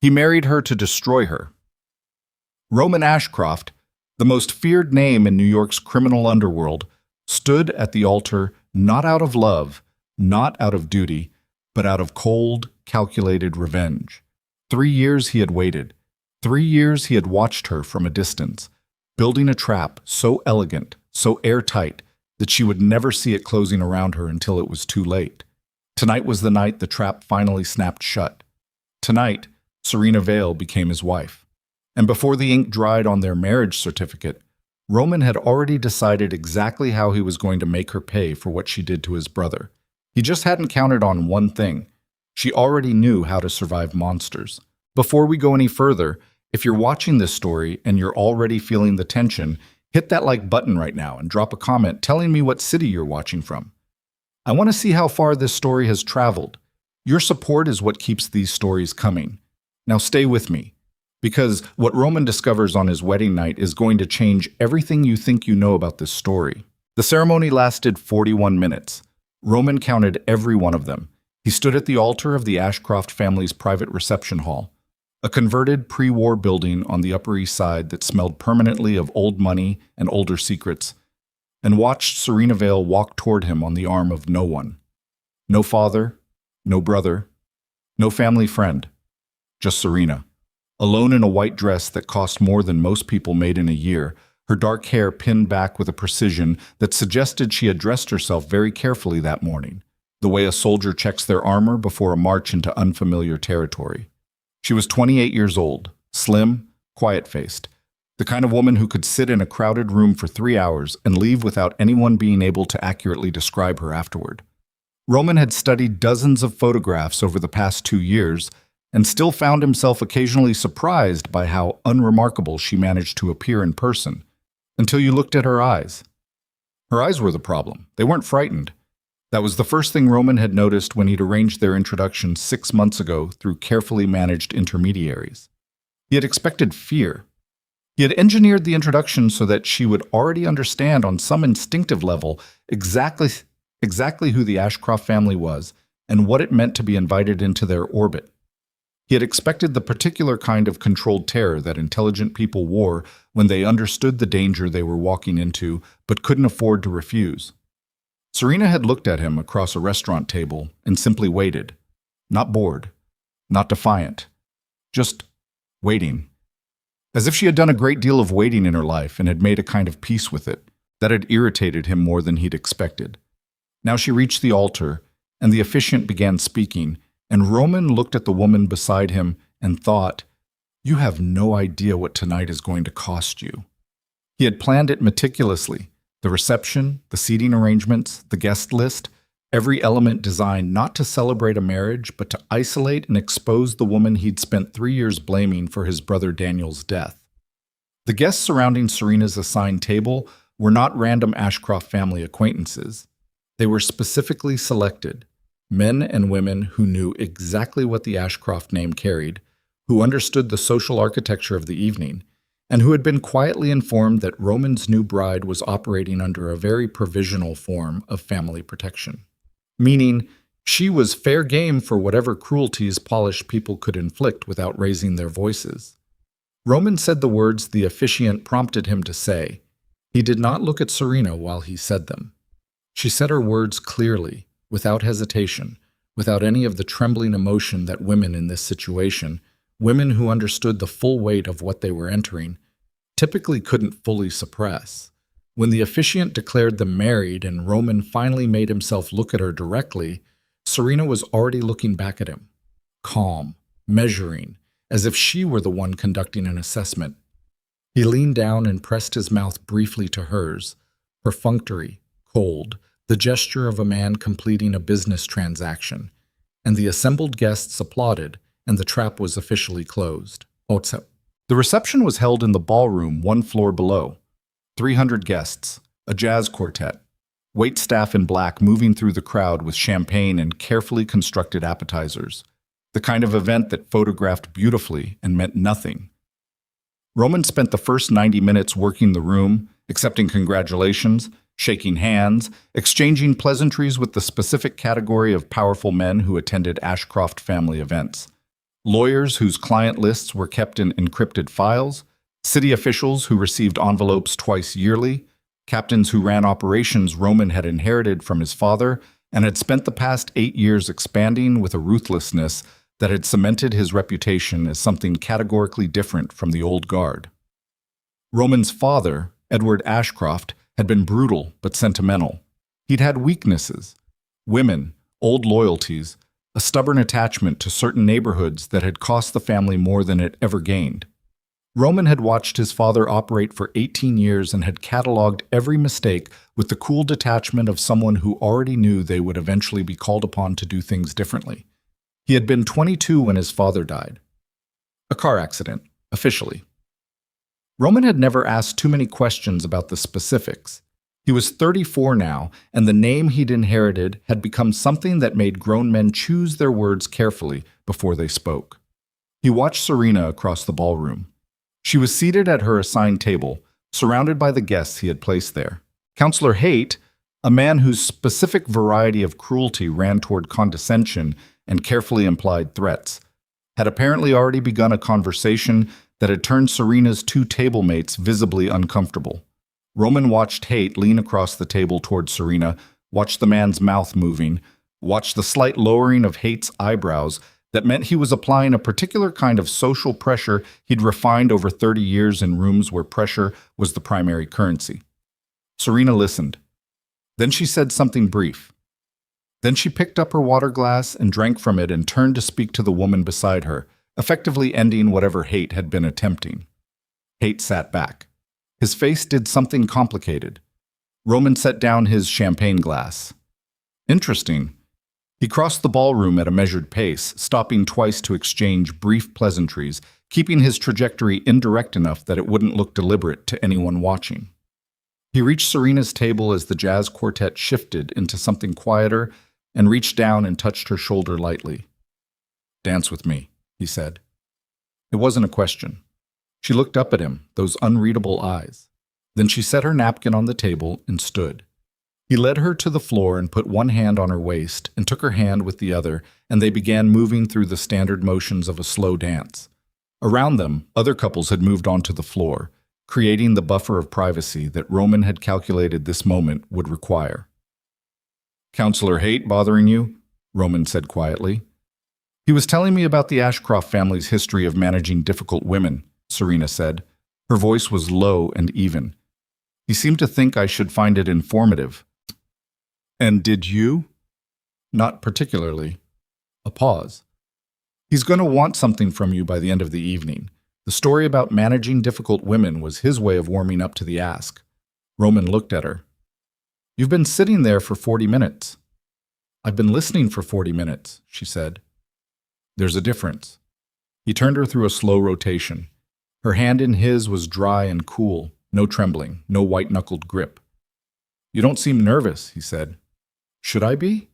He married her to destroy her. Roman Ashcroft, the most feared name in New York's criminal underworld, stood at the altar not out of love, not out of duty, but out of cold, calculated revenge. 3 years he had waited. 3 years he had watched her from a distance, building a trap so elegant, so airtight, that she would never see it closing around her until it was too late. Tonight was the night the trap finally snapped shut. Tonight, Serena Vale became his wife. And before the ink dried on their marriage certificate, Roman had already decided exactly how he was going to make her pay for what she did to his brother. He just hadn't counted on one thing. She already knew how to survive monsters. Before we go any further, if you're watching this story and you're already feeling the tension, hit that like button right now and drop a comment telling me what city you're watching from. I want to see how far this story has traveled. Your support is what keeps these stories coming. Now stay with me, because what Roman discovers on his wedding night is going to change everything you think you know about this story. The ceremony lasted 41 minutes. Roman counted every one of them. He stood at the altar of the Ashcroft family's private reception hall, a converted pre-war building on the Upper East Side that smelled permanently of old money and older secrets, and watched Serena Vale walk toward him on the arm of no one. No father, no brother, no family friend, just Serena, alone in a white dress that cost more than most people made in a year, her dark hair pinned back with a precision that suggested she had dressed herself very carefully that morning, the way a soldier checks their armor before a march into unfamiliar territory. She was 28 years old, slim, quiet-faced, the kind of woman who could sit in a crowded room for 3 hours and leave without anyone being able to accurately describe her afterward. Roman had studied dozens of photographs over the past 2 years and still found himself occasionally surprised by how unremarkable she managed to appear in person, until you looked at her eyes. Her eyes were the problem. They weren't frightened. That was the first thing Roman had noticed when he'd arranged their introduction 6 months ago through carefully managed intermediaries. He had expected fear. He had engineered the introduction so that she would already understand on some instinctive level exactly who the Ashcroft family was and what it meant to be invited into their orbit. He had expected the particular kind of controlled terror that intelligent people wore when they understood the danger they were walking into but couldn't afford to refuse. Serena had looked at him across a restaurant table and simply waited, not bored, not defiant, just waiting. As if she had done a great deal of waiting in her life and had made a kind of peace with it that had irritated him more than he'd expected. Now she reached the altar, and the officiant began speaking, and Roman looked at the woman beside him and thought, "You have no idea what tonight is going to cost you." He had planned it meticulously, the reception, the seating arrangements, the guest list, every element designed not to celebrate a marriage, but to isolate and expose the woman he'd spent 3 years blaming for his brother Daniel's death. The guests surrounding Serena's assigned table were not random Ashcroft family acquaintances. They were specifically selected, men and women who knew exactly what the Ashcroft name carried, who understood the social architecture of the evening, and who had been quietly informed that Roman's new bride was operating under a very provisional form of family protection. Meaning, she was fair game for whatever cruelties polished people could inflict without raising their voices. Roman said the words the officiant prompted him to say. He did not look at Serena while he said them. She said her words clearly, without hesitation, without any of the trembling emotion that women in this situation, women who understood the full weight of what they were entering, typically couldn't fully suppress. When the officiant declared them married and Roman finally made himself look at her directly, Serena was already looking back at him, calm, measuring, as if she were the one conducting an assessment. He leaned down and pressed his mouth briefly to hers, perfunctory, cold, the gesture of a man completing a business transaction, and the assembled guests applauded, and the trap was officially closed. The reception was held in the ballroom 1 floor below. 300 guests, a jazz quartet, waitstaff in black moving through the crowd with champagne and carefully constructed appetizers, the kind of event that photographed beautifully and meant nothing. Roman spent the first 90 minutes working the room, accepting congratulations, shaking hands, exchanging pleasantries with the specific category of powerful men who attended Ashcroft family events. lawyers whose client lists were kept in encrypted files, city officials who received envelopes twice yearly, captains who ran operations Roman had inherited from his father and had spent the past 8 years expanding with a ruthlessness that had cemented his reputation as something categorically different from the old guard. Roman's father, Edward Ashcroft, had been brutal but sentimental. He'd had weaknesses: women, old loyalties, a stubborn attachment to certain neighborhoods that had cost the family more than it ever gained. Roman had watched his father operate for 18 years and had cataloged every mistake with the cool detachment of someone who already knew they would eventually be called upon to do things differently. He had been 22 when his father died. A car accident, officially. Roman had never asked too many questions about the specifics. He was 34 now, and the name he'd inherited had become something that made grown men choose their words carefully before they spoke. He watched Serena across the ballroom. She was seated at her assigned table, surrounded by the guests he had placed there. Counselor Haight, a man whose specific variety of cruelty ran toward condescension and carefully implied threats, had apparently already begun a conversation that had turned Serena's two table mates visibly uncomfortable. Roman watched Haight lean across the table toward Serena, watched the man's mouth moving, watched the slight lowering of Haight's eyebrows that meant he was applying a particular kind of social pressure he'd refined over 30 years in rooms where pressure was the primary currency. Serena listened. Then she said something brief. Then she picked up her water glass and drank from it and turned to speak to the woman beside her, effectively ending whatever Haight had been attempting. Haight sat back. His face did something complicated. Roman set down his champagne glass. Interesting. He crossed the ballroom at a measured pace, stopping twice to exchange brief pleasantries, keeping his trajectory indirect enough that it wouldn't look deliberate to anyone watching. He reached Serena's table as the jazz quartet shifted into something quieter and reached down and touched her shoulder lightly. "Dance with me," he said. It wasn't a question. She looked up at him, those unreadable eyes. Then she set her napkin on the table and stood. He led her to the floor and put one hand on her waist and took her hand with the other, and they began moving through the standard motions of a slow dance. Around them, other couples had moved onto the floor, creating the buffer of privacy that Roman had calculated this moment would require. "Counselor Haight bothering you?" Roman said quietly. "He was telling me about the Ashcroft family's history of managing difficult women," Serena said. Her voice was low and even. "He seemed to think I should find it informative." "And did you?" "Not particularly." A pause. "He's going to want something from you by the end of the evening." The story about managing difficult women was his way of warming up to the ask. Roman looked at her. "You've been sitting there for 40 minutes. "I've been listening for 40 minutes, she said. "There's a difference." He turned her through a slow rotation. Her hand in his was dry and cool, no trembling, no white-knuckled grip. "You don't seem nervous," he said. "Should I be?"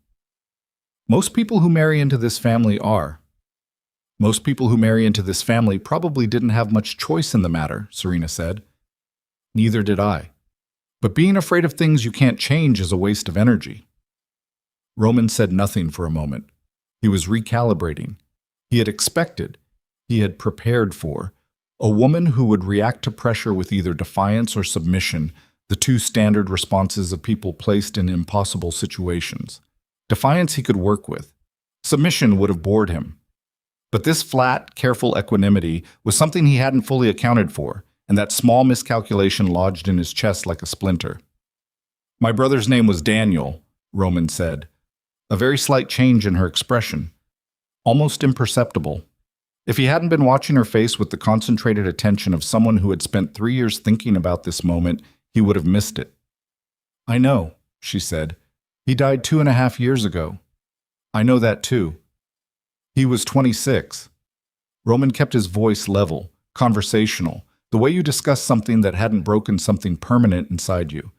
"Most people who marry into this family are." "Most people who marry into this family probably didn't have much choice in the matter," Serena said. "Neither did I. But being afraid of things you can't change is a waste of energy." Roman said nothing for a moment. He was recalibrating. He had expected, he had prepared for, a woman who would react to pressure with either defiance or submission, the two standard responses of people placed in impossible situations. Defiance he could work with. Submission would have bored him. But this flat, careful equanimity was something he hadn't fully accounted for, and that small miscalculation lodged in his chest like a splinter. "My brother's name was Daniel," Roman said. A very slight change in her expression. Almost imperceptible. If he hadn't been watching her face with the concentrated attention of someone who had spent 3 years thinking about this moment, he would have missed it. "I know," she said. "He died 2.5 years ago." "I know that too." "He was 26. Roman kept his voice level, conversational, the way you discuss something that hadn't broken something permanent inside you.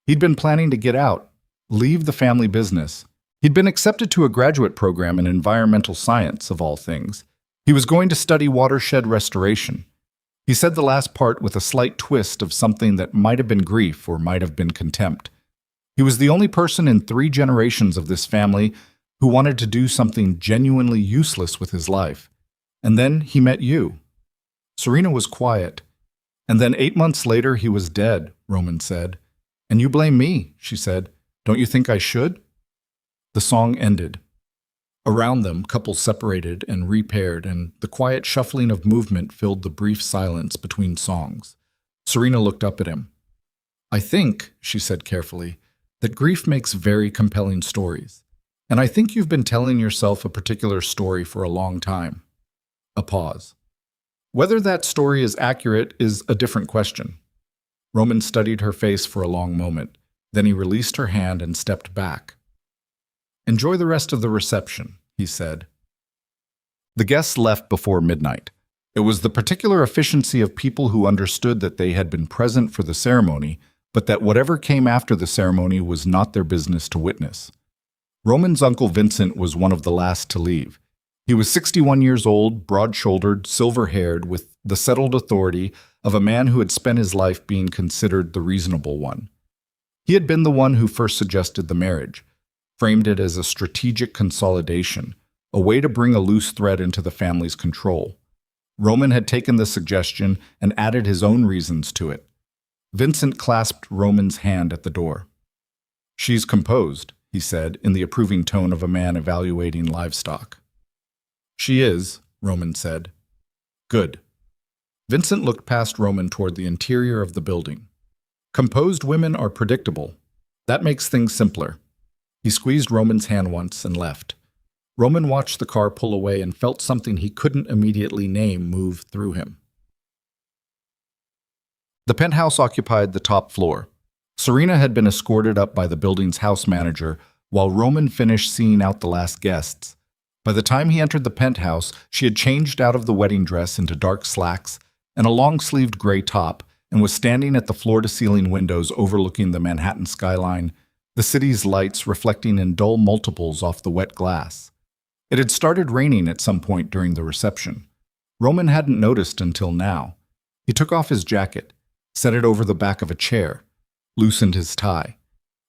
He'd been planning to get out, leave the family business. He'd been accepted to a graduate program in environmental science, of all things. He was going to study watershed restoration. He said the last part with a slight twist of something that might have been grief or might have been contempt. He was the only person in 3 generations of this family who wanted to do something genuinely useless with his life. And then he met you. Serena was quiet. And then 8 months later, he was dead, Roman said. And you blame me, she said. Don't you think I should? The song ended. Around them, couples separated and repaired, and the quiet shuffling of movement filled the brief silence between songs. Serena looked up at him. I think, she said carefully, that grief makes very compelling stories. And I think you've been telling yourself a particular story for a long time. A pause. Whether that story is accurate is a different question. Roman studied her face for a long moment. Then he released her hand and stepped back. Enjoy the rest of the reception, he said. The guests left before midnight. It was the particular efficiency of people who understood that they had been present for the ceremony, but that whatever came after the ceremony was not their business to witness. Roman's uncle Vincent was one of the last to leave. He was 61 years old, broad-shouldered, silver-haired, with the settled authority of a man who had spent his life being considered the reasonable one. He had been the one who first suggested the marriage, framed it as a strategic consolidation, a way to bring a loose thread into the family's control. Roman had taken the suggestion and added his own reasons to it. Vincent clasped Roman's hand at the door. She's composed, he said, in the approving tone of a man evaluating livestock. She is, Roman said. Good. Vincent looked past Roman toward the interior of the building. Composed women are predictable. That makes things simpler. He squeezed Roman's hand once and left. Roman watched the car pull away and felt something he couldn't immediately name move through him. The penthouse occupied the top floor. Serena had been escorted up by the building's house manager while Roman finished seeing out the last guests. By the time he entered the penthouse, she had changed out of the wedding dress into dark slacks and a long-sleeved gray top and was standing at the floor-to-ceiling windows overlooking the Manhattan skyline, the city's lights reflecting in dull multiples off the wet glass. It had started raining at some point during the reception. Roman hadn't noticed until now. He took off his jacket, set it over the back of a chair, loosened his tie.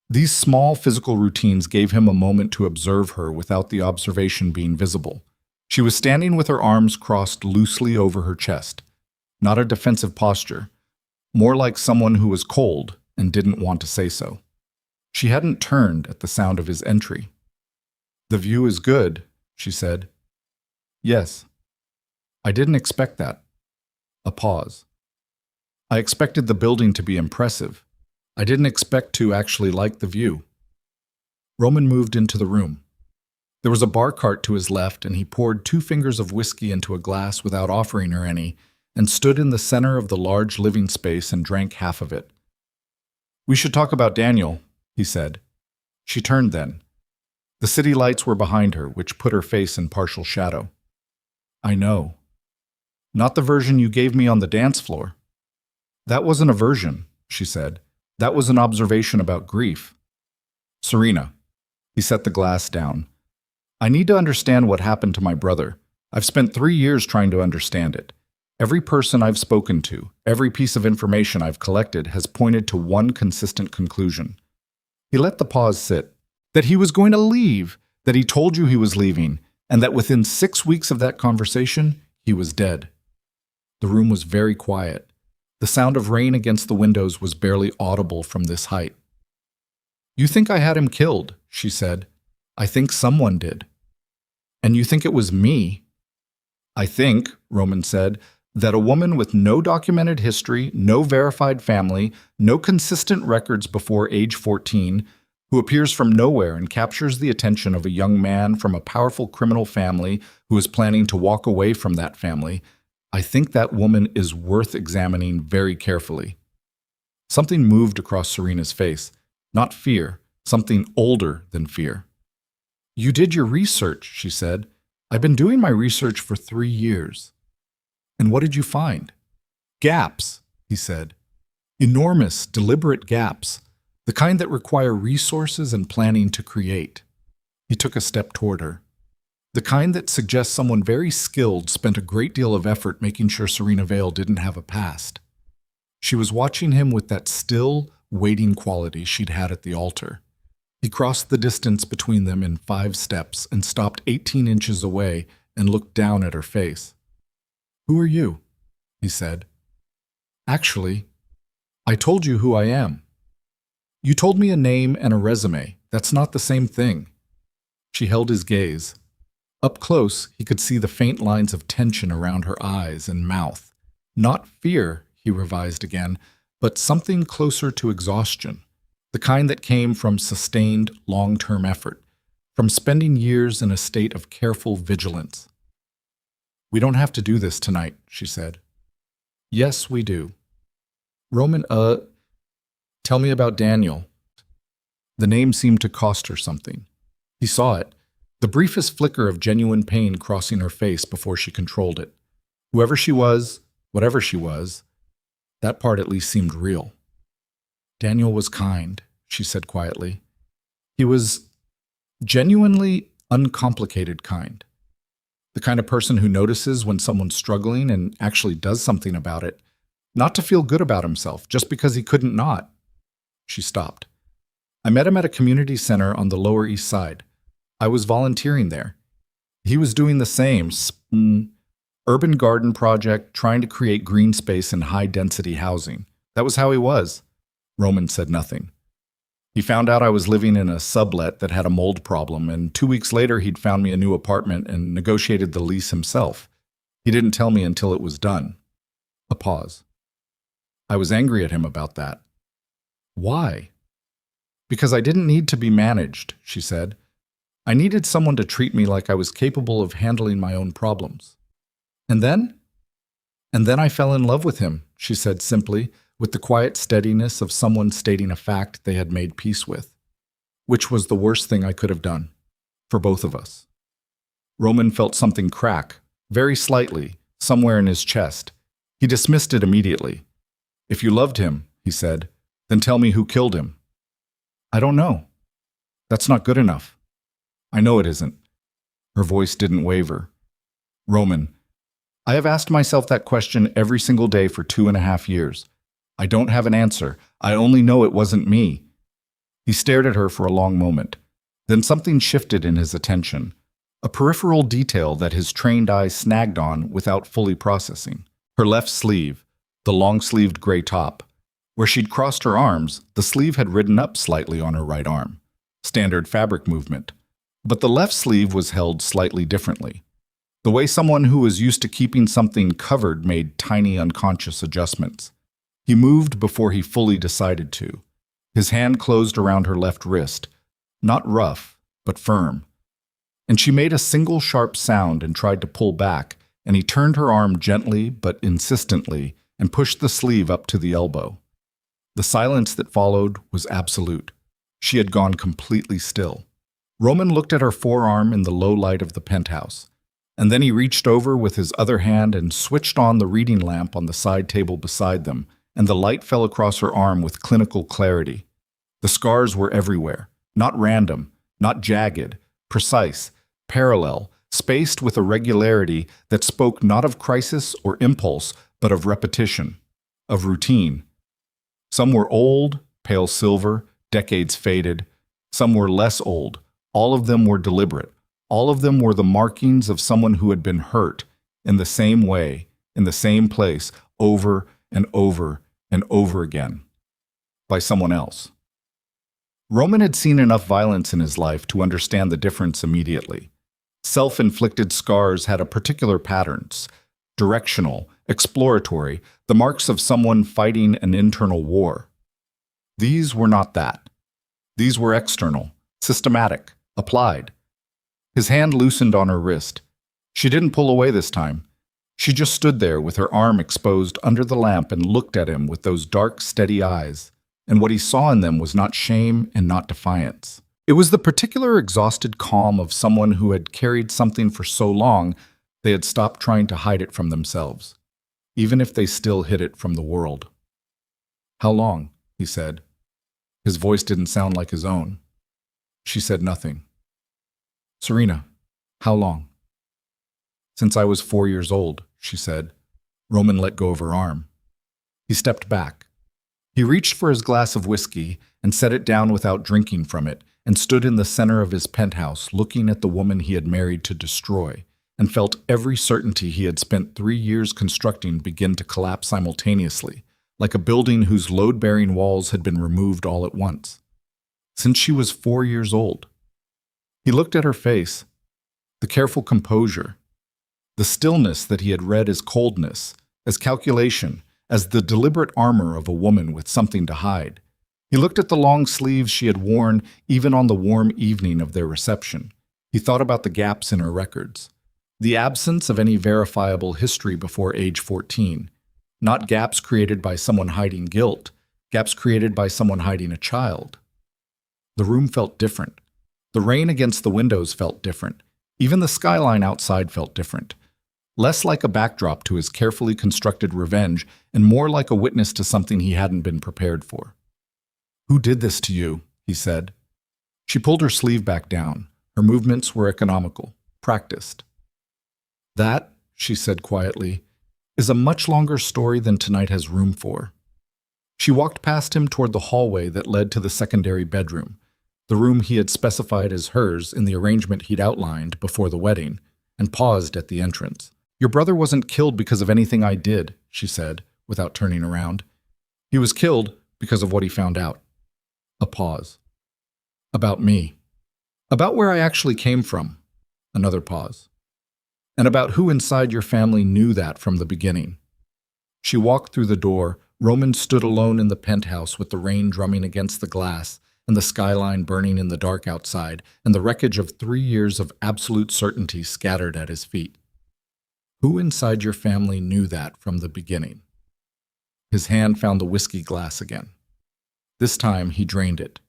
These small physical routines gave him a moment to observe her without the observation being visible. She was standing with her arms crossed loosely over her chest. Not a defensive posture, more like someone who was cold and didn't want to say so. She hadn't turned at the sound of his entry. The view is good, she said. Yes. I didn't expect that. A pause. I expected the building to be impressive. I didn't expect to actually like the view. Roman moved into the room. There was a bar cart to his left, and he poured 2 fingers of whiskey into a glass without offering her any, and stood in the center of the large living space and drank half of it. We should talk about Daniel, he said. She turned then. The city lights were behind her, which put her face in partial shadow. I know. Not the version you gave me on the dance floor. That wasn't a version, she said. That was an observation about grief. Serena. He set the glass down. I need to understand what happened to my brother. I've spent 3 years trying to understand it. Every person I've spoken to, every piece of information I've collected has pointed to one consistent conclusion. He let the pause sit. That he was going to leave, that he told you he was leaving, and that within 6 weeks of that conversation, he was dead. The room was very quiet. The sound of rain against the windows was barely audible from this height. You think I had him killed, she said. I think someone did. And you think it was me? I think, Roman said, that a woman with no documented history, no verified family, no consistent records before age 14, who appears from nowhere and captures the attention of a young man from a powerful criminal family who is planning to walk away from that family, I think that woman is worth examining very carefully. Something moved across Serena's face. Not fear, something older than fear. You did your research, she said. I've been doing my research for 3 years. And what did you find? Gaps, he said. Enormous, deliberate gaps, the kind that require resources and planning to create. He took a step toward her. The kind that suggests someone very skilled spent a great deal of effort making sure Serena Vale didn't have a past. She was watching him with that still, waiting quality she'd had at the altar. He crossed the distance between them in 5 steps and stopped 18 inches away and looked down at her face. "Who are you?" he said. "Actually, I told you who I am. You told me a name and a resume. That's not the same thing." She held his gaze. Up close, he could see the faint lines of tension around her eyes and mouth. Not fear, he revised again, but something closer to exhaustion, the kind that came from sustained, long-term effort, from spending years in a state of careful vigilance. "We don't have to do this tonight," she said. "Yes, we do." "Roman, tell me about Daniel." The name seemed to cost her something. He saw it, the briefest flicker of genuine pain crossing her face before she controlled it. Whoever she was, whatever she was, that part at least seemed real. "Daniel was kind," she said quietly. "He was genuinely uncomplicated kind. The kind of person who notices when someone's struggling and actually does something about it, not to feel good about himself, just because he couldn't not." She stopped. "I met him at a community center on the Lower East Side. I was volunteering there. He was doing the same urban garden project, trying to create green space and high-density housing. That was how he was." Roman said nothing. "He found out I was living in a sublet that had a mold problem, and 2 weeks later he'd found me a new apartment and negotiated the lease himself. He didn't tell me until it was done." A pause. "I was angry at him about that." "Why?" "Because I didn't need to be managed," she said. "I needed someone to treat me like I was capable of handling my own problems." "And then?" "And then I fell in love with him," she said simply, with the quiet steadiness of someone stating a fact they had made peace with. "Which was the worst thing I could have done. For both of us." Roman felt something crack, very slightly, somewhere in his chest. He dismissed it immediately. "If you loved him," he said, "then tell me who killed him." "I don't know." "That's not good enough." "I know it isn't." Her voice didn't waver. "Roman, I have asked myself that question every single day for 2.5 years. I don't have an answer. I only know it wasn't me." He stared at her for a long moment. Then something shifted in his attention, a peripheral detail that his trained eye snagged on without fully processing. Her left sleeve, the long-sleeved gray top. Where she'd crossed her arms, the sleeve had ridden up slightly on her right arm. Standard fabric movement. But the left sleeve was held slightly differently. The way someone who was used to keeping something covered made tiny unconscious adjustments. He moved before he fully decided to. His hand closed around her left wrist, not rough, but firm. And she made a single sharp sound and tried to pull back, and he turned her arm gently but insistently and pushed the sleeve up to the elbow. The silence that followed was absolute. She had gone completely still. Roman looked at her forearm in the low light of the penthouse, and then he reached over with his other hand and switched on the reading lamp on the side table beside them, and the light fell across her arm with clinical clarity. The scars were everywhere, not random, not jagged, precise, parallel, spaced with a regularity that spoke not of crisis or impulse, but of repetition, of routine. Some were old, pale silver, decades faded. Some were less old. All of them were deliberate. All of them were the markings of someone who had been hurt in the same way, in the same place, over and over and over again, by someone else. Roman had seen enough violence in his life to understand the difference immediately. Self-inflicted scars had a particular patterns, directional, exploratory, the marks of someone fighting an internal war. These were not that. These were external, systematic, applied. His hand loosened on her wrist. She didn't pull away this time. She just stood there with her arm exposed under the lamp and looked at him with those dark, steady eyes. And what he saw in them was not shame and not defiance. It was the particular exhausted calm of someone who had carried something for so long they had stopped trying to hide it from themselves, even if they still hid it from the world. "How long?" he said. His voice didn't sound like his own. She said nothing. "Serena, how long?" "Since I was 4 years old," she said. Roman let go of her arm. He stepped back. He reached for his glass of whiskey and set it down without drinking from it, and stood in the center of his penthouse looking at the woman he had married to destroy, and felt every certainty he had spent 3 years constructing begin to collapse simultaneously, like a building whose load-bearing walls had been removed all at once. Since she was 4 years old. He looked at her face, the careful composure, the stillness that he had read as coldness, as calculation, as the deliberate armor of a woman with something to hide. He looked at the long sleeves she had worn even on the warm evening of their reception. He thought about the gaps in her records, the absence of any verifiable history before age 14, not gaps created by someone hiding guilt, gaps created by someone hiding a child. The room felt different. The rain against the windows felt different. Even the skyline outside felt different. Less like a backdrop to his carefully constructed revenge and more like a witness to something he hadn't been prepared for. "Who did this to you?" he said. She pulled her sleeve back down. Her movements were economical, practiced. "That," she said quietly, "is a much longer story than tonight has room for." She walked past him toward the hallway that led to the secondary bedroom, the room he had specified as hers in the arrangement he'd outlined before the wedding, and paused at the entrance. "Your brother wasn't killed because of anything I did," she said, without turning around. "He was killed because of what he found out." A pause. "About me. About where I actually came from." Another pause. "And about who inside your family knew that from the beginning." She walked through the door. Roman stood alone in the penthouse with the rain drumming against the glass and the skyline burning in the dark outside and the wreckage of 3 years of absolute certainty scattered at his feet. Who inside your family knew that from the beginning? His hand found the whiskey glass again. This time he drained it.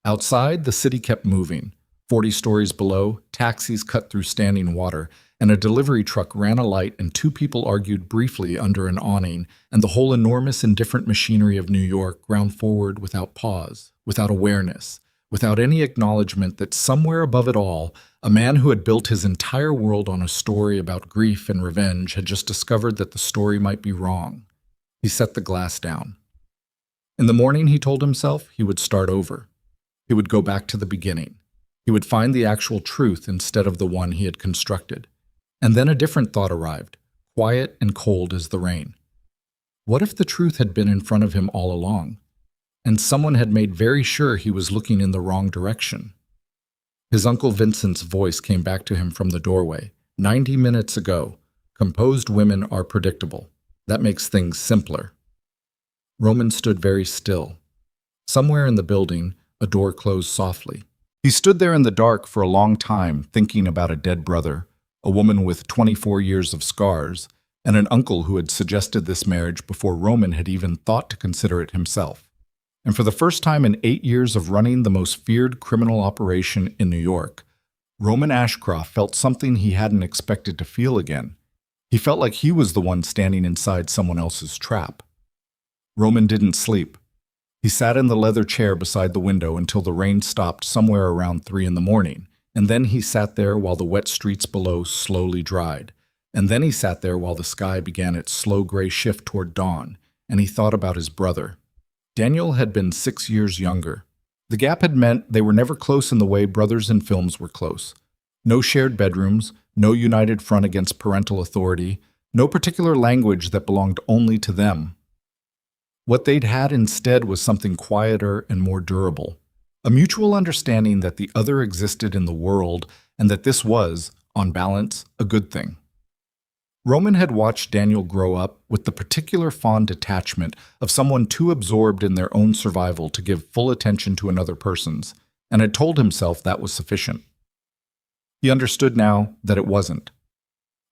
Outside, the city kept moving. 40 stories below, taxis cut through standing water, and a delivery truck ran a light and 2 people argued briefly under an awning, and the whole enormous indifferent machinery of New York ground forward without pause, without awareness, without any acknowledgement that somewhere above it all, a man who had built his entire world on a story about grief and revenge had just discovered that the story might be wrong. He set the glass down. In the morning, he told himself, he would start over. He would go back to the beginning. He would find the actual truth instead of the one he had constructed. And then a different thought arrived, quiet and cold as the rain. What if the truth had been in front of him all along, and someone had made very sure he was looking in the wrong direction? His Uncle Vincent's voice came back to him from the doorway. 90 minutes ago, composed women are predictable. That makes things simpler. Roman stood very still. Somewhere in the building, a door closed softly. He stood there in the dark for a long time, thinking about a dead brother, a woman with 24 years of scars, and an uncle who had suggested this marriage before Roman had even thought to consider it himself. And for the first time in 8 years of running the most feared criminal operation in New York, Roman Ashcroft felt something he hadn't expected to feel again. He felt like he was the one standing inside someone else's trap. Roman didn't sleep. He sat in the leather chair beside the window until the rain stopped somewhere around 3 in the morning, and then he sat there while the wet streets below slowly dried, and then he sat there while the sky began its slow gray shift toward dawn, and he thought about his brother. Daniel had been 6 years younger. The gap had meant they were never close in the way brothers in films were close. No shared bedrooms, no united front against parental authority, no particular language that belonged only to them. What they'd had instead was something quieter and more durable, a mutual understanding that the other existed in the world and that this was, on balance, a good thing. Roman had watched Daniel grow up with the particular fond detachment of someone too absorbed in their own survival to give full attention to another person's, and had told himself that was sufficient. He understood now that it wasn't.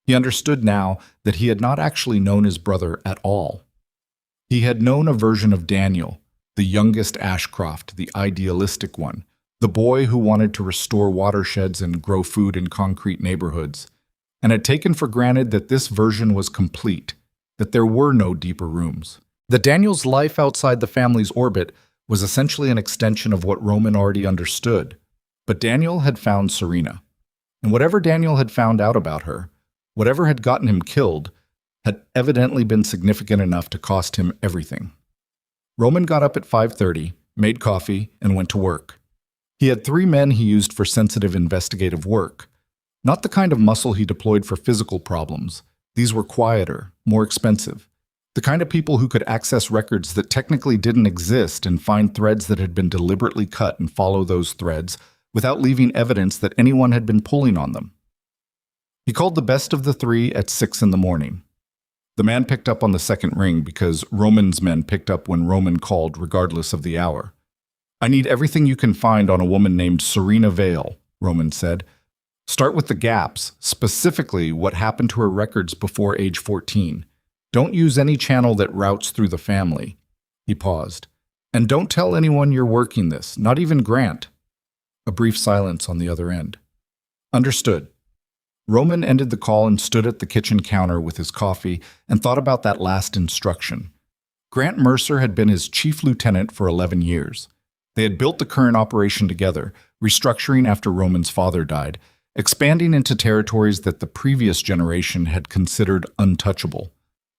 He understood now that he had not actually known his brother at all. He had known a version of Daniel, the youngest Ashcroft, the idealistic one, the boy who wanted to restore watersheds and grow food in concrete neighborhoods, and had taken for granted that this version was complete, that there were no deeper rooms, that Daniel's life outside the family's orbit was essentially an extension of what Roman already understood. But Daniel had found Serena, and whatever Daniel had found out about her, whatever had gotten him killed, had evidently been significant enough to cost him everything. Roman got up at 5:30, made coffee, and went to work. He had 3 men he used for sensitive investigative work. Not the kind of muscle he deployed for physical problems. These were quieter, more expensive. The kind of people who could access records that technically didn't exist and find threads that had been deliberately cut and follow those threads without leaving evidence that anyone had been pulling on them. He called the best of the three at 6 in the morning. The man picked up on the second ring because Roman's men picked up when Roman called regardless of the hour. "I need everything you can find on a woman named Serena Vale," Roman said. "Start with the gaps, specifically what happened to her records before age 14. Don't use any channel that routes through the family." He paused. "And don't tell anyone you're working this, not even Grant." A brief silence on the other end. "Understood." Roman ended the call and stood at the kitchen counter with his coffee and thought about that last instruction. Grant Mercer had been his chief lieutenant for 11 years. They had built the current operation together, restructuring after Roman's father died, expanding into territories that the previous generation had considered untouchable.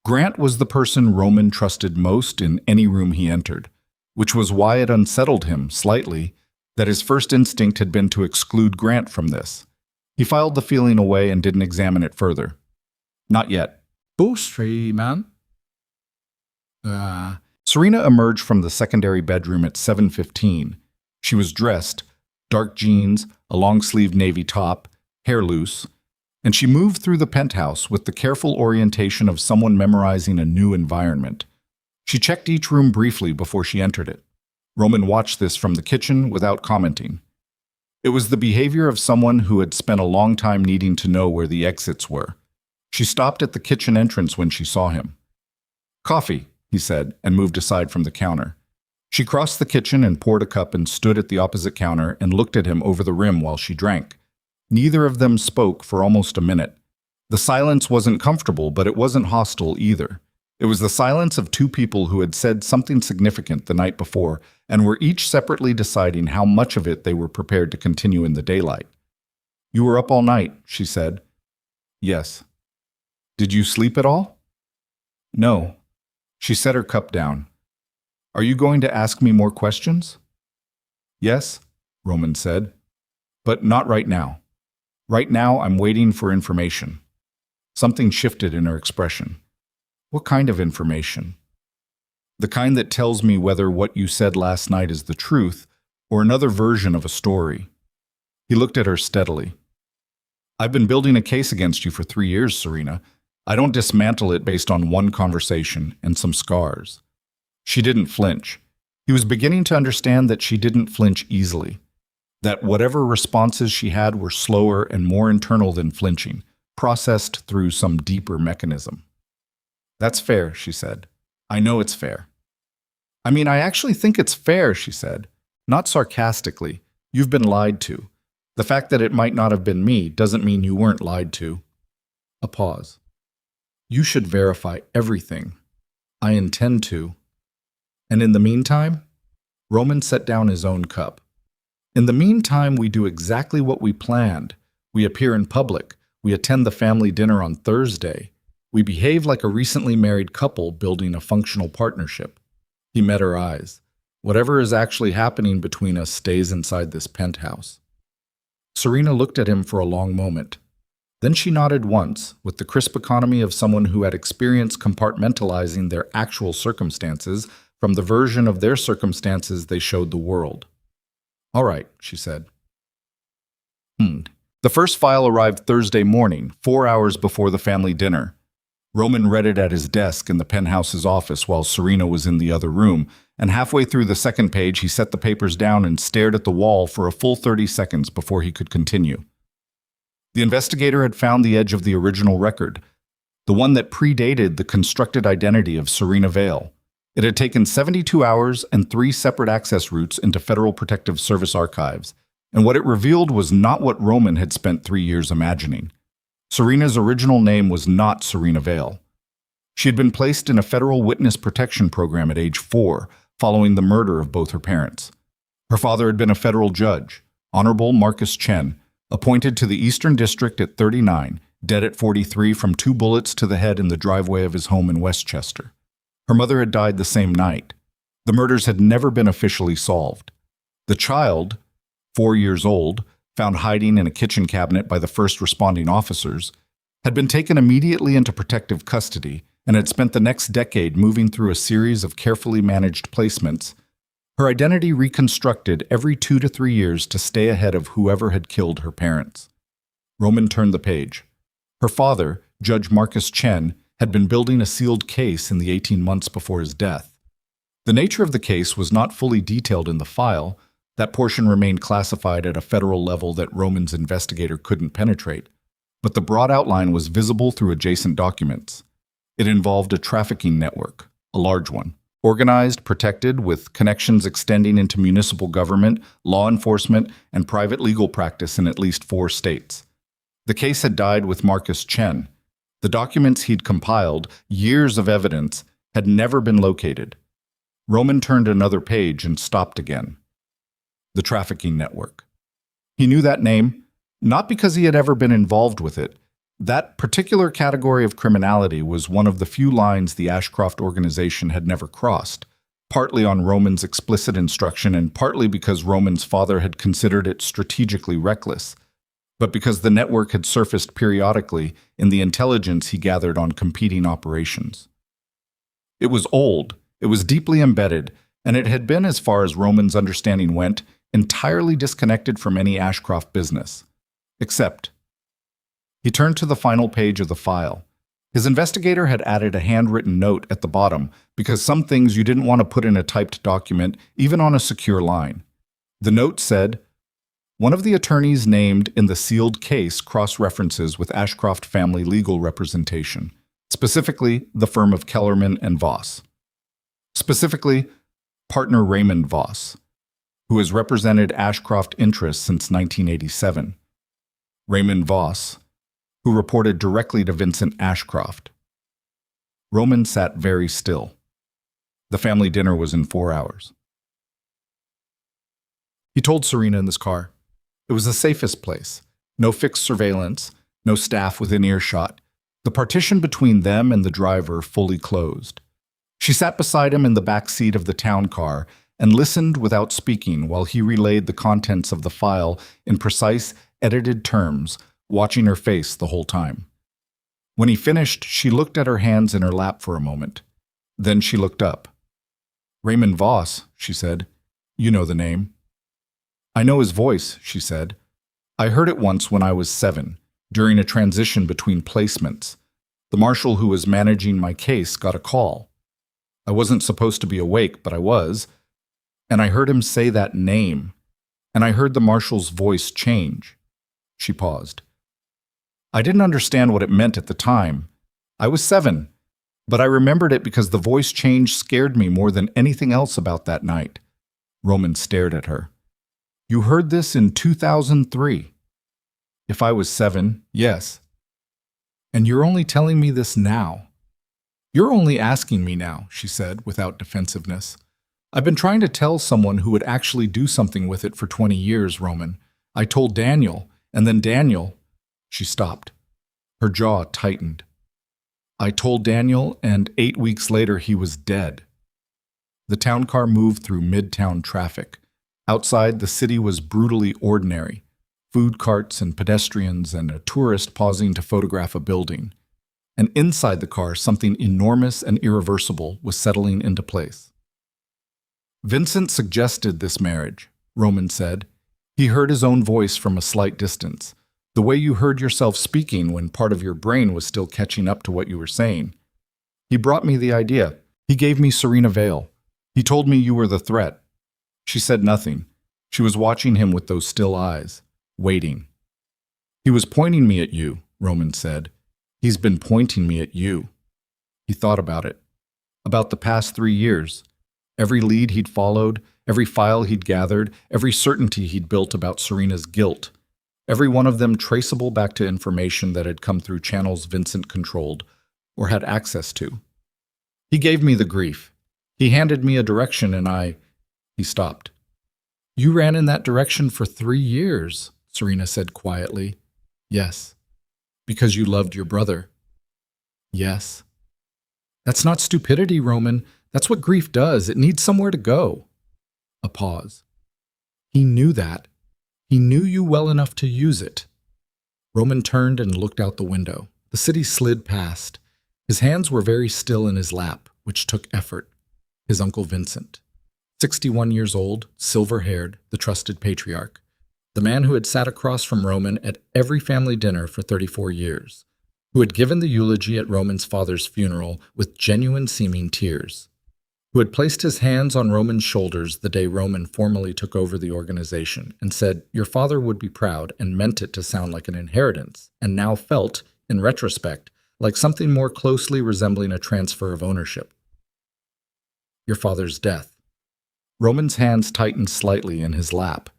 Grant was the person Roman trusted most in any room he entered, which was why it unsettled him slightly that his first instinct had been to exclude Grant from this. He filed the feeling away and didn't examine it further. "Not yet." "Bullshit, man." Serena emerged from the secondary bedroom at 7:15. She was dressed, dark jeans, a long-sleeved navy top, hair loose, and she moved through the penthouse with the careful orientation of someone memorizing a new environment. She checked each room briefly before she entered it. Roman watched this from the kitchen without commenting. It was the behavior of someone who had spent a long time needing to know where the exits were. She stopped at the kitchen entrance when she saw him. "Coffee," he said, and moved aside from the counter. She crossed the kitchen and poured a cup and stood at the opposite counter and looked at him over the rim while she drank. Neither of them spoke for almost a minute. The silence wasn't comfortable, but it wasn't hostile either. It was the silence of two people who had said something significant the night before and were each separately deciding how much of it they were prepared to continue in the daylight. "You were up all night," she said. "Yes." "Did you sleep at all?" "No." She set her cup down. "Are you going to ask me more questions?" "Yes," Roman said. "But not right now. Right now, I'm waiting for information." Something shifted in her expression. "What kind of information?" "The kind that tells me whether what you said last night is the truth or another version of a story." He looked at her steadily. "I've been building a case against you for 3 years, Serena. I don't dismantle it based on one conversation and some scars." She didn't flinch. He was beginning to understand that she didn't flinch easily, that whatever responses she had were slower and more internal than flinching, processed through some deeper mechanism. "That's fair," she said. "I know it's fair." "I mean, I actually think it's fair," she said. Not sarcastically. "You've been lied to. The fact that it might not have been me doesn't mean you weren't lied to." A pause. "You should verify everything." "I intend to." "And in the meantime?" Roman set down his own cup. "In the meantime, we do exactly what we planned. We appear in public. We attend the family dinner on Thursday. We behave like a recently married couple building a functional partnership." He met her eyes. "Whatever is actually happening between us stays inside this penthouse." Serena looked at him for a long moment. Then she nodded once, with the crisp economy of someone who had experience compartmentalizing their actual circumstances from the version of their circumstances they showed the world. "All right," she said. The first file arrived Thursday morning, 4 hours before the family dinner. Roman read it at his desk in the penthouse's office while Serena was in the other room, and halfway through the second page he set the papers down and stared at the wall for a full 30 seconds before he could continue. The investigator had found the edge of the original record, the one that predated the constructed identity of Serena Vale. It had taken 72 hours and 3 separate access routes into Federal Protective Service archives, and what it revealed was not what Roman had spent 3 years imagining. Serena's original name was not Serena Vale. She had been placed in a federal witness protection program at age 4, following the murder of both her parents. Her father had been a federal judge, Honorable Marcus Chen, appointed to the Eastern District at 39, dead at 43 from 2 bullets to the head in the driveway of his home in Westchester. Her mother had died the same night. The murders had never been officially solved. The child, 4 years old, found hiding in a kitchen cabinet by the first responding officers, had been taken immediately into protective custody and had spent the next decade moving through a series of carefully managed placements, her identity reconstructed every 2 to 3 years to stay ahead of whoever had killed her parents. Roman turned the page. Her father, Judge Marcus Chen, had been building a sealed case in the 18 months before his death. The nature of the case was not fully detailed in the file. That portion remained classified at a federal level that Roman's investigator couldn't penetrate, but the broad outline was visible through adjacent documents. It involved a trafficking network, a large one, organized, protected, with connections extending into municipal government, law enforcement, and private legal practice in at least 4 states. The case had died with Marcus Chen. The documents he'd compiled, years of evidence, had never been located. Roman turned another page and stopped again. The trafficking network. He knew that name, not because he had ever been involved with it. That particular category of criminality was one of the few lines the Ashcroft organization had never crossed, partly on Roman's explicit instruction and partly because Roman's father had considered it strategically reckless, but because the network had surfaced periodically in the intelligence he gathered on competing operations. It was old, it was deeply embedded, and it had been, as far as Roman's understanding went, entirely disconnected from any Ashcroft business. Except, he turned to the final page of the file. His investigator had added a handwritten note at the bottom because some things you didn't want to put in a typed document, even on a secure line. The note said, "One of the attorneys named in the sealed case cross-references with Ashcroft family legal representation, specifically the firm of Kellerman and Voss. Specifically, partner Raymond Voss, who has represented Ashcroft interests since 1987. Raymond Voss, who reported directly to Vincent Ashcroft." Roman sat very still. The family dinner was in 4 hours. He told Serena in this car. It was the safest place. No fixed surveillance, no staff within earshot. The partition between them and the driver fully closed. She sat beside him in the back seat of the town car and listened without speaking while he relayed the contents of the file in precise, edited terms, watching her face the whole time. When he finished, she looked at her hands in her lap for a moment. Then she looked up. "Raymond Voss," she said. "You know the name." "I know his voice," she said. "I heard it once when I was 7, during a transition between placements. The marshal who was managing my case got a call. I wasn't supposed to be awake, but I was. And I heard him say that name. And I heard the marshal's voice change." She paused. "I didn't understand what it meant at the time. I was 7, but I remembered it because the voice change scared me more than anything else about that night." Roman stared at her. "You heard this in 2003. "If I was 7, yes." "And you're only telling me this now." "You're only asking me now," she said, without defensiveness. "I've been trying to tell someone who would actually do something with it for 20 years, Roman. I told Daniel, and then Daniel—" She stopped. Her jaw tightened. "I told Daniel, and 8 weeks later he was dead." The town car moved through midtown traffic. Outside, the city was brutally ordinary. Food carts and pedestrians and a tourist pausing to photograph a building. And inside the car, something enormous and irreversible was settling into place. "Vincent suggested this marriage," Roman said. "He heard his own voice from a slight distance, the way you heard yourself speaking when part of your brain was still catching up to what you were saying. He brought me the idea. He gave me Serena Vale. He told me you were the threat." She said nothing. She was watching him with those still eyes, waiting. "He was pointing me at you," Roman said. "He's been pointing me at you." He thought about it. About the past 3 years. Every lead he'd followed, every file he'd gathered, every certainty he'd built about Serena's guilt. Every one of them traceable back to information that had come through channels Vincent controlled or had access to. "He gave me the grief. He handed me a direction and He stopped. "You ran in that direction for 3 years, Serena said quietly. "Yes." "Because you loved your brother." "Yes." "That's not stupidity, Roman. That's what grief does. It needs somewhere to go." A pause. "He knew that. He knew you well enough to use it. Roman turned and looked out the window. The city slid past. His hands were very still in his lap, which took effort. His uncle Vincent, 61 years old, silver-haired, the trusted patriarch, the man who had sat across from Roman at every family dinner for 34 years, who had given the eulogy at Roman's father's funeral with genuine-seeming tears, who had placed his hands on Roman's shoulders the day Roman formally took over the organization and said, "Your father would be proud," and meant it to sound like an inheritance, and now felt, in retrospect, like something more closely resembling a transfer of ownership. Your father's death. Roman's hands tightened slightly in his lap.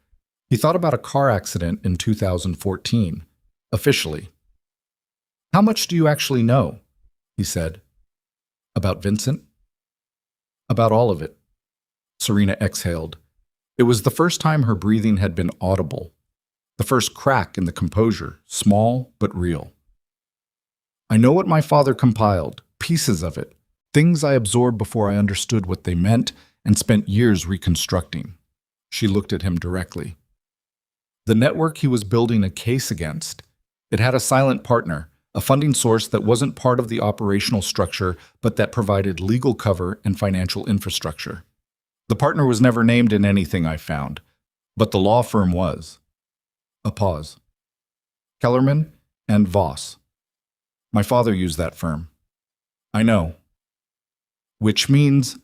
He thought about a car accident in 2014, officially. "How much do you actually know?" he said. "About Vincent?" "About all of it." Serena exhaled. It was the first time her breathing had been audible. The first crack in the composure, small but real. "I know what my father compiled, pieces of it, things I absorbed before I understood what they meant and spent years reconstructing." She looked at him directly. The network he was building a case against. It had a silent partner, a funding source that wasn't part of the operational structure, but that provided legal cover and financial infrastructure. The partner was never named in anything I found, but the law firm was. A pause. Kellerman and Voss. My father used that firm. I know. Which means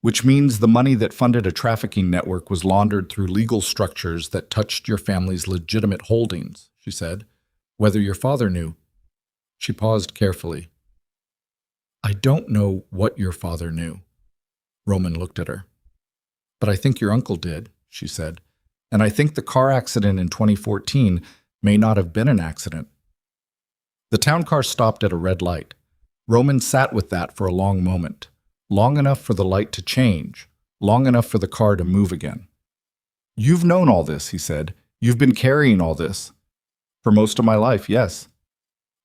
the money that funded a trafficking network was laundered through legal structures that touched your family's legitimate holdings, she said. Whether your father knew. She paused carefully. I don't know what your father knew. Roman looked at her. But I think your uncle did, she said. And I think the car accident in 2014 may not have been an accident. The town car stopped at a red light. Roman sat with that for a long moment. Long enough for the light to change. Long enough for the car to move again. You've known all this, he said. You've been carrying all this. For most of my life, yes.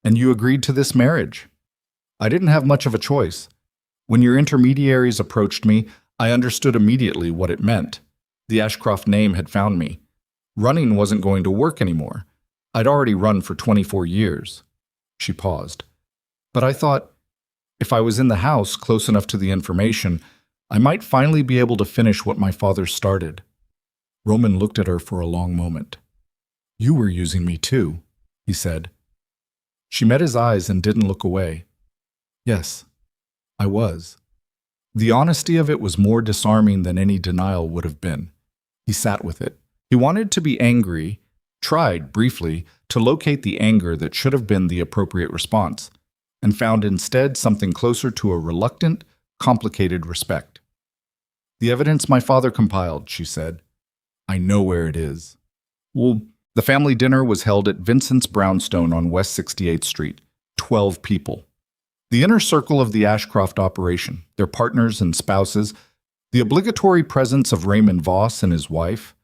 And you agreed to this marriage. I didn't have much of a choice. When your intermediaries approached me, I understood immediately what it meant. The Ashcroft name had found me. Running wasn't going to work anymore. I'd already run for 24 years. She paused. But I thought, if I was in the house close enough to the information, I might finally be able to finish what my father started. Roman looked at her for a long moment. You were using me too, he said. She met his eyes and didn't look away. Yes, I was. The honesty of it was more disarming than any denial would have been. He sat with it. He wanted to be angry, tried, briefly, to locate the anger that should have been the appropriate response, and found instead something closer to a reluctant, complicated respect. The evidence my father compiled, she said. I know where it is. Well, the family dinner was held at Vincent's brownstone on West 68th Street. 12 people. The inner circle of the Ashcroft operation, their partners and spouses, the obligatory presence of Raymond Voss and his wife,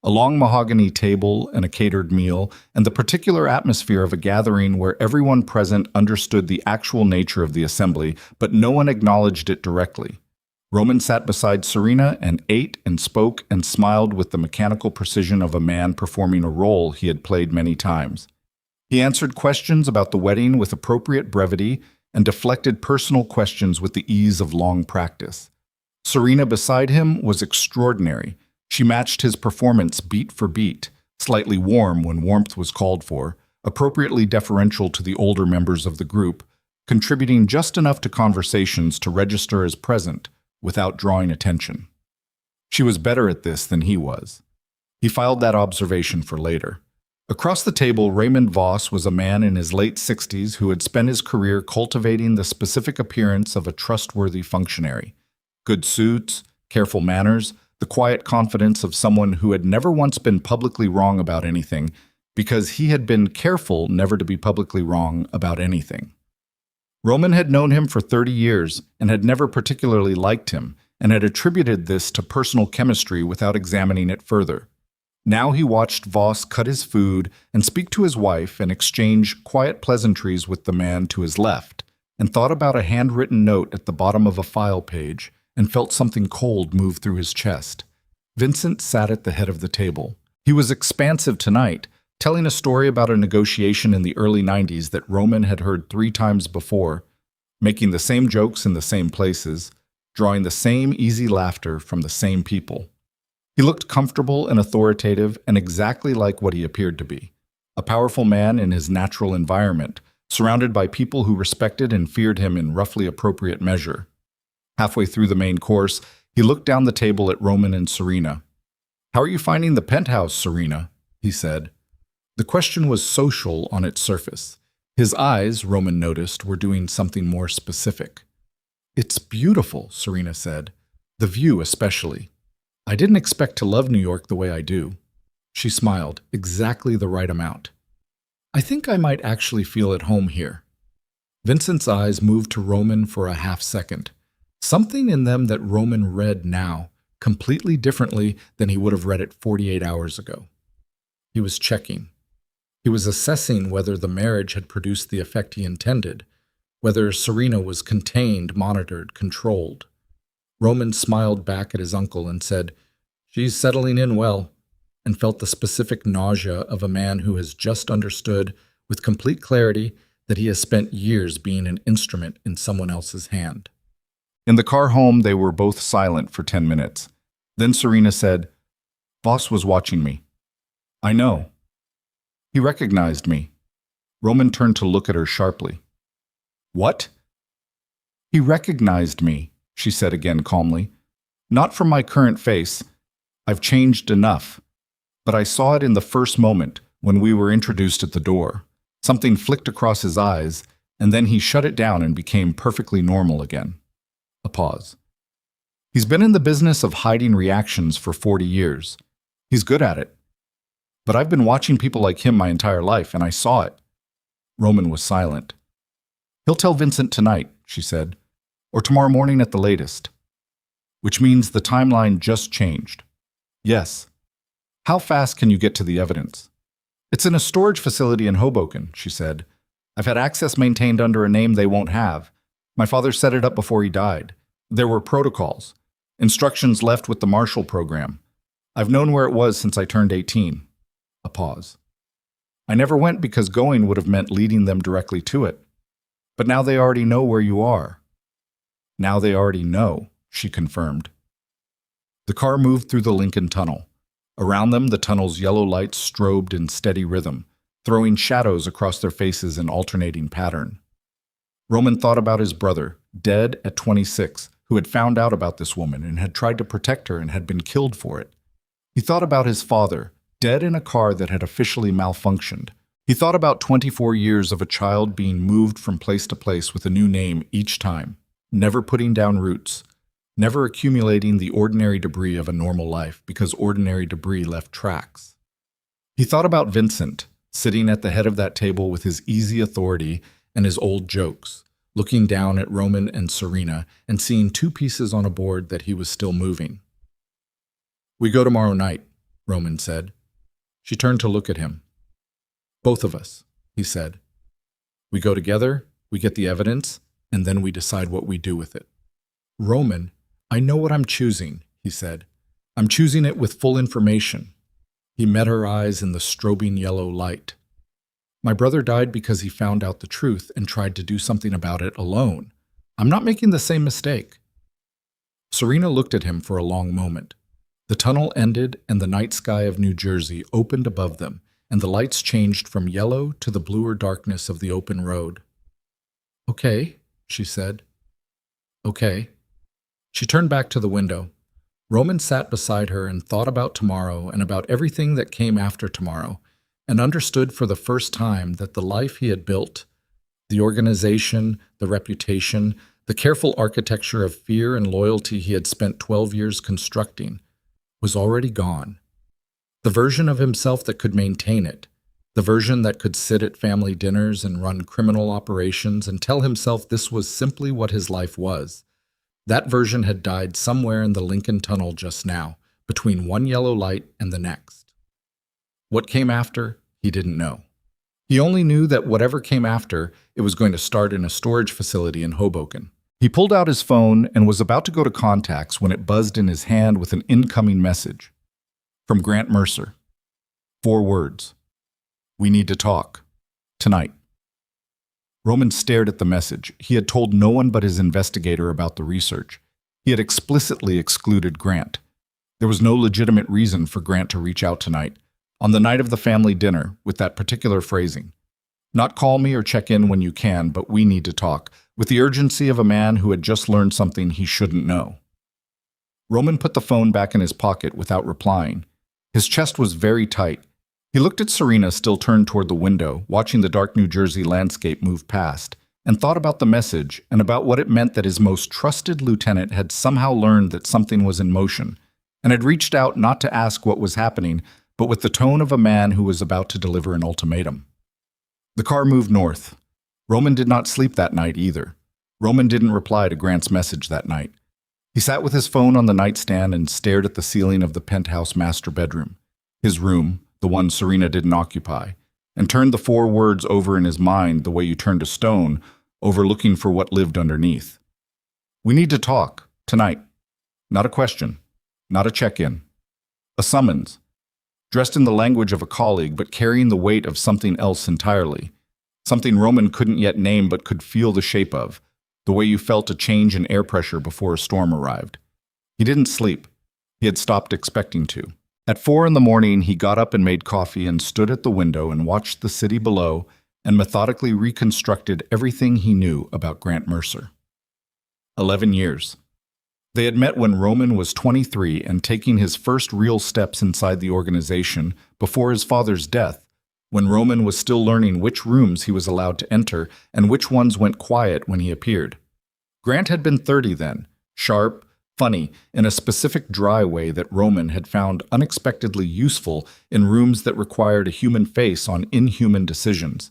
a long mahogany table and a catered meal, and the particular atmosphere of a gathering where everyone present understood the actual nature of the assembly, but no one acknowledged it directly. Roman sat beside Serena and ate and spoke and smiled with the mechanical precision of a man performing a role he had played many times. He answered questions about the wedding with appropriate brevity and deflected personal questions with the ease of long practice. Serena beside him was extraordinary. She matched his performance beat for beat, slightly warm when warmth was called for, appropriately deferential to the older members of the group, contributing just enough to conversations to register as present, without drawing attention. She was better at this than he was. He filed that observation for later. Across the table, Raymond Voss was a man in his late 60s who had spent his career cultivating the specific appearance of a trustworthy functionary. Good suits, careful manners, the quiet confidence of someone who had never once been publicly wrong about anything, because he had been careful never to be publicly wrong about anything. Roman had known him for 30 years and had never particularly liked him, and had attributed this to personal chemistry without examining it further. Now he watched Voss cut his food and speak to his wife and exchange quiet pleasantries with the man to his left, and thought about a handwritten note at the bottom of a file page, and felt something cold move through his chest. Vincent sat at the head of the table. He was expansive tonight, telling a story about a negotiation in the early 90s that Roman had heard 3 times before, making the same jokes in the same places, drawing the same easy laughter from the same people. He looked comfortable and authoritative and exactly like what he appeared to be, a powerful man in his natural environment, surrounded by people who respected and feared him in roughly appropriate measure. Halfway through the main course, he looked down the table at Roman and Serena. "How are you finding the penthouse, Serena?" he said. The question was social on its surface. His eyes, Roman noticed, were doing something more specific. "It's beautiful," Serena said. "The view especially. I didn't expect to love New York the way I do." She smiled, exactly the right amount. "I think I might actually feel at home here." Vincent's eyes moved to Roman for a half second. Something in them that Roman read now, completely differently than he would have read it 48 hours ago. He was checking. He was assessing whether the marriage had produced the effect he intended, whether Serena was contained, monitored, controlled. Roman smiled back at his uncle and said, "She's settling in well," and felt the specific nausea of a man who has just understood with complete clarity that he has spent years being an instrument in someone else's hand. In the car home, they were both silent for 10 minutes. Then Serena said, "Voss was watching me." "I know." "He recognized me." Roman turned to look at her sharply. "What?" "He recognized me," she said again calmly. "Not from my current face. I've changed enough. But I saw it in the first moment when we were introduced at the door. Something flicked across his eyes, and then he shut it down and became perfectly normal again." A pause. "He's been in the business of hiding reactions for 40 years. He's good at it. But I've been watching people like him my entire life, and I saw it." Roman was silent. "He'll tell Vincent tonight," she said, "or tomorrow morning at the latest." "Which means the timeline just changed." "Yes." "How fast can you get to the evidence?" "It's in a storage facility in Hoboken," she said. "I've had access maintained under a name they won't have. My father set it up before he died. There were protocols, instructions left with the Marshall program. I've known where it was since I turned 18. A pause. "I never went because going would have meant leading them directly to it. But now they already know where you are." "Now they already know," she confirmed. The car moved through the Lincoln Tunnel. Around them, the tunnel's yellow lights strobed in steady rhythm, throwing shadows across their faces in alternating pattern. Roman thought about his brother, dead at 26, who had found out about this woman and had tried to protect her and had been killed for it. He thought about his father, dead in a car that had officially malfunctioned. He thought about 24 years of a child being moved from place to place with a new name each time, never putting down roots, never accumulating the ordinary debris of a normal life because ordinary debris left tracks. He thought about Vincent, sitting at the head of that table with his easy authority and his old jokes, looking down at Roman and Serena and seeing 2 pieces on a board that he was still moving. "We go tomorrow night," Roman said. She turned to look at him. "Both of us," he said. "We go together, we get the evidence, and then we decide what we do with it." "Roman, I know what I'm choosing," he said. "I'm choosing it with full information." He met her eyes in the strobing yellow light. "My brother died because he found out the truth and tried to do something about it alone. I'm not making the same mistake." Serena looked at him for a long moment. The tunnel ended and the night sky of New Jersey opened above them, and the lights changed from yellow to the bluer darkness of the open road. "Okay," she said. "Okay." She turned back to the window. Roman sat beside her and thought about tomorrow and about everything that came after tomorrow, and understood for the first time that the life he had built, the organization, the reputation, the careful architecture of fear and loyalty he had spent 12 years constructing, was already gone. The version of himself that could maintain it, the version that could sit at family dinners and run criminal operations and tell himself this was simply what his life was, that version had died somewhere in the Lincoln Tunnel just now, between one yellow light and the next. What came after, he didn't know. He only knew that whatever came after, it was going to start in a storage facility in Hoboken. He pulled out his phone and was about to go to contacts when it buzzed in his hand with an incoming message. From Grant Mercer. 4 words. We need to talk. Tonight. Roman stared at the message. He had told no one but his investigator about the research. He had explicitly excluded Grant. There was no legitimate reason for Grant to reach out tonight, on the night of the family dinner, with that particular phrasing. Not call me or check in when you can, but we need to talk, with the urgency of a man who had just learned something he shouldn't know. Roman put the phone back in his pocket without replying. His chest was very tight. He looked at Serena, still turned toward the window, watching the dark New Jersey landscape move past, and thought about the message and about what it meant that his most trusted lieutenant had somehow learned that something was in motion, and had reached out not to ask what was happening, but with the tone of a man who was about to deliver an ultimatum. The car moved north. Roman did not sleep that night either. Roman didn't reply to Grant's message that night. He sat with his phone on the nightstand and stared at the ceiling of the penthouse master bedroom, his room, the one Serena didn't occupy, and turned the 4 words over in his mind the way you turned a stone over looking for what lived underneath. We need to talk, tonight. Not a question, not a check-in. A summons, dressed in the language of a colleague but carrying the weight of something else entirely, something Roman couldn't yet name but could feel the shape of, the way you felt a change in air pressure before a storm arrived. He didn't sleep. He had stopped expecting to. At 4 in the morning, he got up and made coffee and stood at the window and watched the city below and methodically reconstructed everything he knew about Grant Mercer. 11 years. They had met when Roman was 23 and taking his first real steps inside the organization before his father's death, when Roman was still learning which rooms he was allowed to enter and which ones went quiet when he appeared. Grant had been 30 then, sharp, funny, in a specific dry way that Roman had found unexpectedly useful in rooms that required a human face on inhuman decisions.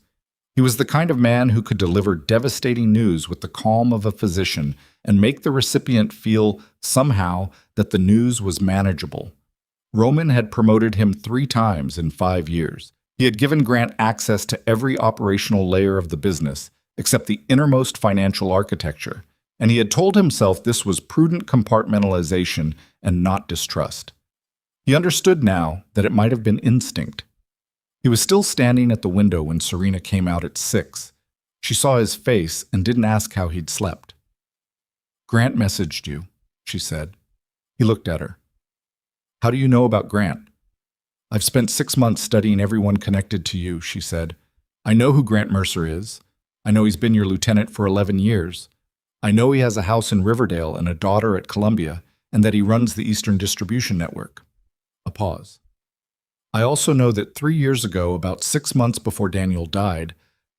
He was the kind of man who could deliver devastating news with the calm of a physician and make the recipient feel, somehow, that the news was manageable. Roman had promoted him 3 times in 5 years. He had given Grant access to every operational layer of the business, except the innermost financial architecture, and he had told himself this was prudent compartmentalization and not distrust. He understood now that it might have been instinct. He was still standing at the window when Serena came out at 6. She saw his face and didn't ask how he'd slept. "Grant messaged you," she said. He looked at her. "How do you know about Grant?" "I've spent 6 months studying everyone connected to you," she said. "I know who Grant Mercer is. I know he's been your lieutenant for 11 years. I know he has a house in Riverdale and a daughter at Columbia, and that he runs the Eastern Distribution Network." A pause. "I also know that 3 years ago, about 6 months before Daniel died,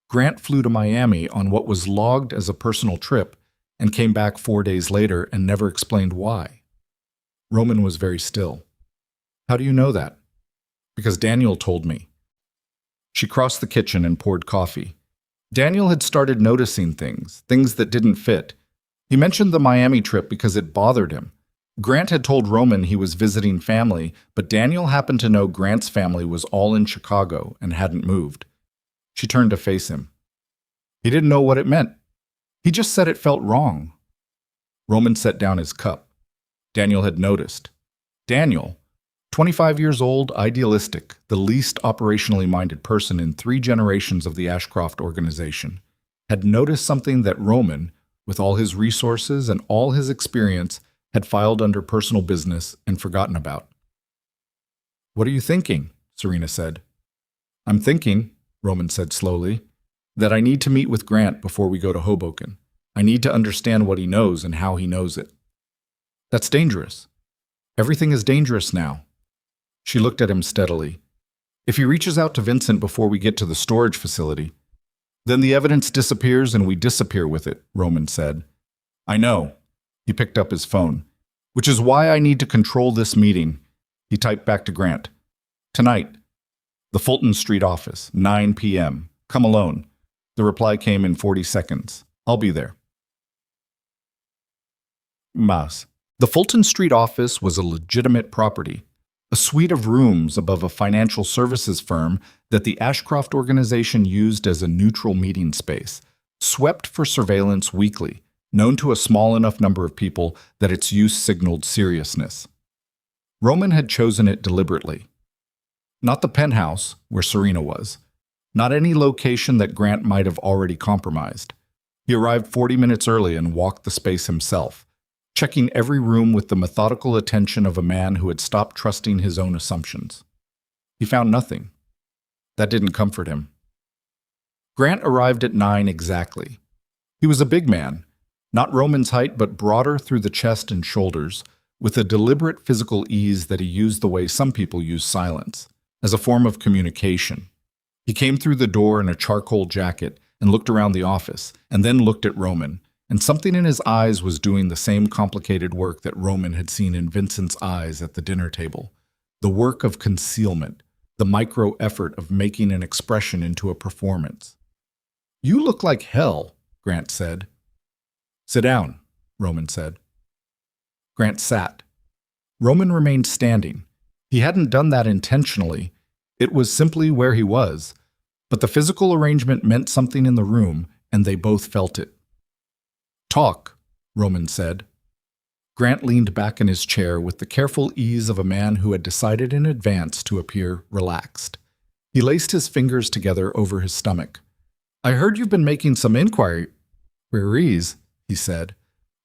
Grant flew to Miami on what was logged as a personal trip and came back 4 days later and never explained why." Roman was very still. "How do you know that?" "Because Daniel told me." She crossed the kitchen and poured coffee. Daniel had started noticing things that didn't fit. He mentioned the Miami trip because it bothered him. Grant had told Roman he was visiting family, but Daniel happened to know Grant's family was all in Chicago and hadn't moved. She turned to face him. He didn't know what it meant. He just said it felt wrong. Roman set down his cup. Daniel had noticed. Daniel, 25 years old, idealistic, the least operationally minded person in 3 generations of the Ashcroft organization, had noticed something that Roman, with all his resources and all his experience, had filed under personal business and forgotten about. "What are you thinking?" Serena said. "I'm thinking," Roman said slowly, "that I need to meet with Grant before we go to Hoboken. I need to understand what he knows and how he knows it." "That's dangerous. Everything is dangerous now." She looked at him steadily. "If he reaches out to Vincent before we get to the storage facility, then the evidence disappears and we disappear with it," Roman said. "I know." He picked up his phone. "Which is why I need to control this meeting." He typed back to Grant. "Tonight. The Fulton Street office, 9 p.m. Come alone." The reply came in 40 seconds. "I'll be there." Mas. The Fulton Street office was a legitimate property, a suite of rooms above a financial services firm that the Ashcroft organization used as a neutral meeting space, swept for surveillance weekly, known to a small enough number of people that its use signaled seriousness. Roman had chosen it deliberately. Not the penthouse, where Serena was. Not any location that Grant might have already compromised. He arrived 40 minutes early and walked the space himself, checking every room with the methodical attention of a man who had stopped trusting his own assumptions. He found nothing. That didn't comfort him. Grant arrived at 9 exactly. He was a big man, not Roman's height but broader through the chest and shoulders, with a deliberate physical ease that he used the way some people use silence, as a form of communication. He came through the door in a charcoal jacket and looked around the office, and then looked at Roman, and something in his eyes was doing the same complicated work that Roman had seen in Vincent's eyes at the dinner table, the work of concealment, the micro effort of making an expression into a performance. "You look like hell," Grant said. "Sit down," Roman said. Grant sat. Roman remained standing. He hadn't done that intentionally. It was simply where he was. But the physical arrangement meant something in the room, and they both felt it. "Talk," Roman said. Grant leaned back in his chair with the careful ease of a man who had decided in advance to appear relaxed. He laced his fingers together over his stomach. "I heard you've been making some inquiries," he said,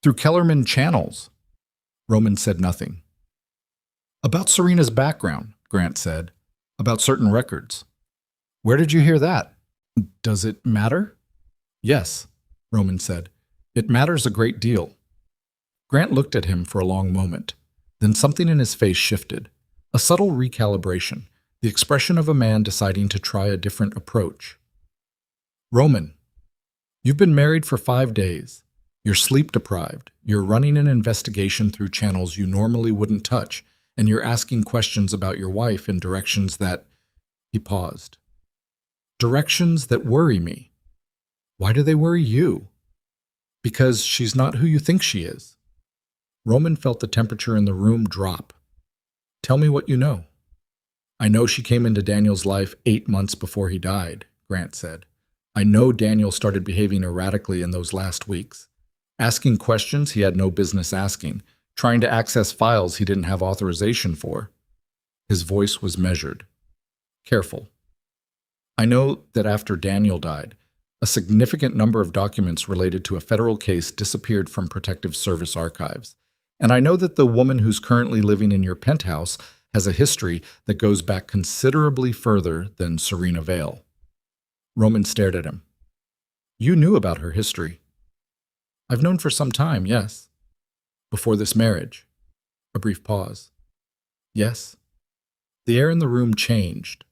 "through Kellerman channels." Roman said nothing. "About Serena's background," Grant said. "About certain records." "Where did you hear that?" "Does it matter?" "Yes," Roman said. "It matters a great deal." Grant looked at him for a long moment. Then something in his face shifted. A subtle recalibration, the expression of a man deciding to try a different approach. "Roman, you've been married for 5 days. You're sleep-deprived. You're running an investigation through channels you normally wouldn't touch, and you're asking questions about your wife in directions that—" He paused. "Directions that worry me." "Why do they worry you?" "Because she's not who you think she is." Roman felt the temperature in the room drop. "Tell me what you know." "I know she came into Daniel's life 8 months before he died," Grant said. "I know Daniel started behaving erratically in those last weeks, asking questions he had no business asking, trying to access files he didn't have authorization for." His voice was measured, careful. "I know that after Daniel died, a significant number of documents related to a federal case disappeared from Protective Service archives. And I know that the woman who's currently living in your penthouse has a history that goes back considerably further than Serena Vale." Roman stared at him. "You knew about her history." "I've known for some time, yes." "Before this marriage?" A brief pause. "Yes." The air in the room changed.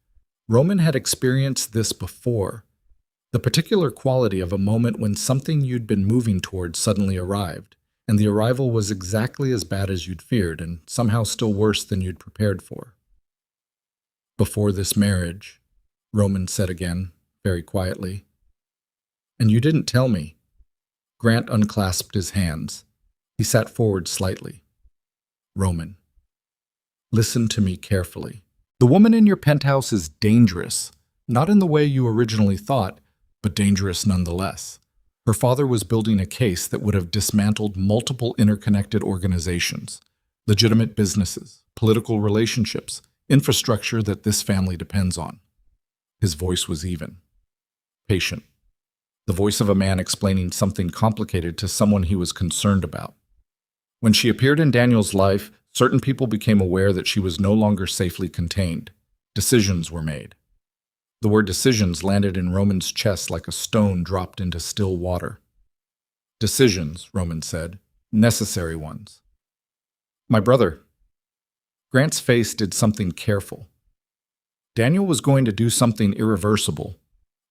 Roman had experienced this before. The particular quality of a moment when something you'd been moving toward suddenly arrived, and the arrival was exactly as bad as you'd feared, and somehow still worse than you'd prepared for. "Before this marriage," Roman said again, very quietly. "And you didn't tell me." Grant unclasped his hands. He sat forward slightly. "Roman, listen to me carefully. The woman in your penthouse is dangerous, not in the way you originally thought, but dangerous nonetheless. Her father was building a case that would have dismantled multiple interconnected organizations, legitimate businesses, political relationships, infrastructure that this family depends on." His voice was even, patient, the voice of a man explaining something complicated to someone he was concerned about. "When she appeared in Daniel's life, certain people became aware that she was no longer safely contained. Decisions were made." The word decisions landed in Roman's chest like a stone dropped into still water. "Decisions," Roman said, "necessary ones." "My brother." Grant's face did something careful. Daniel was going to do something irreversible.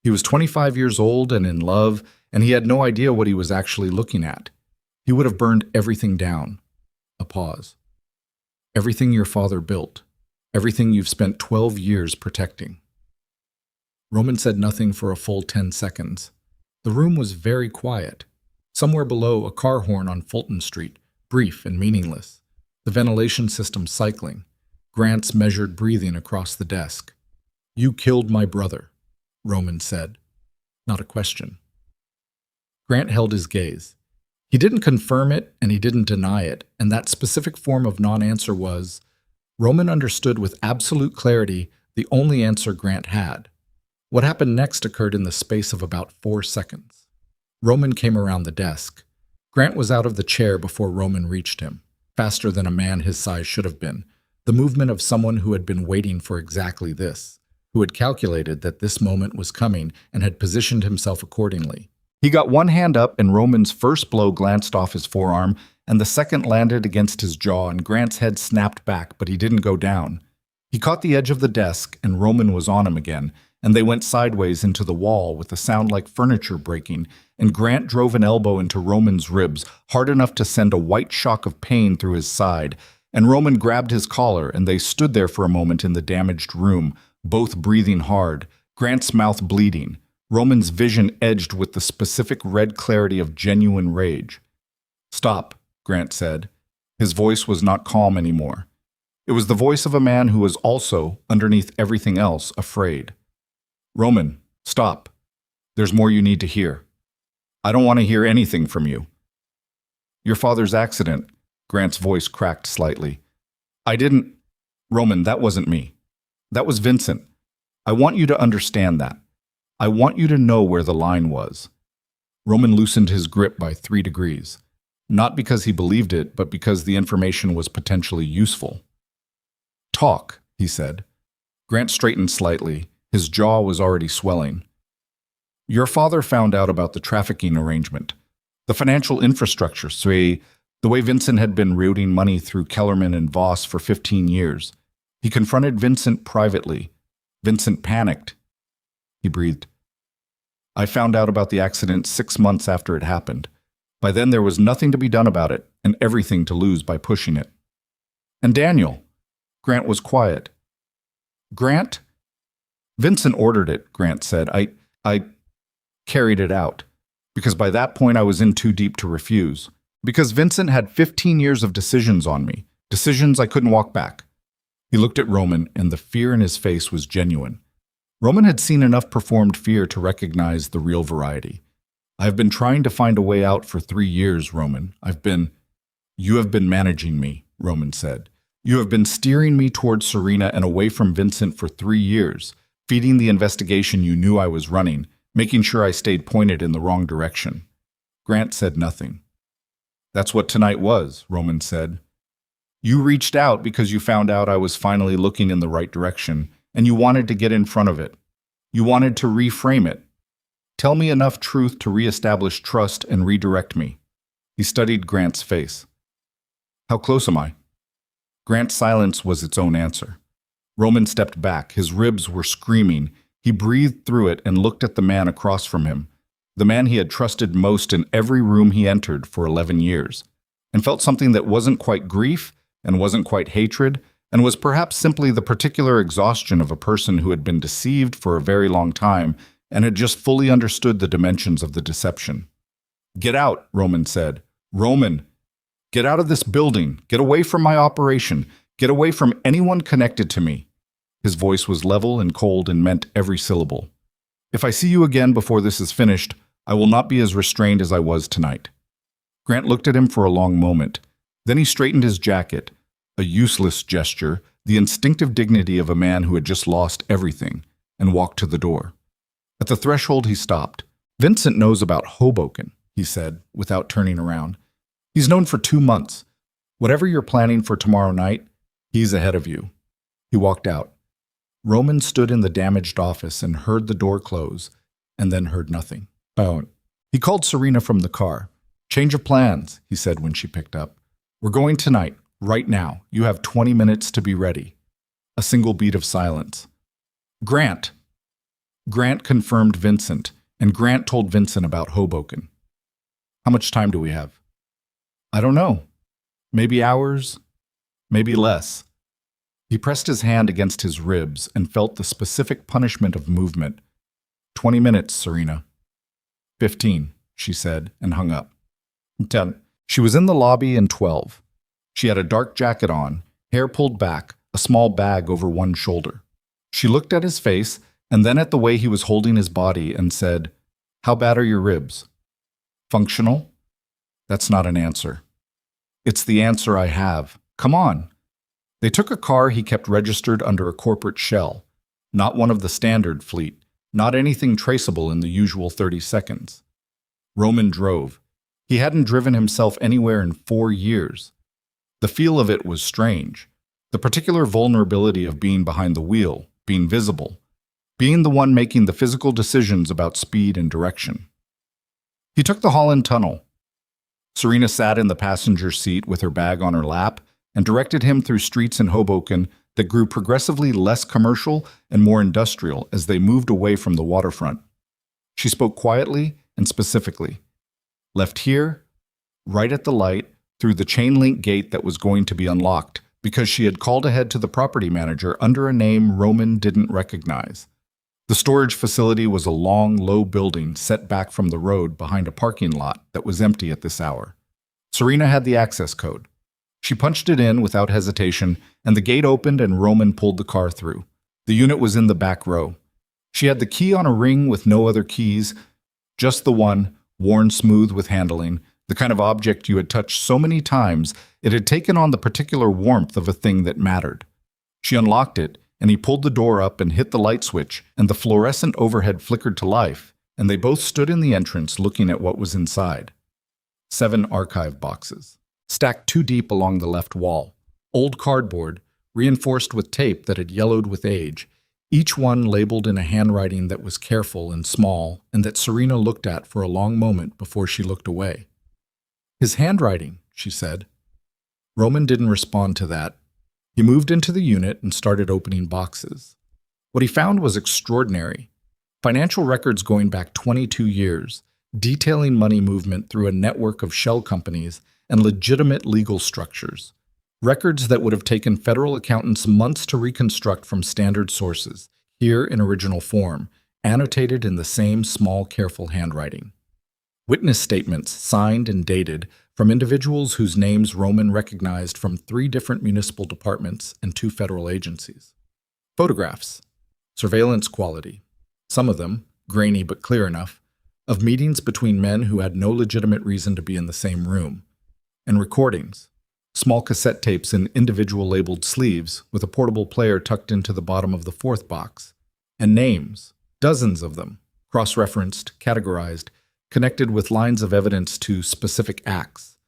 He was 25 years old and in love, and he had no idea what he was actually looking at. He would have burned everything down. A pause. "Everything your father built. Everything you've spent 12 years protecting." Roman said nothing for a full 10 seconds. The room was very quiet. Somewhere below, a car horn on Fulton Street, brief and meaningless. The ventilation system cycling. Grant's measured breathing across the desk. "You killed my brother," Roman said. Not a question. Grant held his gaze. He didn't confirm it, and he didn't deny it, and that specific form of non-answer was, Roman understood with absolute clarity, The only answer Grant had. What happened next occurred in the space of about 4 seconds. Roman came around the desk. Grant was out of the chair before Roman reached him, faster than a man his size should have been, the movement of someone who had been waiting for exactly this, who had calculated that this moment was coming and had positioned himself accordingly. He got one hand up and Roman's first blow glanced off his forearm, and the second landed against his jaw and Grant's head snapped back, but he didn't go down. He caught the edge of the desk and Roman was on him again, and they went sideways into the wall with a sound like furniture breaking, and Grant drove an elbow into Roman's ribs, hard enough to send a white shock of pain through his side, and Roman grabbed his collar and they stood there for a moment in the damaged room, both breathing hard, Grant's mouth bleeding, Roman's vision edged with the specific red clarity of genuine rage. "Stop," Grant said. His voice was not calm anymore. It was the voice of a man who was also, underneath everything else, afraid. "Roman, stop. There's more you need to hear. I don't want to hear anything from you." "Your father's accident," Grant's voice cracked slightly. "I didn't... Roman, that wasn't me. That was Vincent. I want you to understand that. I want you to know where the line was." Roman loosened his grip by 3 degrees, not because he believed it, but because the information was potentially useful. "Talk," he said. Grant straightened slightly. His jaw was already swelling. "Your father found out about the trafficking arrangement, the financial infrastructure, the way Vincent had been routing money through Kellerman and Voss for 15 years. He confronted Vincent privately. Vincent panicked." He breathed. "I found out about the accident 6 months after it happened. By then there was nothing to be done about it, and everything to lose by pushing it." "And Daniel?" Grant was quiet. "Grant?" "Vincent ordered it," Grant said. I carried it out. Because by that point I was in too deep to refuse. Because Vincent had 15 years of decisions on me. Decisions I couldn't walk back." He looked at Roman, and the fear in his face was genuine. Roman had seen enough performed fear to recognize the real variety. "I have been trying to find a way out for 3 years, Roman. You have been managing me," Roman said. "You have been steering me towards Serena and away from Vincent for 3 years. Feeding the investigation you knew I was running, making sure I stayed pointed in the wrong direction." Grant said nothing. "That's what tonight was," Roman said. "You reached out because you found out I was finally looking in the right direction, and you wanted to get in front of it. You wanted to reframe it. Tell me enough truth to reestablish trust and redirect me." He studied Grant's face. "How close am I?" Grant's silence was its own answer. Roman stepped back. His ribs were screaming. He breathed through it and looked at the man across from him, the man he had trusted most in every room he entered for 11 years, and felt something that wasn't quite grief and wasn't quite hatred, and was perhaps simply the particular exhaustion of a person who had been deceived for a very long time and had just fully understood the dimensions of the deception. "Get out," Roman said. "Roman, get out of this building. Get away from my operation. Get away from anyone connected to me." His voice was level and cold and meant every syllable. "If I see you again before this is finished, I will not be as restrained as I was tonight." Grant looked at him for a long moment. Then he straightened his jacket, a useless gesture, the instinctive dignity of a man who had just lost everything, and walked to the door. At the threshold he stopped. "Vincent knows about Hoboken," he said, without turning around. "He's known for 2 months. Whatever you're planning for tomorrow night, he's ahead of you." He walked out. Roman stood in the damaged office and heard the door close, and then heard nothing. He called Serena from the car. "Change of plans," he said when she picked up. "We're going tonight, right now. You have 20 minutes to be ready." A single beat of silence. "Grant." Grant confirmed Vincent, and Grant told Vincent about Hoboken. "How much time do we have?" "I don't know. Maybe hours, maybe less." He pressed his hand against his ribs and felt the specific punishment of movement. 20 minutes, Serena." 15, she said, and hung up. 10. She was in the lobby in 12. She had a dark jacket on, hair pulled back, a small bag over one shoulder. She looked at his face and then at the way he was holding his body and said, "How bad are your ribs?" "Functional?" "That's not an answer." "It's the answer I have. Come on." They took a car he kept registered under a corporate shell. not one of the standard fleet, not anything traceable in the usual 30 seconds. Roman drove. He hadn't driven himself anywhere in 4 years. The feel of it was strange. The particular vulnerability of being behind the wheel, being visible, being the one making the physical decisions about speed and direction. He took the Holland Tunnel. Serena sat in the passenger seat with her bag on her lap and directed him through streets in Hoboken that grew progressively less commercial and more industrial as they moved away from the waterfront. She spoke quietly and specifically. Left here, right at the light, through the chain-link gate that was going to be unlocked, because she had called ahead to the property manager under a name Roman didn't recognize. The storage facility was a long, low building set back from the road behind a parking lot that was empty at this hour. Serena had the access code. She punched it in without hesitation, and the gate opened and Roman pulled the car through. The unit was in the back row. She had the key on a ring with no other keys, just the one, worn smooth with handling, the kind of object you had touched so many times it had taken on the particular warmth of a thing that mattered. She unlocked it, and he pulled the door up and hit the light switch, and the fluorescent overhead flickered to life, and they both stood in the entrance looking at what was inside. 7 archive boxes, stacked 2 deep along the left wall, old cardboard, reinforced with tape that had yellowed with age, each one labeled in a handwriting that was careful and small and that Serena looked at for a long moment before she looked away. "His handwriting," she said. Roman didn't respond to that. He moved into the unit and started opening boxes. What he found was extraordinary. Financial records going back 22 years, detailing money movement through a network of shell companies and legitimate legal structures. Records that would have taken federal accountants months to reconstruct from standard sources, here in original form, annotated in the same small, careful handwriting. Witness statements, signed and dated, from individuals whose names Roman recognized from 3 different municipal departments and 2 federal agencies. Photographs, surveillance quality, some of them, grainy but clear enough, of meetings between men who had no legitimate reason to be in the same room, and recordings, small cassette tapes in individual labeled sleeves with a portable player tucked into the bottom of the 4th box, and names, dozens of them, cross-referenced, categorized, connected with lines of evidence to specific acts.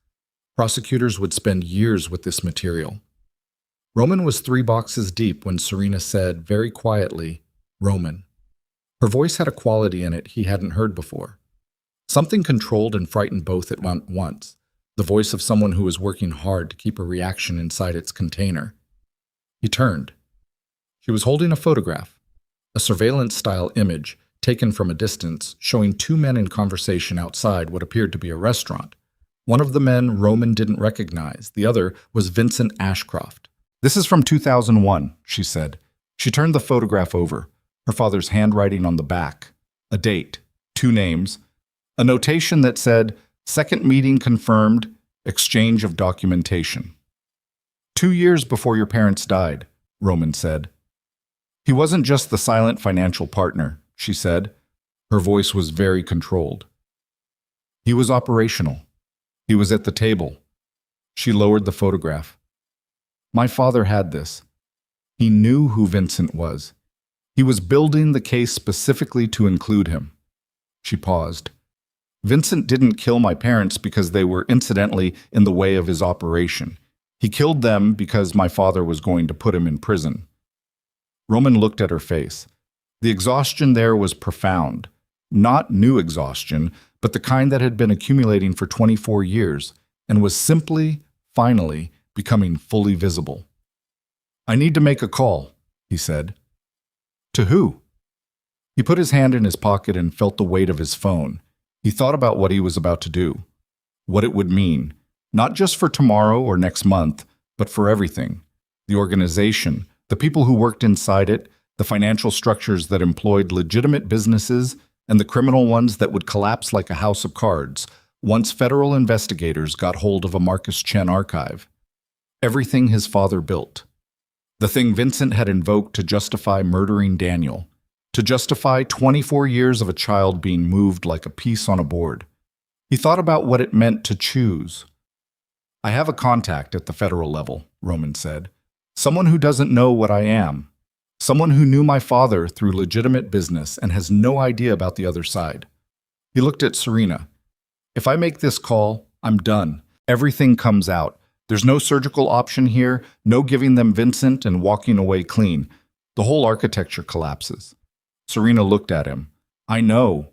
Prosecutors would spend years with this material. Roman was 3 boxes deep when Serena said, very quietly, "Roman." Her voice had a quality in it he hadn't heard before. Something controlled and frightened both at once, the voice of someone who was working hard to keep a reaction inside its container. He turned. She was holding a photograph, a surveillance-style image, taken from a distance, showing 2 men in conversation outside what appeared to be a restaurant. One of the men Roman didn't recognize. The other was Vincent Ashcroft. "This is from 2001, she said. She turned the photograph over, her father's handwriting on the back, a date, 2 names, a notation that said, "Second meeting confirmed, exchange of documentation." 2 years before your parents died, Roman said. He wasn't just the silent financial partner, she said. Her voice was very controlled. He was operational. He was at the table. She lowered the photograph. My father had this. He knew who Vincent was. He was building the case specifically to include him. She paused. Vincent didn't kill my parents because they were incidentally in the way of his operation. He killed them because my father was going to put him in prison. Roman looked at her face. The exhaustion there was profound. Not new exhaustion, but the kind that had been accumulating for 24 years and was simply, finally, becoming fully visible. "I need to make a call," he said. "To who?" He put his hand in his pocket and felt the weight of his phone. He thought about what he was about to do, what it would mean, not just for tomorrow or next month, but for everything. The organization, the people who worked inside it, the financial structures that employed legitimate businesses, and the criminal ones that would collapse like a house of cards once federal investigators got hold of a Marcus Chen archive. Everything his father built. The thing Vincent had invoked to justify murdering Daniel, to justify 24 years of a child being moved like a piece on a board. He thought about what it meant to choose. "I have a contact at the federal level," Roman said. "Someone who doesn't know what I am. Someone who knew my father through legitimate business and has no idea about the other side. He looked at Serena. If I make this call, I'm done. Everything comes out. There's no surgical option here, no giving them Vincent and walking away clean. The whole architecture collapses. Serena looked at him. I know.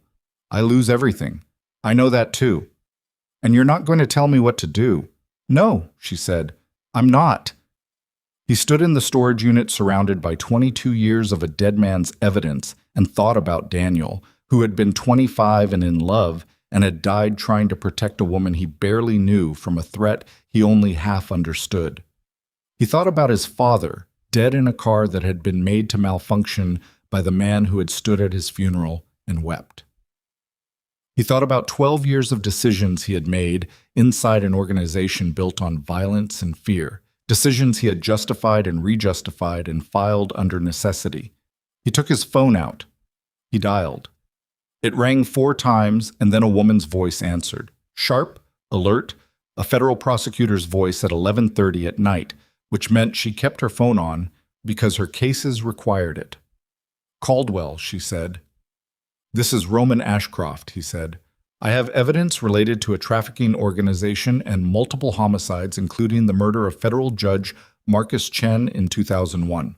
I lose everything. I know that too. And you're not going to tell me what to do. No, she said. I'm not. He stood in the storage unit surrounded by 22 years of a dead man's evidence and thought about Daniel, who had been 25 and in love and had died trying to protect a woman he barely knew from a threat he only half understood. He thought about his father, dead in a car that had been made to malfunction by the man who had stood at his funeral and wept. He thought about 12 years of decisions he had made inside an organization built on violence and fear, decisions he had justified and rejustified and filed under necessity. He took his phone out. He dialed. It rang 4 times, and then a woman's voice answered. Sharp, alert, a federal prosecutor's voice at 11:30 at night, which meant she kept her phone on because her cases required it. Caldwell, she said. This is Roman Ashcroft, he said. I have evidence related to a trafficking organization and multiple homicides, including the murder of federal judge Marcus Chen in 2001.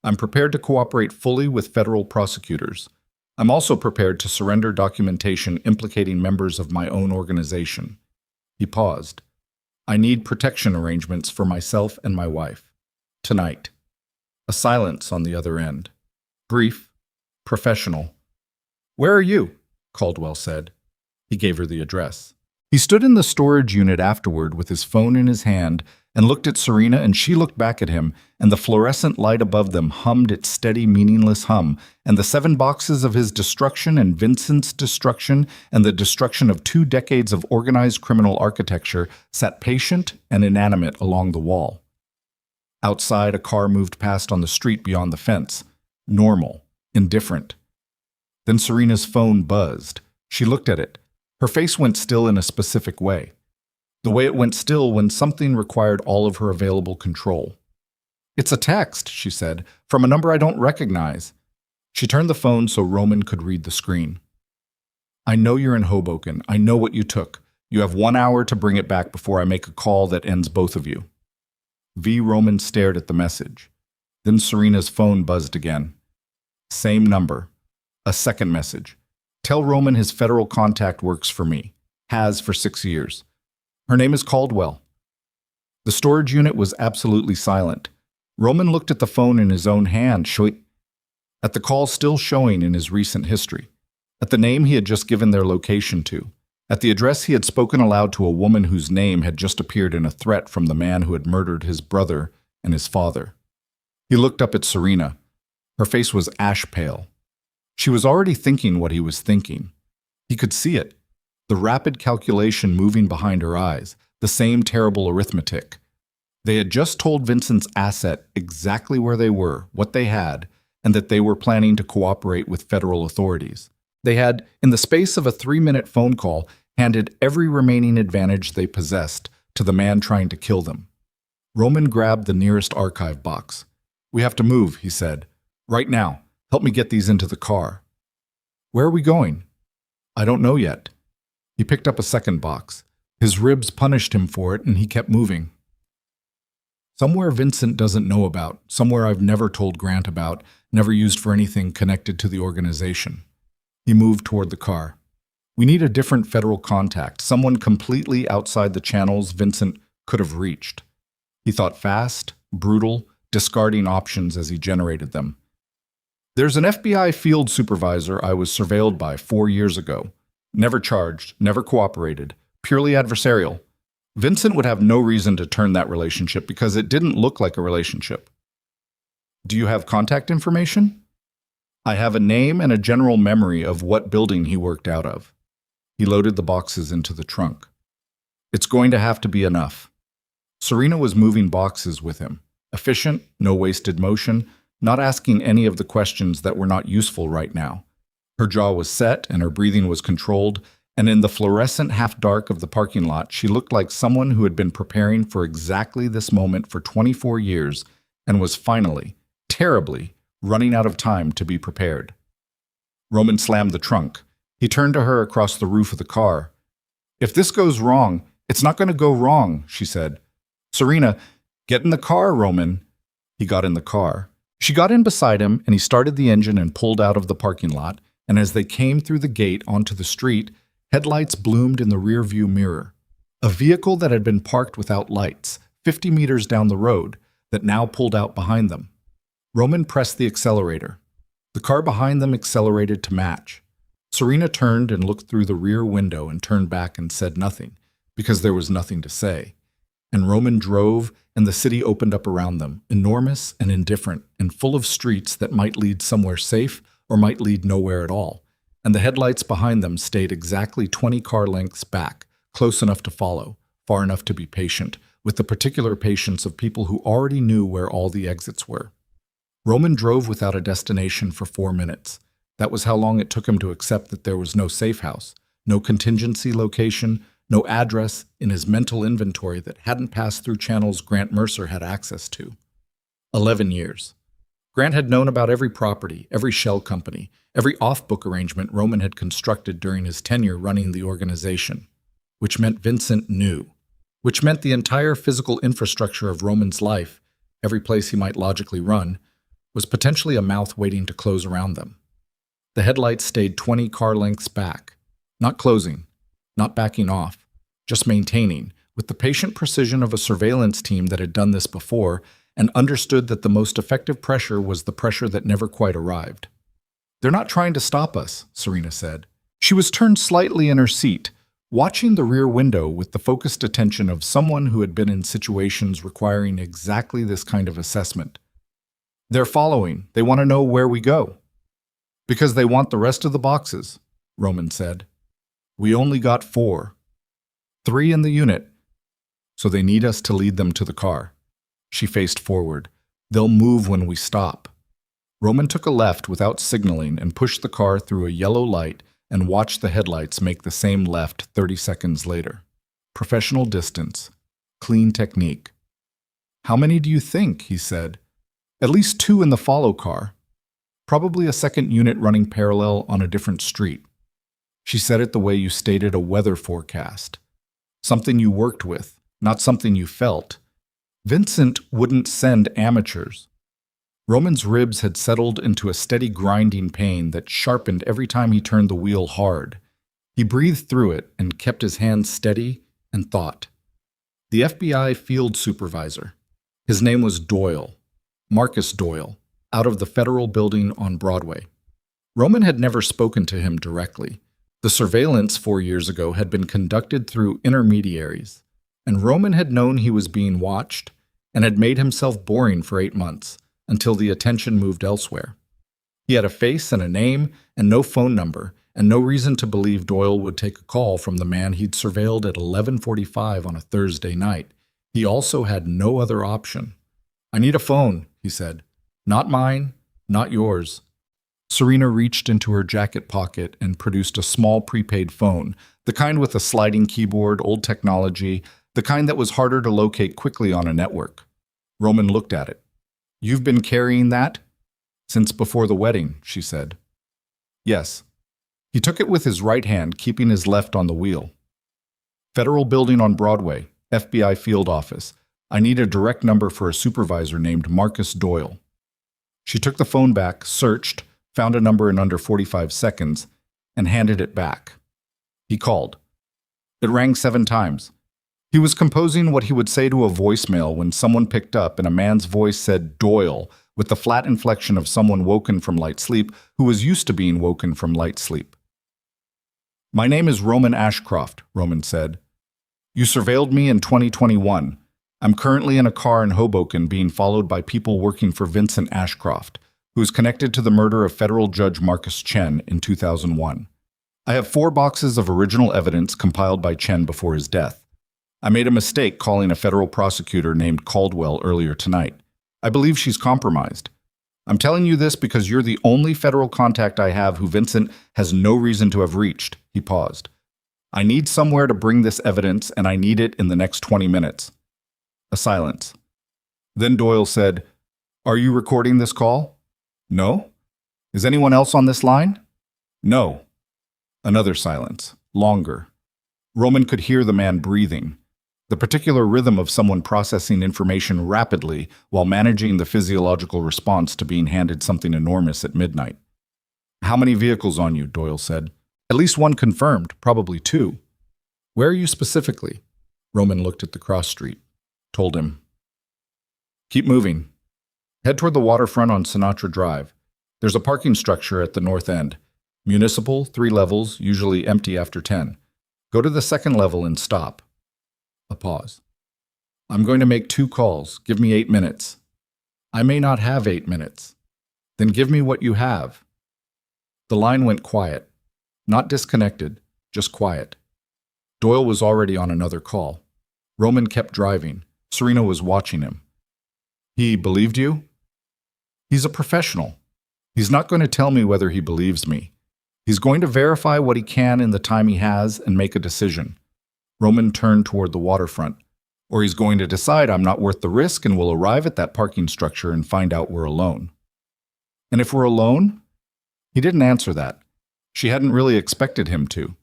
I'm prepared to cooperate fully with federal prosecutors. I'm also prepared to surrender documentation implicating members of my own organization. He paused. I need protection arrangements for myself and my wife. Tonight. A silence on the other end. Brief, professional. Where are you? Caldwell said. He gave her the address. He stood in the storage unit afterward with his phone in his hand and looked at Serena, and she looked back at him, and the fluorescent light above them hummed its steady, meaningless hum, and the 7 boxes of his destruction and Vincent's destruction and the destruction of 2 decades of organized criminal architecture sat patient and inanimate along the wall. Outside, a car moved past on the street beyond the fence. Normal, indifferent. Then Serena's phone buzzed. She looked at it. Her face went still in a specific way. The way it went still when something required all of her available control. It's a text, she said, from a number I don't recognize. She turned the phone so Roman could read the screen. I know you're in Hoboken. I know what you took. You have 1 hour to bring it back before I make a call that ends both of you. V. Roman stared at the message. Then Serena's phone buzzed again. Same number. A second message. Tell Roman his federal contact works for me. Has for 6 years. Her name is Caldwell. The storage unit was absolutely silent. Roman looked at the phone in his own hand, at the call still showing in his recent history, at the name he had just given their location to, at the address he had spoken aloud to a woman whose name had just appeared in a threat from the man who had murdered his brother and his father. He looked up at Serena. Her face was ash pale. She was already thinking what he was thinking. He could see it. The rapid calculation moving behind her eyes, the same terrible arithmetic. They had just told Vincent's asset exactly where they were, what they had, and that they were planning to cooperate with federal authorities. They had, in the space of a 3-minute phone call, handed every remaining advantage they possessed to the man trying to kill them. Roman grabbed the nearest archive box. We have to move, he said. Right now. Help me get these into the car. Where are we going? I don't know yet. He picked up a second box. His ribs punished him for it, and he kept moving. Somewhere Vincent doesn't know about, somewhere I've never told Grant about, never used for anything connected to the organization. He moved toward the car. We need a different federal contact, someone completely outside the channels Vincent could have reached. He thought fast, brutal, discarding options as he generated them. There's an FBI field supervisor I was surveilled by 4 years ago. Never charged, never cooperated, purely adversarial. Vincent would have no reason to turn that relationship because it didn't look like a relationship. Do you have contact information? I have a name and a general memory of what building he worked out of. He loaded the boxes into the trunk. It's going to have to be enough. Serena was moving boxes with him. Efficient, no wasted motion, not asking any of the questions that were not useful right now. Her jaw was set and her breathing was controlled, and in the fluorescent half-dark of the parking lot, she looked like someone who had been preparing for exactly this moment for 24 years and was finally, terribly, running out of time to be prepared. Roman slammed the trunk. He turned to her across the roof of the car. "If this goes wrong, it's not going to go wrong," she said. "Serena, get in the car, Roman." He got in the car. She got in beside him, and he started the engine and pulled out of the parking lot, and as they came through the gate onto the street, headlights bloomed in the rearview mirror. A vehicle that had been parked without lights, 50 meters down the road, that now pulled out behind them. Roman pressed the accelerator. The car behind them accelerated to match. Serena turned and looked through the rear window and turned back and said nothing, because there was nothing to say. And Roman drove, and the city opened up around them, enormous and indifferent, and full of streets that might lead somewhere safe or might lead nowhere at all. And the headlights behind them stayed exactly 20 car lengths back, close enough to follow, far enough to be patient, with the particular patience of people who already knew where all the exits were. Roman drove without a destination for 4 minutes. That was how long it took him to accept that there was no safe house, no contingency location, no address in his mental inventory that hadn't passed through channels Grant Mercer had access to. 11 years. Grant had known about every property, every shell company, every off-book arrangement Roman had constructed during his tenure running the organization, which meant Vincent knew, which meant the entire physical infrastructure of Roman's life, every place he might logically run, was potentially a mouth waiting to close around them. The headlights stayed 20 car lengths back, not closing, not backing off, just maintaining, with the patient precision of a surveillance team that had done this before and understood that the most effective pressure was the pressure that never quite arrived. "They're not trying to stop us," Serena said. She was turned slightly in her seat, watching the rear window with the focused attention of someone who had been in situations requiring exactly this kind of assessment. "They're following. They want to know where we go." "Because they want the rest of the boxes," Roman said. "We only got 4. 3 in the unit, so they need us to lead them to the car." She faced forward. "They'll move when we stop." Roman took a left without signaling and pushed the car through a yellow light and watched the headlights make the same left 30 seconds later. Professional distance. Clean technique. "How many do you think?" he said. "At least 2 in the follow car. Probably a second unit running parallel on a different street." She said it the way you stated a weather forecast. Something you worked with, not something you felt. Vincent wouldn't send amateurs. Roman's ribs had settled into a steady grinding pain that sharpened every time he turned the wheel hard. He breathed through it and kept his hands steady and thought. The FBI field supervisor. His name was Doyle, Marcus Doyle, out of the federal building on Broadway. Roman had never spoken to him directly. The surveillance 4 years ago had been conducted through intermediaries, and Roman had known he was being watched and had made himself boring for 8 months until the attention moved elsewhere. He had a face and a name and no phone number and no reason to believe Doyle would take a call from the man he'd surveilled at 11:45 on a Thursday night. He also had no other option. "I need a phone," he said. "Not mine, not yours." Serena reached into her jacket pocket and produced a small prepaid phone, the kind with a sliding keyboard, old technology, the kind that was harder to locate quickly on a network. Roman looked at it. "You've been carrying that?" "Since before the wedding," she said. "Yes." He took it with his right hand, keeping his left on the wheel. "Federal building on Broadway, FBI field office. I need a direct number for a supervisor named Marcus Doyle." She took the phone back, searched, found a number in under 45 seconds, and handed it back. He called. It rang 7 times. He was composing what he would say to a voicemail when someone picked up and a man's voice said Doyle, with the flat inflection of someone woken from light sleep who was used to being woken from light sleep. "My name is Roman Ashcroft," Roman said. "You surveilled me in 2021. I'm currently in a car in Hoboken being followed by people working for Vincent Ashcroft, who is connected to the murder of federal judge Marcus Chen in 2001. I have 4 boxes of original evidence compiled by Chen before his death. I made a mistake calling a federal prosecutor named Caldwell earlier tonight. I believe she's compromised. I'm telling you this because you're the only federal contact I have who Vincent has no reason to have reached." He paused. "I need somewhere to bring this evidence, and I need it in the next 20 minutes. A silence. Then Doyle said, Are you recording this call? No. Is anyone else on this line? No. Another silence, longer. Roman could hear the man breathing, the particular rhythm of someone processing information rapidly while managing the physiological response to being handed something enormous at midnight. How many vehicles on you? Doyle said. At least one confirmed, probably two. Where are you specifically? Roman looked at the cross street. Told him. Keep moving. Head toward the waterfront on Sinatra Drive. There's a parking structure at the north end. Municipal, 3 levels, usually empty after 10. Go to the second level and stop. A pause. I'm going to make 2 calls. Give me 8 minutes. I may not have 8 minutes. Then give me what you have. The line went quiet. Not disconnected, just quiet. Doyle was already on another call. Roman kept driving. Serena was watching him. He believed you? He's a professional. He's not going to tell me whether he believes me. He's going to verify what he can in the time he has and make a decision. Roman turned toward the waterfront. Or he's going to decide I'm not worth the risk and will arrive at that parking structure and find out we're alone. And if we're alone? He didn't answer that. She hadn't really expected him to.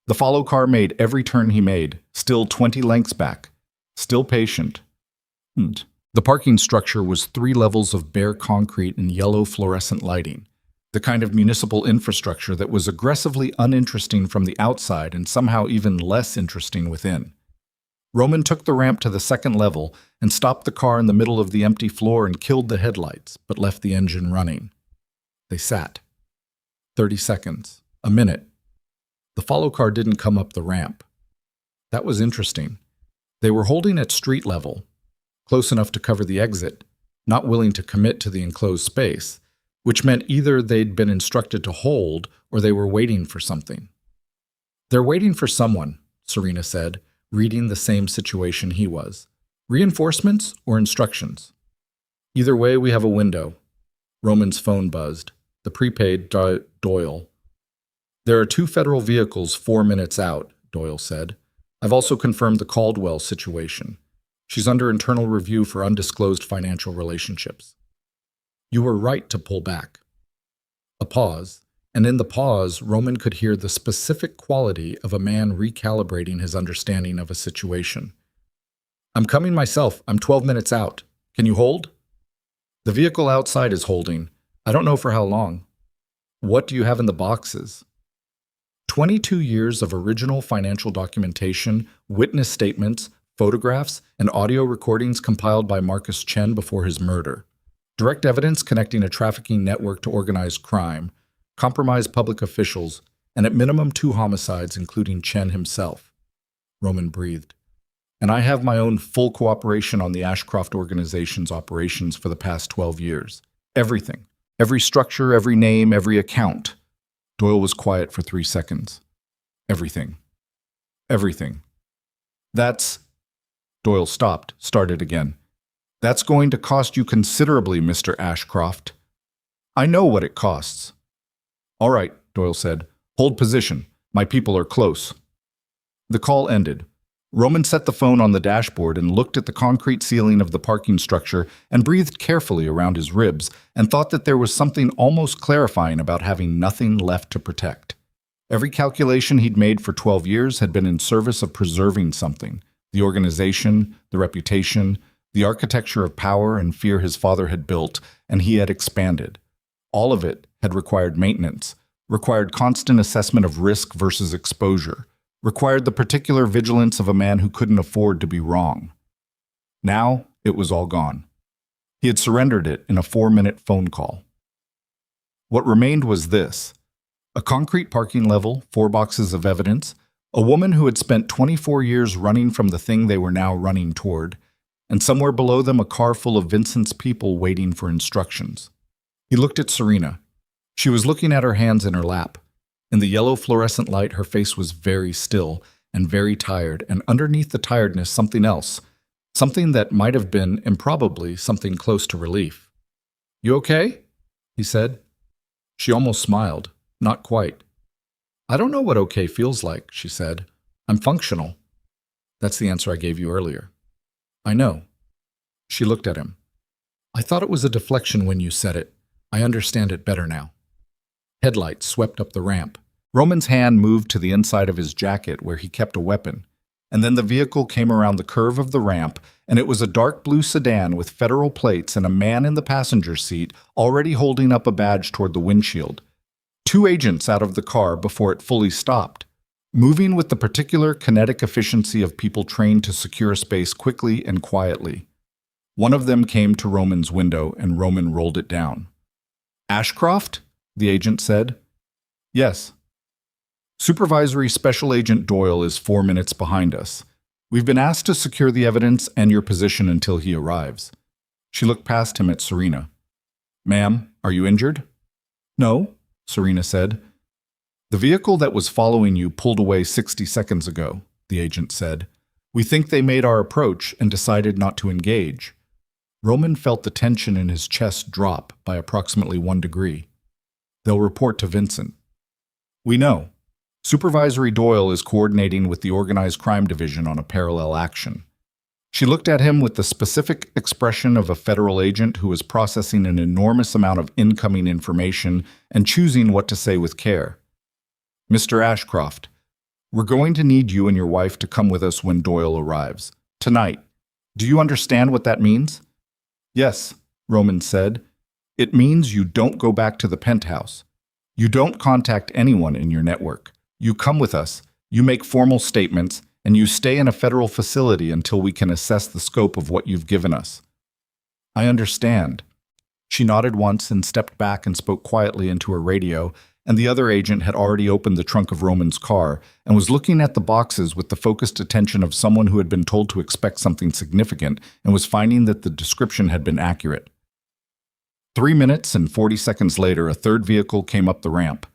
The follow car made every turn he made, still 20 lengths back, still patient. The parking structure was 3 levels of bare concrete and yellow fluorescent lighting, the kind of municipal infrastructure that was aggressively uninteresting from the outside and somehow even less interesting within. Roman took the ramp to the second level and stopped the car in the middle of the empty floor and killed the headlights, but left the engine running. They sat. 30 seconds. A minute. The follow car didn't come up the ramp. That was interesting. They were holding at street level, close enough to cover the exit, not willing to commit to the enclosed space, which meant either they'd been instructed to hold or they were waiting for something. They're waiting for someone, Serena said, reading the same situation he was. Reinforcements or instructions? Either way, we have a window. Roman's phone buzzed. The prepaid Doyle. There are 2 federal vehicles 4 minutes out, Doyle said. I've also confirmed the Caldwell situation. She's under internal review for undisclosed financial relationships. You were right to pull back. A pause, and in the pause, Roman could hear the specific quality of a man recalibrating his understanding of a situation. I'm coming myself. I'm 12 minutes out. Can you hold? The vehicle outside is holding. I don't know for how long. What do you have in the boxes? 22 years of original financial documentation, witness statements, photographs, and audio recordings compiled by Marcus Chen before his murder. Direct evidence connecting a trafficking network to organized crime, compromised public officials, and at minimum 2 homicides, including Chen himself. Roman breathed. And I have my own full cooperation on the Ashcroft organization's operations for the past 12 years. Everything. Every structure, every name, every account. Doyle was quiet for 3 seconds. Everything. Everything. That's... Doyle stopped, started again. That's going to cost you considerably, Mr. Ashcroft. I know what it costs. All right, Doyle said. Hold position. My people are close. The call ended. Roman set the phone on the dashboard and looked at the concrete ceiling of the parking structure and breathed carefully around his ribs and thought that there was something almost clarifying about having nothing left to protect. Every calculation he'd made for 12 years had been in service of preserving something: the organization, the reputation, the architecture of power and fear his father had built, and he had expanded. All of it had required maintenance, required constant assessment of risk versus exposure, required the particular vigilance of a man who couldn't afford to be wrong. Now, it was all gone. He had surrendered it in a 4-minute phone call. What remained was this: a concrete parking level, 4 boxes of evidence, a woman who had spent 24 years running from the thing they were now running toward, and somewhere below them a car full of Vincent's people waiting for instructions. He looked at Serena. She was looking at her hands in her lap. In the yellow fluorescent light, her face was very still and very tired, and underneath the tiredness, something else, something that might have been, improbably, something close to relief. You okay? He said. She almost smiled. Not quite. I don't know what okay feels like, she said. I'm functional. That's the answer I gave you earlier. I know. She looked at him. I thought it was a deflection when you said it. I understand it better now. Headlights swept up the ramp. Roman's hand moved to the inside of his jacket where he kept a weapon, and then the vehicle came around the curve of the ramp, and it was a dark blue sedan with federal plates and a man in the passenger seat already holding up a badge toward the windshield. 2 agents out of the car before it fully stopped, moving with the particular kinetic efficiency of people trained to secure a space quickly and quietly. One of them came to Roman's window, and Roman rolled it down. "Ashcroft?" the agent said. "Yes." "Supervisory Special Agent Doyle is 4 minutes behind us. We've been asked to secure the evidence and your position until he arrives." She looked past him at Serena. "Ma'am, are you injured?" "No," Serena said. "The vehicle that was following you pulled away 60 seconds ago," the agent said. "We think they made our approach and decided not to engage." Roman felt the tension in his chest drop by approximately 1 degree. "They'll report to Vincent." "We know. Supervisory Doyle is coordinating with the Organized Crime Division on a parallel action." She looked at him with the specific expression of a federal agent who is processing an enormous amount of incoming information and choosing what to say with care. "Mr. Ashcroft, we're going to need you and your wife to come with us when Doyle arrives. Tonight. Do you understand what that means?" "Yes," Roman said. "It means you don't go back to the penthouse. You don't contact anyone in your network. You come with us, you make formal statements, and you stay in a federal facility until we can assess the scope of what you've given us." "I understand." She nodded once and stepped back and spoke quietly into her radio, and the other agent had already opened the trunk of Roman's car and was looking at the boxes with the focused attention of someone who had been told to expect something significant and was finding that the description had been accurate. 3 minutes and 40 seconds later, a third vehicle came up the ramp.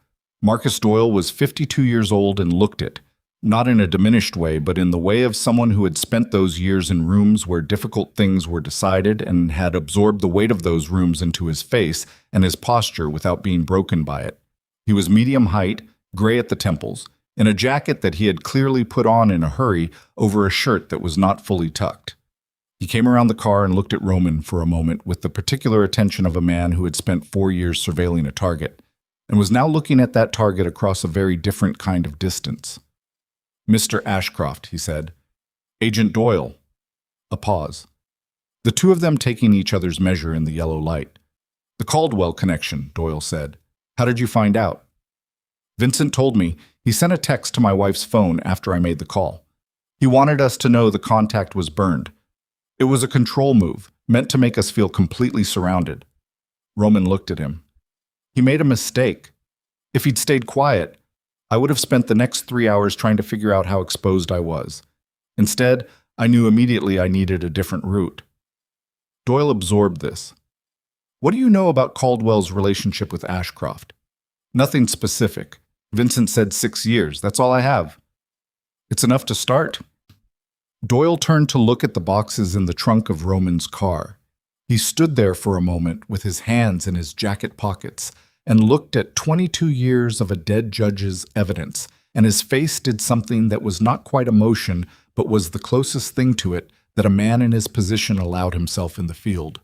Marcus Doyle was 52 years old and looked it, not in a diminished way, but in the way of someone who had spent those years in rooms where difficult things were decided and had absorbed the weight of those rooms into his face and his posture without being broken by it. He was medium height, gray at the temples, in a jacket that he had clearly put on in a hurry over a shirt that was not fully tucked. He came around the car and looked at Roman for a moment with the particular attention of a man who had spent 4 years surveilling a target, and was now looking at that target across a very different kind of distance. "Mr. Ashcroft," he said. "Agent Doyle." A pause. The two of them taking each other's measure in the yellow light. "The Caldwell connection," Doyle said. "How did you find out?" "Vincent told me. He sent a text to my wife's phone after I made the call. He wanted us to know the contact was burned. It was a control move, meant to make us feel completely surrounded." Roman looked at him. "He made a mistake. If he'd stayed quiet, I would have spent the next 3 hours trying to figure out how exposed I was. Instead, I knew immediately I needed a different route." Doyle absorbed this. "What do you know about Caldwell's relationship with Ashcroft?" "Nothing specific. Vincent said 6 years. That's all I have." "It's enough to start." Doyle turned to look at the boxes in the trunk of Roman's car. He stood there for a moment with his hands in his jacket pockets and looked at 22 years of a dead judge's evidence, and his face did something that was not quite emotion, but was the closest thing to it that a man in his position allowed himself in the field.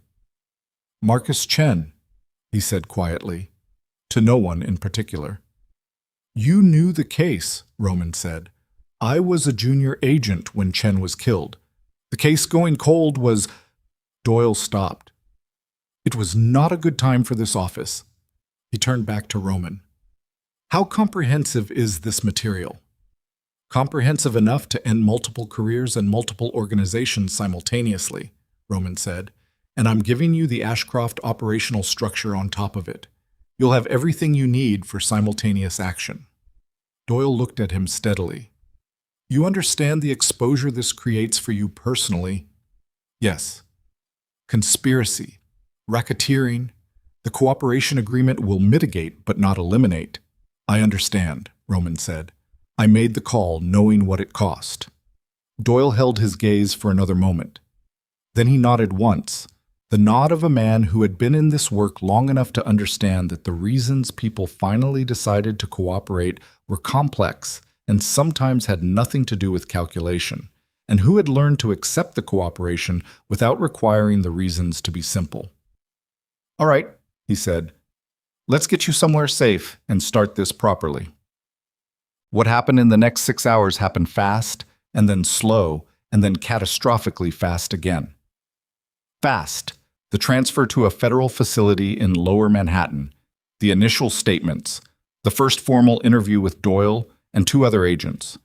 "Marcus Chen," he said quietly, to no one in particular. "You knew the case," Roman said. "I was a junior agent when Chen was killed. The case going cold was—" Doyle stopped. "It was not a good time for this office." He turned back to Roman. "How comprehensive is this material?" "Comprehensive enough to end multiple careers and multiple organizations simultaneously," Roman said. "And I'm giving you the Ashcroft operational structure on top of it. You'll have everything you need for simultaneous action." Doyle looked at him steadily. "You understand the exposure this creates for you personally?" "Yes." "Conspiracy, racketeering. The cooperation agreement will mitigate but not eliminate." "I understand," Roman said. "I made the call knowing what it cost." Doyle held his gaze for another moment. Then he nodded once, the nod of a man who had been in this work long enough to understand that the reasons people finally decided to cooperate were complex and sometimes had nothing to do with calculation, and who had learned to accept the cooperation without requiring the reasons to be simple. All right, he said. Let's get you somewhere safe and start this properly. What happened in the next 6 hours happened fast, and then slow, and then catastrophically fast again. Fast, the transfer to a federal facility in Lower Manhattan, the initial statements, the first formal interview with Doyle and two other agents.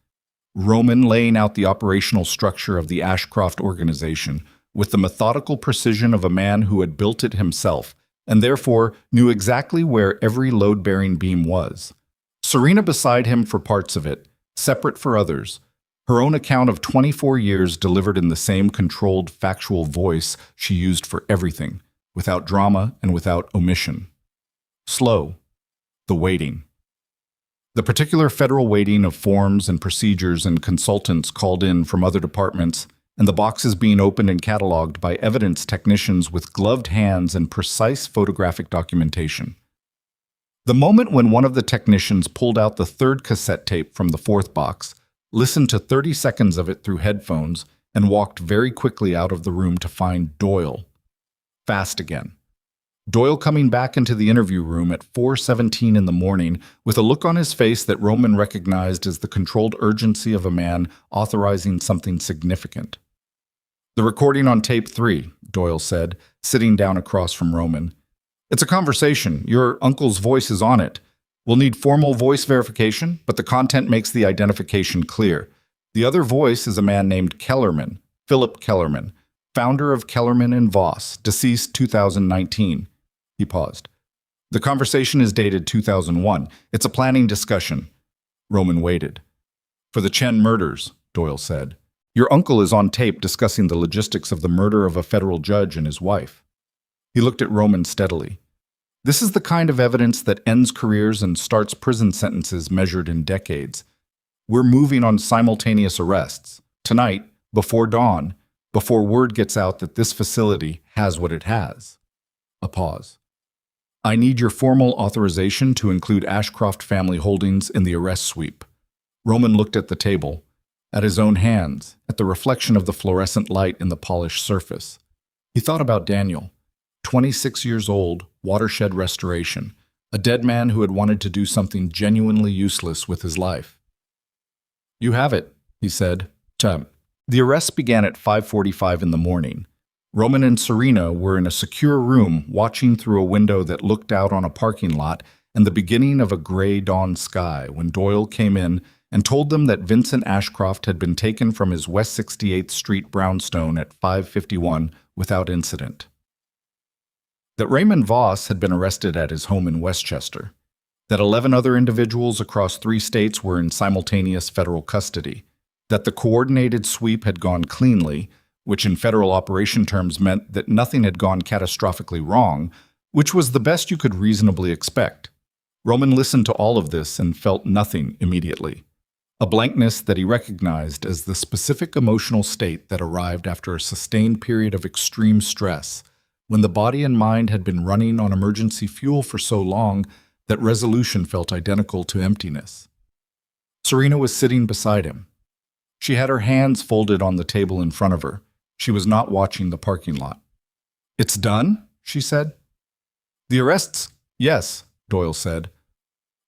Roman laying out the operational structure of the Ashcroft organization with the methodical precision of a man who had built it himself and therefore knew exactly where every load-bearing beam was. Serena beside him for parts of it, separate for others, her own account of 24 years delivered in the same controlled, factual voice she used for everything, without drama and without omission. Slow. The waiting. The particular federal waiting of forms and procedures and consultants called in from other departments, and the boxes being opened and cataloged by evidence technicians with gloved hands and precise photographic documentation. The moment when one of the technicians pulled out the third cassette tape from the fourth box, listened to 30 seconds of it through headphones, and walked very quickly out of the room to find Doyle. Fast again. Doyle coming back into the interview room at 4:17 in the morning with a look on his face that Roman recognized as the controlled urgency of a man authorizing something significant. "The recording on tape 3, Doyle said, sitting down across from Roman. "It's a conversation. Your uncle's voice is on it. We'll need formal voice verification, but the content makes the identification clear. The other voice is a man named Kellerman, Philip Kellerman, founder of Kellerman and Voss, deceased 2019. He paused. "The conversation is dated 2001. It's a planning discussion." Roman waited. "For the Chen murders," Doyle said. "Your uncle is on tape discussing the logistics of the murder of a federal judge and his wife." He looked at Roman steadily. "This is the kind of evidence that ends careers and starts prison sentences measured in decades. We're moving on simultaneous arrests. Tonight, before dawn, before word gets out that this facility has what it has." A pause. "I need your formal authorization to include Ashcroft family holdings in the arrest sweep." Roman looked at the table, at his own hands, at the reflection of the fluorescent light in the polished surface. He thought about Daniel, 26 years old, watershed restoration, a dead man who had wanted to do something genuinely useless with his life. "You have it," he said. The arrests began at 5:45 in the morning. Roman and Serena were in a secure room watching through a window that looked out on a parking lot and the beginning of a gray dawn sky when Doyle came in and told them that Vincent Ashcroft had been taken from his West 68th Street brownstone at 5:51 without incident. That Raymond Voss had been arrested at his home in Westchester. That 11 other individuals across 3 states were in simultaneous federal custody. That the coordinated sweep had gone cleanly, which in federal operation terms meant that nothing had gone catastrophically wrong, which was the best you could reasonably expect. Roman listened to all of this and felt nothing immediately. A blankness that he recognized as the specific emotional state that arrived after a sustained period of extreme stress, when the body and mind had been running on emergency fuel for so long that resolution felt identical to emptiness. Serena was sitting beside him. She had her hands folded on the table in front of her. She was not watching the parking lot. "It's done?" she said. "The arrests? Yes," Doyle said.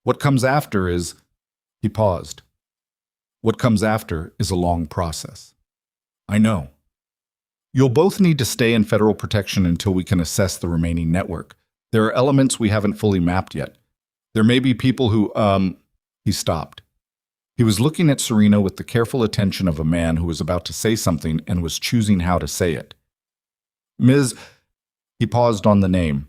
"What comes after is—" He paused. "What comes after is a long process." "I know. You'll both need to stay in federal protection until we can assess the remaining network. There are elements we haven't fully mapped yet. There may be people who, He stopped. He was looking at Serena with the careful attention of a man who was about to say something and was choosing how to say it. "Ms." He paused on the name.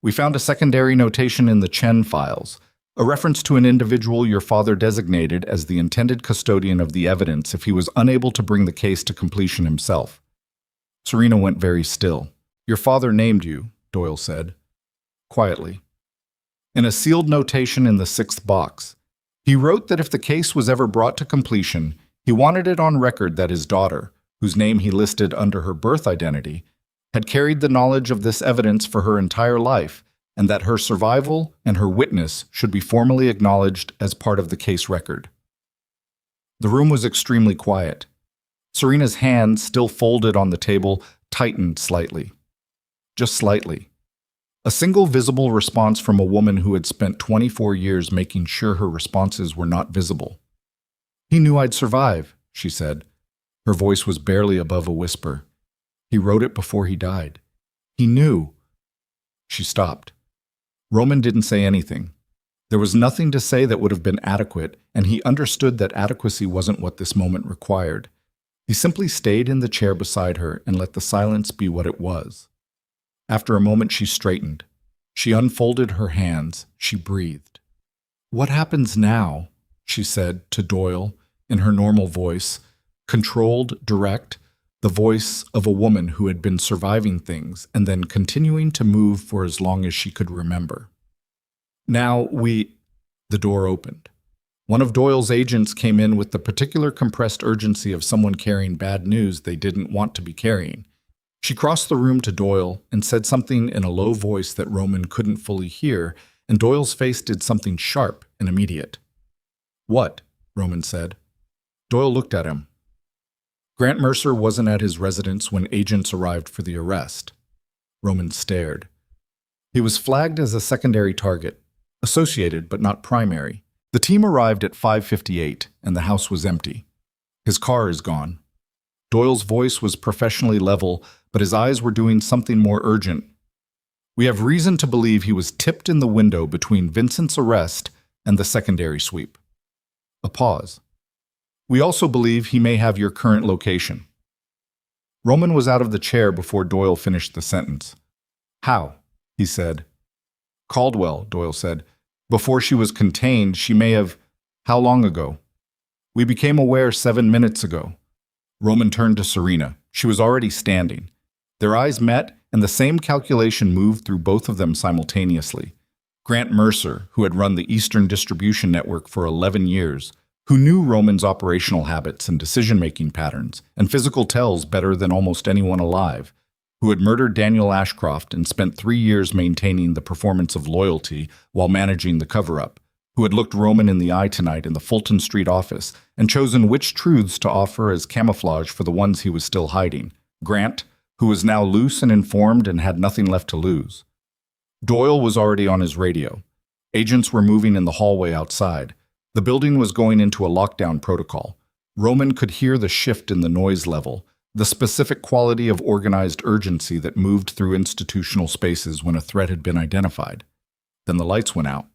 "We found a secondary notation in the Chen files, a reference to an individual your father designated as the intended custodian of the evidence if he was unable to bring the case to completion himself." Serena went very still. "Your father named you," Doyle said, quietly. "In a sealed notation in the 6th box. He wrote that if the case was ever brought to completion, he wanted it on record that his daughter, whose name he listed under her birth identity, had carried the knowledge of this evidence for her entire life, and that her survival and her witness should be formally acknowledged as part of the case record." The room was extremely quiet. Serena's hands, still folded on the table, tightened slightly. Just slightly. A single visible response from a woman who had spent 24 years making sure her responses were not visible. "He knew I'd survive," she said. Her voice was barely above a whisper. "He wrote it before he died. He knew." She stopped. Roman didn't say anything. There was nothing to say that would have been adequate, and he understood that adequacy wasn't what this moment required. He simply stayed in the chair beside her and let the silence be what it was. After a moment, she straightened. She unfolded her hands. She breathed. "What happens now?" she said to Doyle in her normal voice, controlled, direct, the voice of a woman who had been surviving things and then continuing to move for as long as she could remember. "Now The door opened. One of Doyle's agents came in with the particular compressed urgency of someone carrying bad news they didn't want to be carrying. She crossed the room to Doyle and said something in a low voice that Roman couldn't fully hear, and Doyle's face did something sharp and immediate. "What?" Roman said. Doyle looked at him. Grant Mercer wasn't at his residence when agents arrived for the arrest. Roman stared. He was flagged as a secondary target, associated but not primary. The team arrived at 5:58, and the house was empty. "His car is gone." Doyle's voice was professionally level, but his eyes were doing something more urgent. "We have reason to believe he was tipped in the window between Vincent's arrest and the secondary sweep." A pause. "We also believe he may have your current location." Roman was out of the chair before Doyle finished the sentence. "How?" he said. "Caldwell," Doyle said. "Before she was contained, she may have—" "How long ago?" "We became aware 7 minutes ago." Roman turned to Serena. She was already standing. Their eyes met, and the same calculation moved through both of them simultaneously. Grant Mercer, who had run the Eastern Distribution Network for 11 years, who knew Roman's operational habits and decision-making patterns and physical tells better than almost anyone alive, who had murdered Daniel Ashcroft and spent 3 years maintaining the performance of loyalty while managing the cover-up, who had looked Roman in the eye tonight in the Fulton Street office and chosen which truths to offer as camouflage for the ones he was still hiding. Grant, who was now loose and informed and had nothing left to lose. Doyle was already on his radio. Agents were moving in the hallway outside. The building was going into a lockdown protocol. Roman could hear the shift in the noise level, the specific quality of organized urgency that moved through institutional spaces when a threat had been identified. Then the lights went out.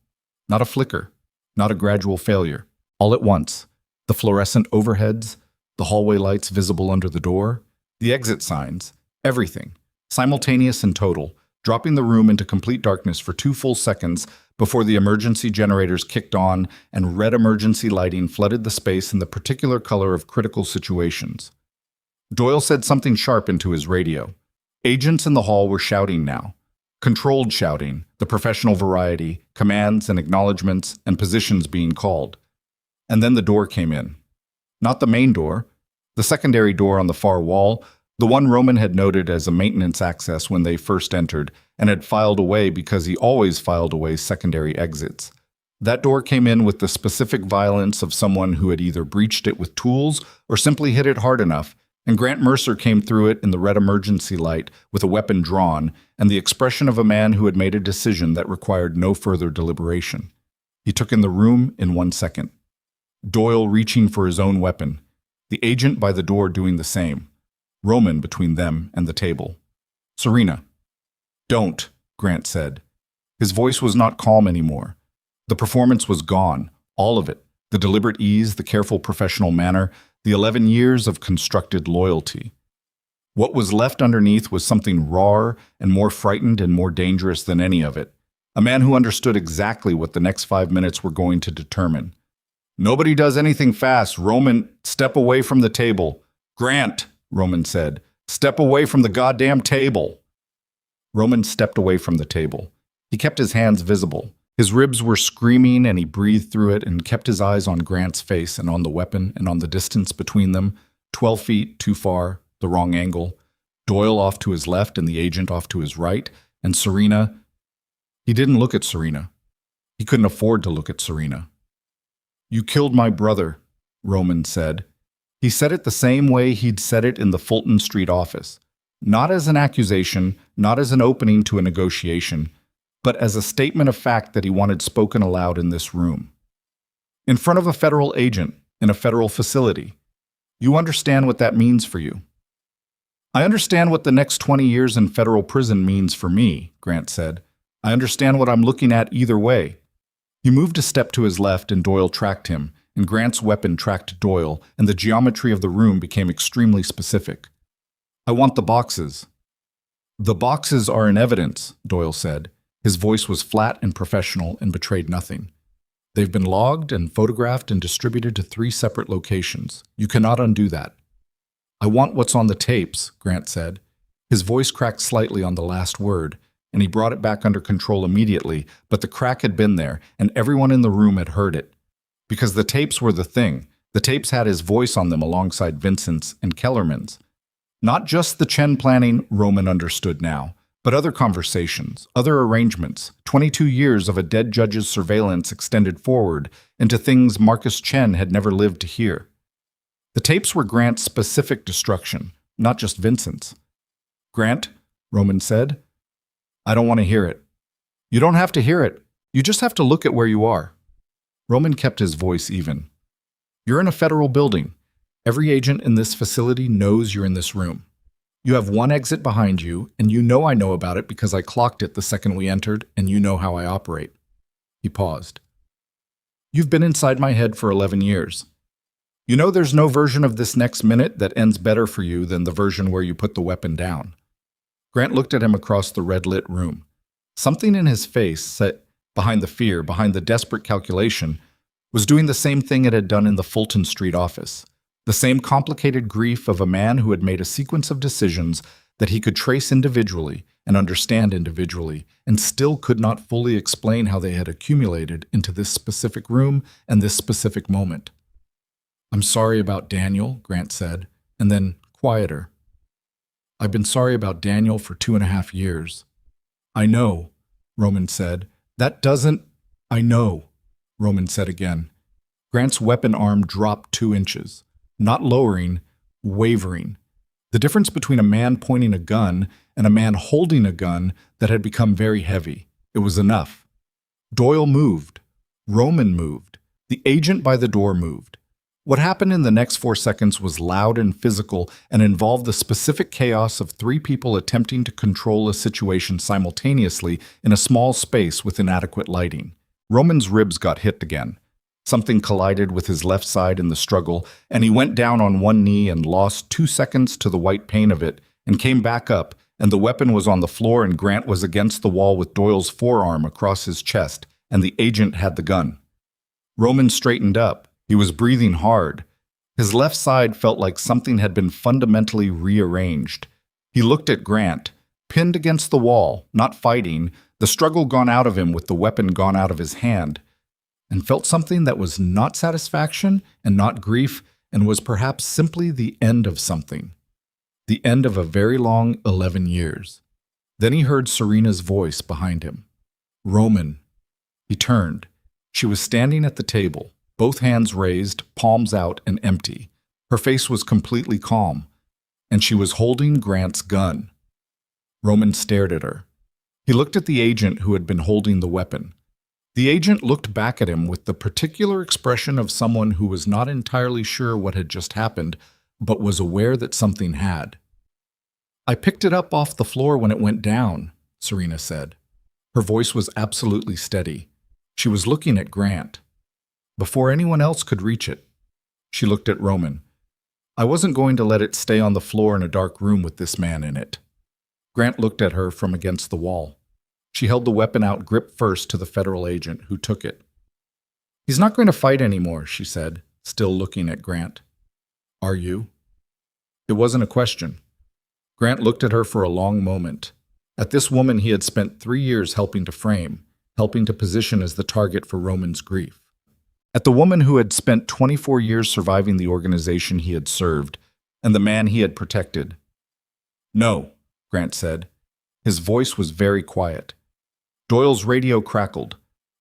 Not a flicker, not a gradual failure. All at once, the fluorescent overheads, the hallway lights visible under the door, the exit signs, everything, simultaneous and total, dropping the room into complete darkness for 2 full seconds before the emergency generators kicked on and red emergency lighting flooded the space in the particular color of critical situations. Doyle said something sharp into his radio. Agents in the hall were shouting now. Controlled shouting, the professional variety, commands and acknowledgments and positions being called. And then the door came in. Not the main door, the secondary door on the far wall, the one Roman had noted as a maintenance access when they first entered and had filed away because he always filed away secondary exits. That door came in with the specific violence of someone who had either breached it with tools or simply hit it hard enough, and Grant Mercer came through it in the red emergency light with a weapon drawn and the expression of a man who had made a decision that required no further deliberation. He took in the room in 1 second. Doyle reaching for his own weapon, the agent by the door doing the same. Roman between them and the table. "Serena." "Don't," Grant said. His voice was not calm anymore. The performance was gone, all of it, the deliberate ease, the careful professional manner, the 11 years of constructed loyalty. What was left underneath was something rawer and more frightened and more dangerous than any of it. A man who understood exactly what the next 5 minutes were going to determine. "Nobody does anything fast. Roman, step away from the table." "Grant," Roman said, "step away from the goddamn table." Roman stepped away from the table. He kept his hands visible. His ribs were screaming and he breathed through it and kept his eyes on Grant's face and on the weapon and on the distance between them, 12 feet too far, the wrong angle, Doyle off to his left and the agent off to his right, and Serena. He didn't look at Serena. He couldn't afford to look at Serena. "You killed my brother," Roman said. He said it the same way he'd said it in the Fulton Street office. Not as an accusation, not as an opening to a negotiation, but as a statement of fact that he wanted spoken aloud in this room. In front of a federal agent, in a federal facility. You understand what that means for you. I understand what the next 20 years in federal prison means for me, Grant said. I understand what I'm looking at either way. He moved a step to his left and Doyle tracked him, and Grant's weapon tracked Doyle, and the geometry of the room became extremely specific. I want the boxes. The boxes are in evidence, Doyle said. His voice was flat and professional and betrayed nothing. They've been logged and photographed and distributed to 3 separate locations. You cannot undo that. I want what's on the tapes, Grant said. His voice cracked slightly on the last word, and he brought it back under control immediately, but the crack had been there, and everyone in the room had heard it. Because the tapes were the thing. The tapes had his voice on them alongside Vincent's and Kellerman's. Not just the Chen planning, Roman understood now, but other conversations, other arrangements, 22 years of a dead judge's surveillance extended forward into things Marcus Chen had never lived to hear. The tapes were Grant's specific destruction, not just Vincent's. Grant, Roman said, I don't want to hear it. You don't have to hear it. You just have to look at where you are. Roman kept his voice even. You're in a federal building. Every agent in this facility knows you're in this room. You have one exit behind you, and you know I know about it because I clocked it the second we entered, and you know how I operate. He paused. You've been inside my head for 11 years. You know there's no version of this next minute that ends better for you than the version where you put the weapon down. Grant looked at him across the red-lit room. Something in his face, set behind the fear, behind the desperate calculation, was doing the same thing it had done in the Fulton Street office. The same complicated grief of a man who had made a sequence of decisions that he could trace individually and understand individually, and still could not fully explain how they had accumulated into this specific room and this specific moment. I'm sorry about Daniel, Grant said, and then, quieter. I've been sorry about Daniel for 2.5 years. I know, Roman said. That doesn't... I know, Roman said again. Grant's weapon arm dropped 2 inches. Not lowering, wavering. The difference between a man pointing a gun and a man holding a gun that had become very heavy. It was enough. Doyle moved. Roman moved. The agent by the door moved. What happened in the next 4 seconds was loud and physical and involved the specific chaos of 3 people attempting to control a situation simultaneously in a small space with inadequate lighting. Roman's ribs got hit again. Something collided with his left side in the struggle, and he went down on one knee and lost 2 seconds to the white pain of it, and came back up, and the weapon was on the floor and Grant was against the wall with Doyle's forearm across his chest, and the agent had the gun. Roman straightened up. He was breathing hard. His left side felt like something had been fundamentally rearranged. He looked at Grant, pinned against the wall, not fighting, the struggle gone out of him with the weapon gone out of his hand, and felt something that was not satisfaction and not grief and was perhaps simply the end of something. The end of a very long 11 years. Then he heard Serena's voice behind him. Roman. He turned. She was standing at the table, both hands raised, palms out and empty. Her face was completely calm, and she was holding Grant's gun. Roman stared at her. He looked at the agent who had been holding the weapon. The agent looked back at him with the particular expression of someone who was not entirely sure what had just happened, but was aware that something had. I picked it up off the floor when it went down, Serena said. Her voice was absolutely steady. She was looking at Grant. Before anyone else could reach it. She looked at Roman. I wasn't going to let it stay on the floor in a dark room with this man in it. Grant looked at her from against the wall. She held the weapon out grip first to the federal agent, who took it. He's not going to fight anymore, she said, still looking at Grant. Are you? It wasn't a question. Grant looked at her for a long moment. At this woman he had spent 3 years helping to frame, helping to position as the target for Roman's grief. At the woman who had spent 24 years surviving the organization he had served, and the man he had protected. No, Grant said. His voice was very quiet. Doyle's radio crackled.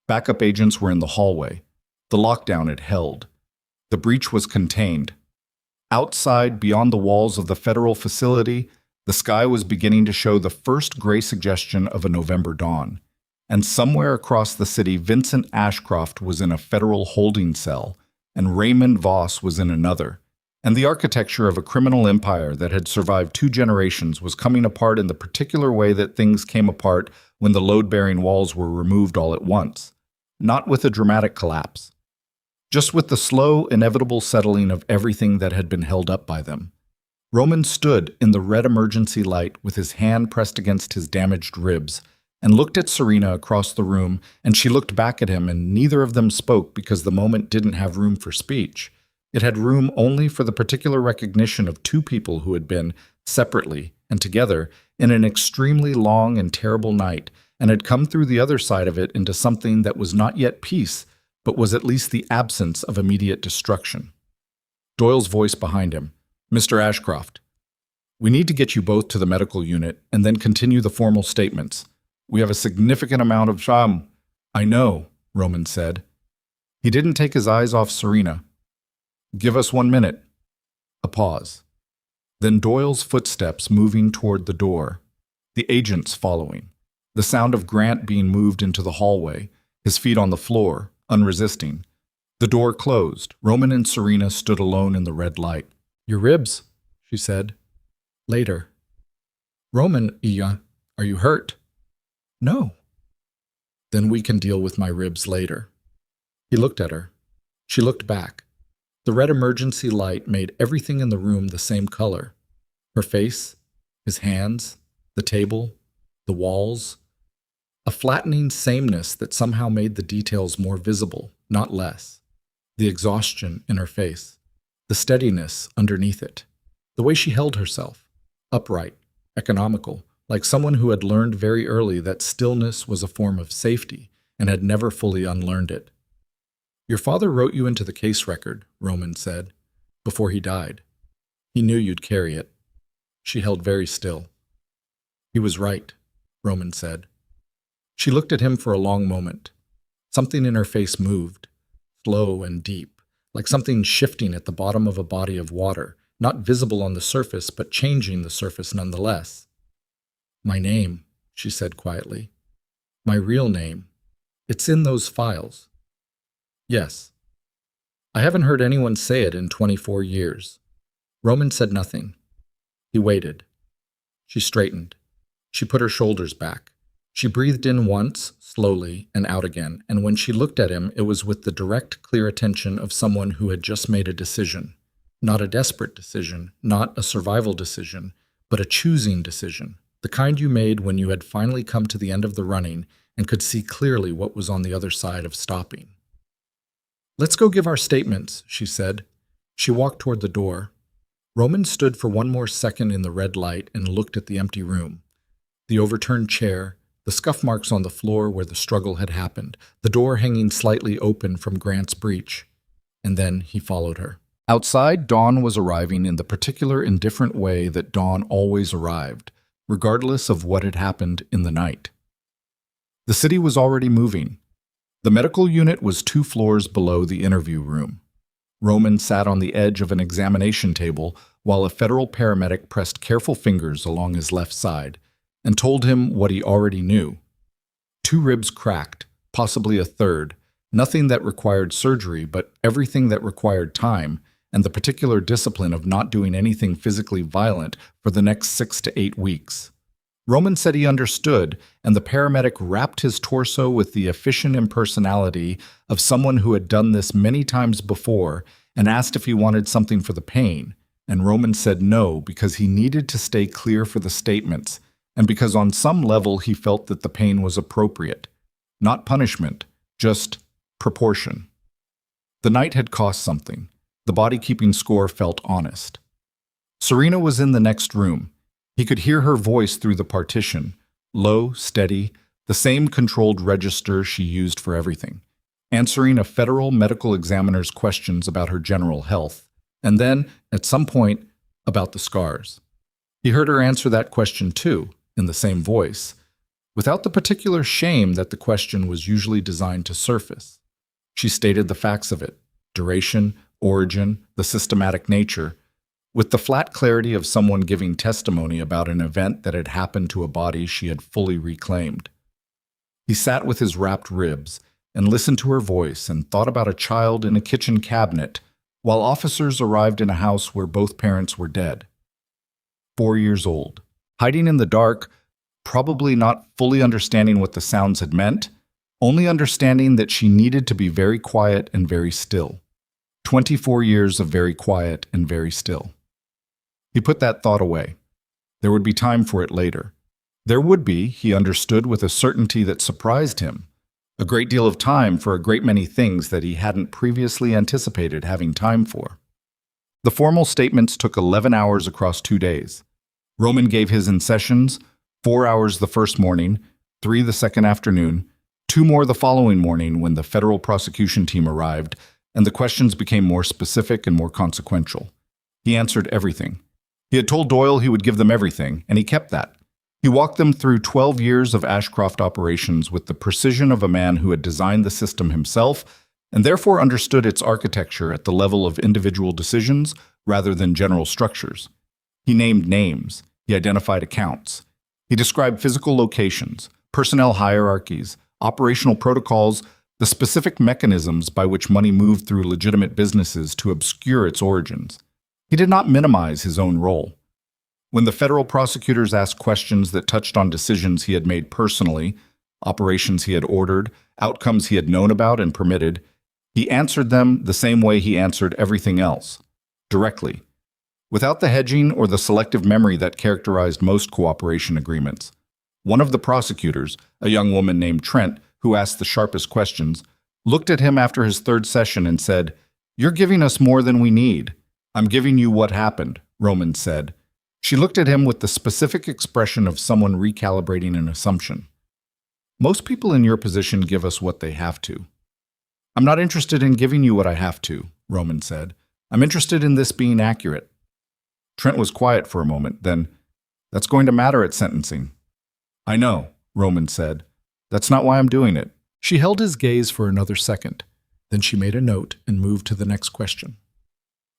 Backup agents were in the hallway. The lockdown had held. The breach was contained. Outside, beyond the walls of the federal facility, The sky was beginning to show the first gray suggestion of a November dawn, and somewhere across the city, Vincent Ashcroft was in a federal holding cell, and Raymond Voss was in another, and the architecture of a criminal empire that had survived 2 generations was coming apart in the particular way that things came apart when the load-bearing walls were removed all at once, not with a dramatic collapse, just with the slow, inevitable settling of everything that had been held up by them. Roman stood in the red emergency light with his hand pressed against his damaged ribs and looked at Serena across the room, and she looked back at him, and neither of them spoke because the moment didn't have room for speech. It had room only for the particular recognition of 2 people who had been, separately and together, in an extremely long and terrible night, and had come through the other side of it into something that was not yet peace, but was at least the absence of immediate destruction. Doyle's voice behind him. "Mr. Ashcroft, we need to get you both to the medical unit and then continue the formal statements. We have a significant amount of time." "I know," Roman said. He didn't take his eyes off Serena. "Give us 1 minute." A pause. Then Doyle's footsteps moving toward the door, the agents following, the sound of Grant being moved into the hallway, his feet on the floor, unresisting. The door closed. Roman and Serena stood alone in the red light. "Your ribs," she said. "Later." "Roman, are you hurt?" "No." "Then we can deal with my ribs later." He looked at her. She looked back. The red emergency light made everything in the room the same color. Her face, his hands, the table, the walls. A flattening sameness that somehow made the details more visible, not less. The exhaustion in her face. The steadiness underneath it. The way she held herself. Upright, economical, like someone who had learned very early that stillness was a form of safety and had never fully unlearned it. "Your father wrote you into the case record," Roman said, "before he died. He knew you'd carry it." She held very still. "He was right," Roman said. She looked at him for a long moment. Something in her face moved, slow and deep, like something shifting at the bottom of a body of water, not visible on the surface, but changing the surface nonetheless. "My name," she said quietly. "My real name. It's in those files." "Yes." "I haven't heard anyone say it in 24 years. Roman said nothing. He waited. She straightened. She put her shoulders back. She breathed in once, slowly, and out again, and when she looked at him, it was with the direct, clear attention of someone who had just made a decision. Not a desperate decision, not a survival decision, but a choosing decision, the kind you made when you had finally come to the end of the running and could see clearly what was on the other side of stopping. "Let's go give our statements," she said. She walked toward the door. Roman stood for 1 more second in the red light and looked at the empty room. The overturned chair, the scuff marks on the floor where the struggle had happened, the door hanging slightly open from Grant's breach. And then he followed her. Outside, dawn was arriving in the particular indifferent way that dawn always arrived, regardless of what had happened in the night. The city was already moving. The medical unit was 2 floors below the interview room. Roman sat on the edge of an examination table while a federal paramedic pressed careful fingers along his left side and told him what he already knew. 2 ribs cracked, possibly a third, nothing that required surgery, but everything that required time and the particular discipline of not doing anything physically violent for the next 6 to 8 weeks. Roman said he understood, and the paramedic wrapped his torso with the efficient impersonality of someone who had done this many times before and asked if he wanted something for the pain, and Roman said no because he needed to stay clear for the statements, and because on some level he felt that the pain was appropriate. Not punishment, just proportion. The night had cost something. The body-keeping score felt honest. Serena was in the next room. He could hear her voice through the partition, low, steady, the same controlled register she used for everything, answering a federal medical examiner's questions about her general health, and then, at some point, about the scars. He heard her answer that question too, in the same voice, without the particular shame that the question was usually designed to surface. She stated the facts of it, duration, origin, the systematic nature, with the flat clarity of someone giving testimony about an event that had happened to a body she had fully reclaimed. He sat with his wrapped ribs and listened to her voice and thought about a child in a kitchen cabinet while officers arrived in a house where both parents were dead. 4 years old, hiding in the dark, probably not fully understanding what the sounds had meant, only understanding that she needed to be very quiet and very still. 24 years of very quiet and very still. He put that thought away. There would be time for it later. There would be, he understood with a certainty that surprised him, a great deal of time for a great many things that he hadn't previously anticipated having time for. The formal statements took 11 hours across 2 days. Roman gave his in sessions, 4 hours the first morning, 3 the second afternoon, 2 more the following morning when the federal prosecution team arrived, and the questions became more specific and more consequential. He answered everything. He had told Doyle he would give them everything, and he kept that. He walked them through 12 years of Ashcroft operations with the precision of a man who had designed the system himself and therefore understood its architecture at the level of individual decisions rather than general structures. He named names. He identified accounts. He described physical locations, personnel hierarchies, operational protocols, the specific mechanisms by which money moved through legitimate businesses to obscure its origins. He did not minimize his own role. When the federal prosecutors asked questions that touched on decisions he had made personally, operations he had ordered, outcomes he had known about and permitted, he answered them the same way he answered everything else, directly, without the hedging or the selective memory that characterized most cooperation agreements. One of the prosecutors, a young woman named Trent, who asked the sharpest questions, looked at him after his third session and said, "You're giving us more than we need." "I'm giving you what happened," Roman said. She looked at him with the specific expression of someone recalibrating an assumption. "Most people in your position give us what they have to." "I'm not interested in giving you what I have to," Roman said. "I'm interested in this being accurate." Trent was quiet for a moment, then, "That's going to matter at sentencing." "I know," Roman said. "That's not why I'm doing it." She held his gaze for another second. Then she made a note and moved to the next question.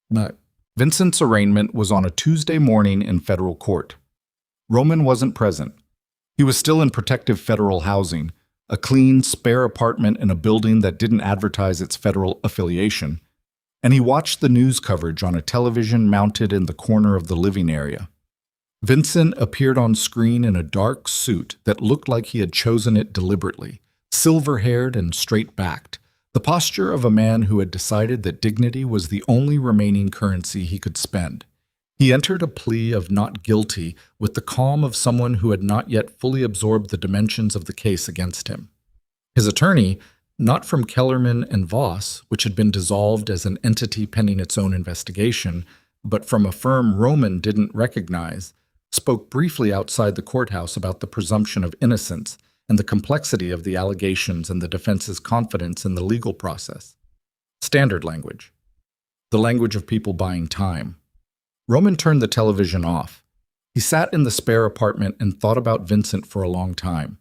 "But Vincent's arraignment was on a Tuesday morning in federal court. Roman wasn't present. He was still in protective federal housing, a clean, spare apartment in a building that didn't advertise its federal affiliation, and he watched the news coverage on a television mounted in the corner of the living area. Vincent appeared on screen in a dark suit that looked like he had chosen it deliberately, silver-haired and straight-backed, the posture of a man who had decided that dignity was the only remaining currency he could spend. He entered a plea of not guilty with the calm of someone who had not yet fully absorbed the dimensions of the case against him. His attorney, not from Kellerman and Voss, which had been dissolved as an entity pending its own investigation, but from a firm Roman didn't recognize, spoke briefly outside the courthouse about the presumption of innocence and the complexity of the allegations and the defense's confidence in the legal process. Standard language. The language of people buying time. Roman turned the television off. He sat in the spare apartment and thought about Vincent for a long time.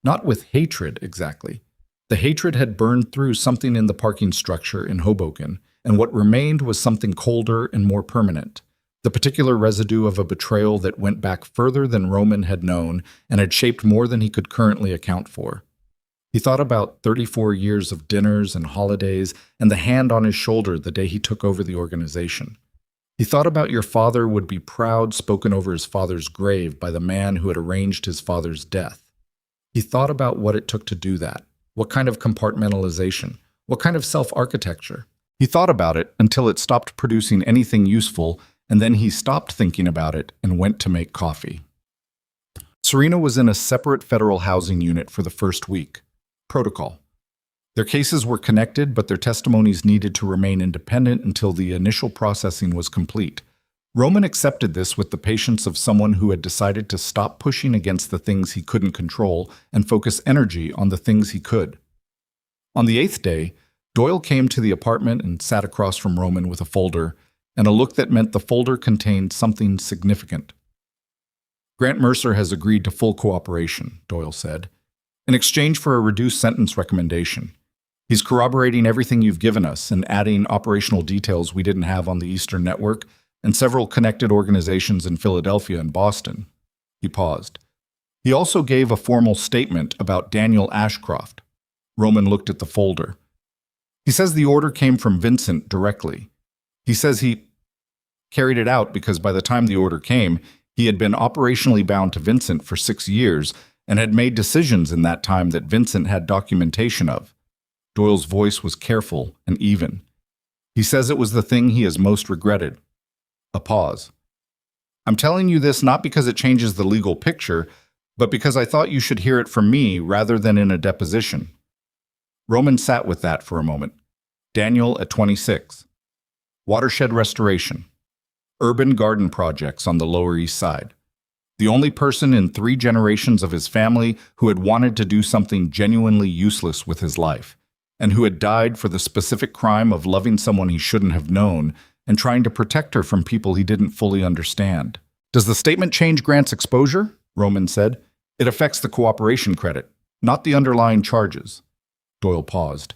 Not with hatred, exactly. The hatred had burned through something in the parking structure in Hoboken, and what remained was something colder and more permanent. The particular residue of a betrayal that went back further than Roman had known and had shaped more than he could currently account for. He thought about 34 years of dinners and holidays and the hand on his shoulder the day he took over the organization. He thought about your father would be proud spoken over his father's grave by the man who had arranged his father's death. He thought about what it took to do that, what kind of compartmentalization, what kind of self-architecture. He thought about it until it stopped producing anything useful, and then he stopped thinking about it and went to make coffee. Serena was in a separate federal housing unit for the first week. Protocol. Their cases were connected, but their testimonies needed to remain independent until the initial processing was complete. Roman accepted this with the patience of someone who had decided to stop pushing against the things he couldn't control and focus energy on the things he could. On the 8th day, Doyle came to the apartment and sat across from Roman with a folder, and a look that meant the folder contained something significant. "Grant Mercer has agreed to full cooperation," Doyle said, "in exchange for a reduced sentence recommendation. He's corroborating everything you've given us and adding operational details we didn't have on the Eastern Network, and several connected organizations in Philadelphia and Boston. He paused. He also gave a formal statement about Daniel Ashcroft. Roman looked at the folder. He says the order came from Vincent directly. He says he carried it out because by the time the order came, he had been operationally bound to Vincent for 6 years and had made decisions in that time that Vincent had documentation of. Doyle's voice was careful and even. He says it was the thing he has most regretted. A pause. I'm telling you this not because it changes the legal picture, but because I thought you should hear it from me rather than in a deposition. Roman sat with that for a moment. Daniel at 26. Watershed restoration. Urban garden projects on the Lower East Side. The only person in 3 generations of his family who had wanted to do something genuinely useless with his life, and who had died for the specific crime of loving someone he shouldn't have known and trying to protect her from people he didn't fully understand. Does the statement change Grant's exposure? Roman said. It affects the cooperation credit, not the underlying charges. Doyle paused.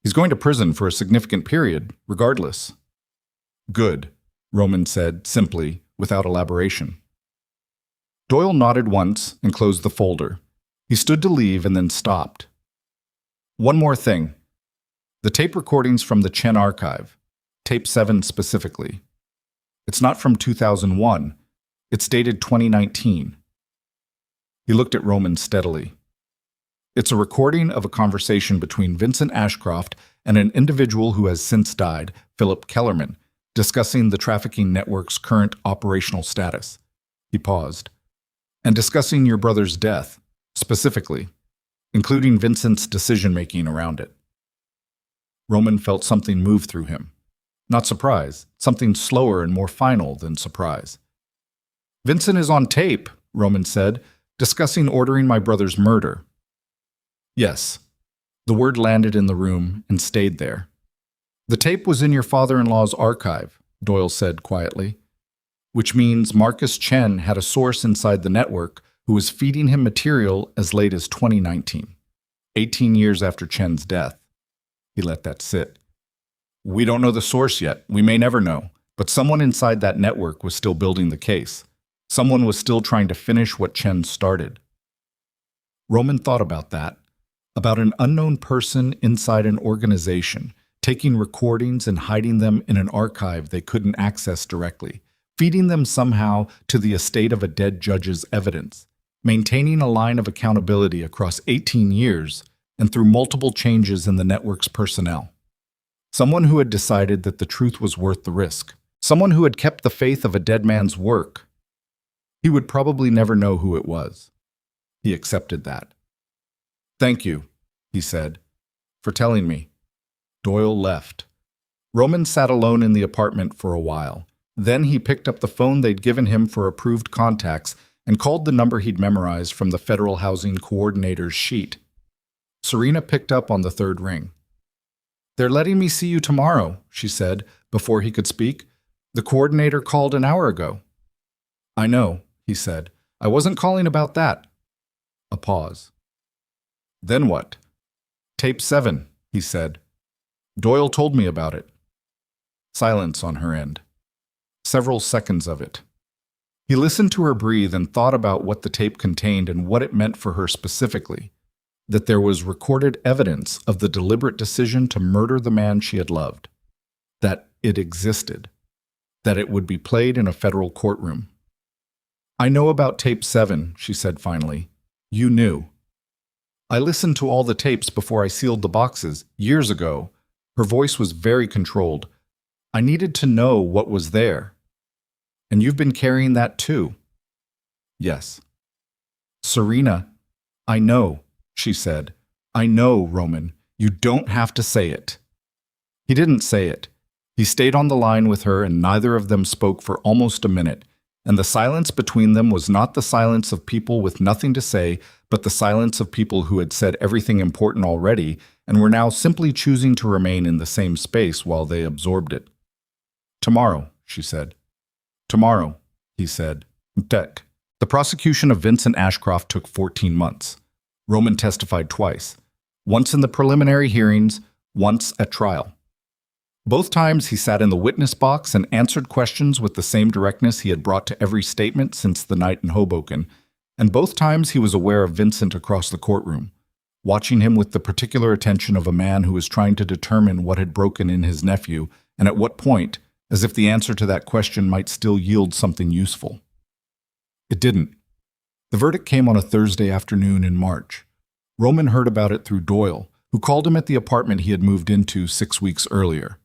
He's going to prison for a significant period, regardless. Good, Roman said, simply, without elaboration. Doyle nodded once and closed the folder. He stood to leave and then stopped. One more thing. The tape recordings from the Chen archive, tape 7 specifically. It's not from 2001. It's dated 2019. He looked at Roman steadily. It's a recording of a conversation between Vincent Ashcroft and an individual who has since died, Philip Kellerman, discussing the trafficking network's current operational status. He paused. And discussing your brother's death, specifically, including Vincent's decision-making around it. Roman felt something move through him. Not surprise, something slower and more final than surprise. Vincent is on tape, Roman said, discussing ordering my brother's murder. Yes. The word landed in the room and stayed there. The tape was in your father-in-law's archive, Doyle said quietly, which means Marcus Chen had a source inside the network who was feeding him material as late as 2019, 18 years after Chen's death. He let that sit. We don't know the source yet. We may never know. But someone inside that network was still building the case. Someone was still trying to finish what Chen started. Roman thought about that, about an unknown person inside an organization, taking recordings and hiding them in an archive they couldn't access directly, feeding them somehow to the estate of a dead judge's evidence, maintaining a line of accountability across 18 years and through multiple changes in the network's personnel. Someone who had decided that the truth was worth the risk. Someone who had kept the faith of a dead man's work. He would probably never know who it was. He accepted that. Thank you, he said, for telling me. Doyle left. Roman sat alone in the apartment for a while. Then he picked up the phone they'd given him for approved contacts and called the number he'd memorized from the Federal Housing Coordinator's sheet. Serena picked up on the third ring. They're letting me see you tomorrow, she said, before he could speak. The coordinator called an hour ago. I know, he said. I wasn't calling about that. A pause. Then what? Tape 7, he said. Doyle told me about it. Silence on her end. Several seconds of it. He listened to her breathe and thought about what the tape contained and what it meant for her specifically. That there was recorded evidence of the deliberate decision to murder the man she had loved. That it existed. That it would be played in a federal courtroom. I know about tape 7, she said finally. You knew. I listened to all the tapes before I sealed the boxes, years ago. Her voice was very controlled. I needed to know what was there. And you've been carrying that too. Yes. Serena, I know, she said. I know, Roman. You don't have to say it. He didn't say it. He stayed on the line with her and neither of them spoke for almost a minute. And the silence between them was not the silence of people with nothing to say, but the silence of people who had said everything important already and were now simply choosing to remain in the same space while they absorbed it. Tomorrow, she said. Tomorrow, he said. Tek. The prosecution of Vincent Ashcroft took 14 months. Roman testified twice, once in the preliminary hearings, once at trial. Both times he sat in the witness box and answered questions with the same directness he had brought to every statement since the night in Hoboken, and both times he was aware of Vincent across the courtroom, watching him with the particular attention of a man who was trying to determine what had broken in his nephew and at what point, as if the answer to that question might still yield something useful. It didn't. The verdict came on a Thursday afternoon in March. Roman heard about it through Doyle, who called him at the apartment he had moved into 6 weeks earlier.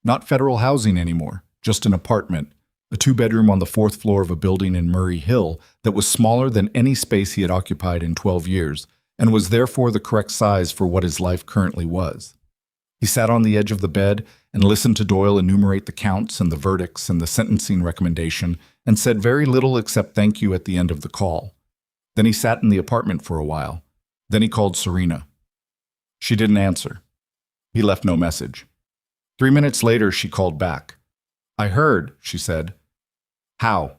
Not federal housing anymore, just an apartment, a 2-bedroom on the 4th floor of a building in Murray Hill that was smaller than any space he had occupied in 12 years, and was therefore the correct size for what his life currently was. He sat on the edge of the bed and listened to Doyle enumerate the counts and the verdicts and the sentencing recommendation, and said very little except thank you at the end of the call. Then he sat in the apartment for a while. Then he called Serena. She didn't answer. He left no message. 3 minutes later, she called back. "I heard," she said. "How?"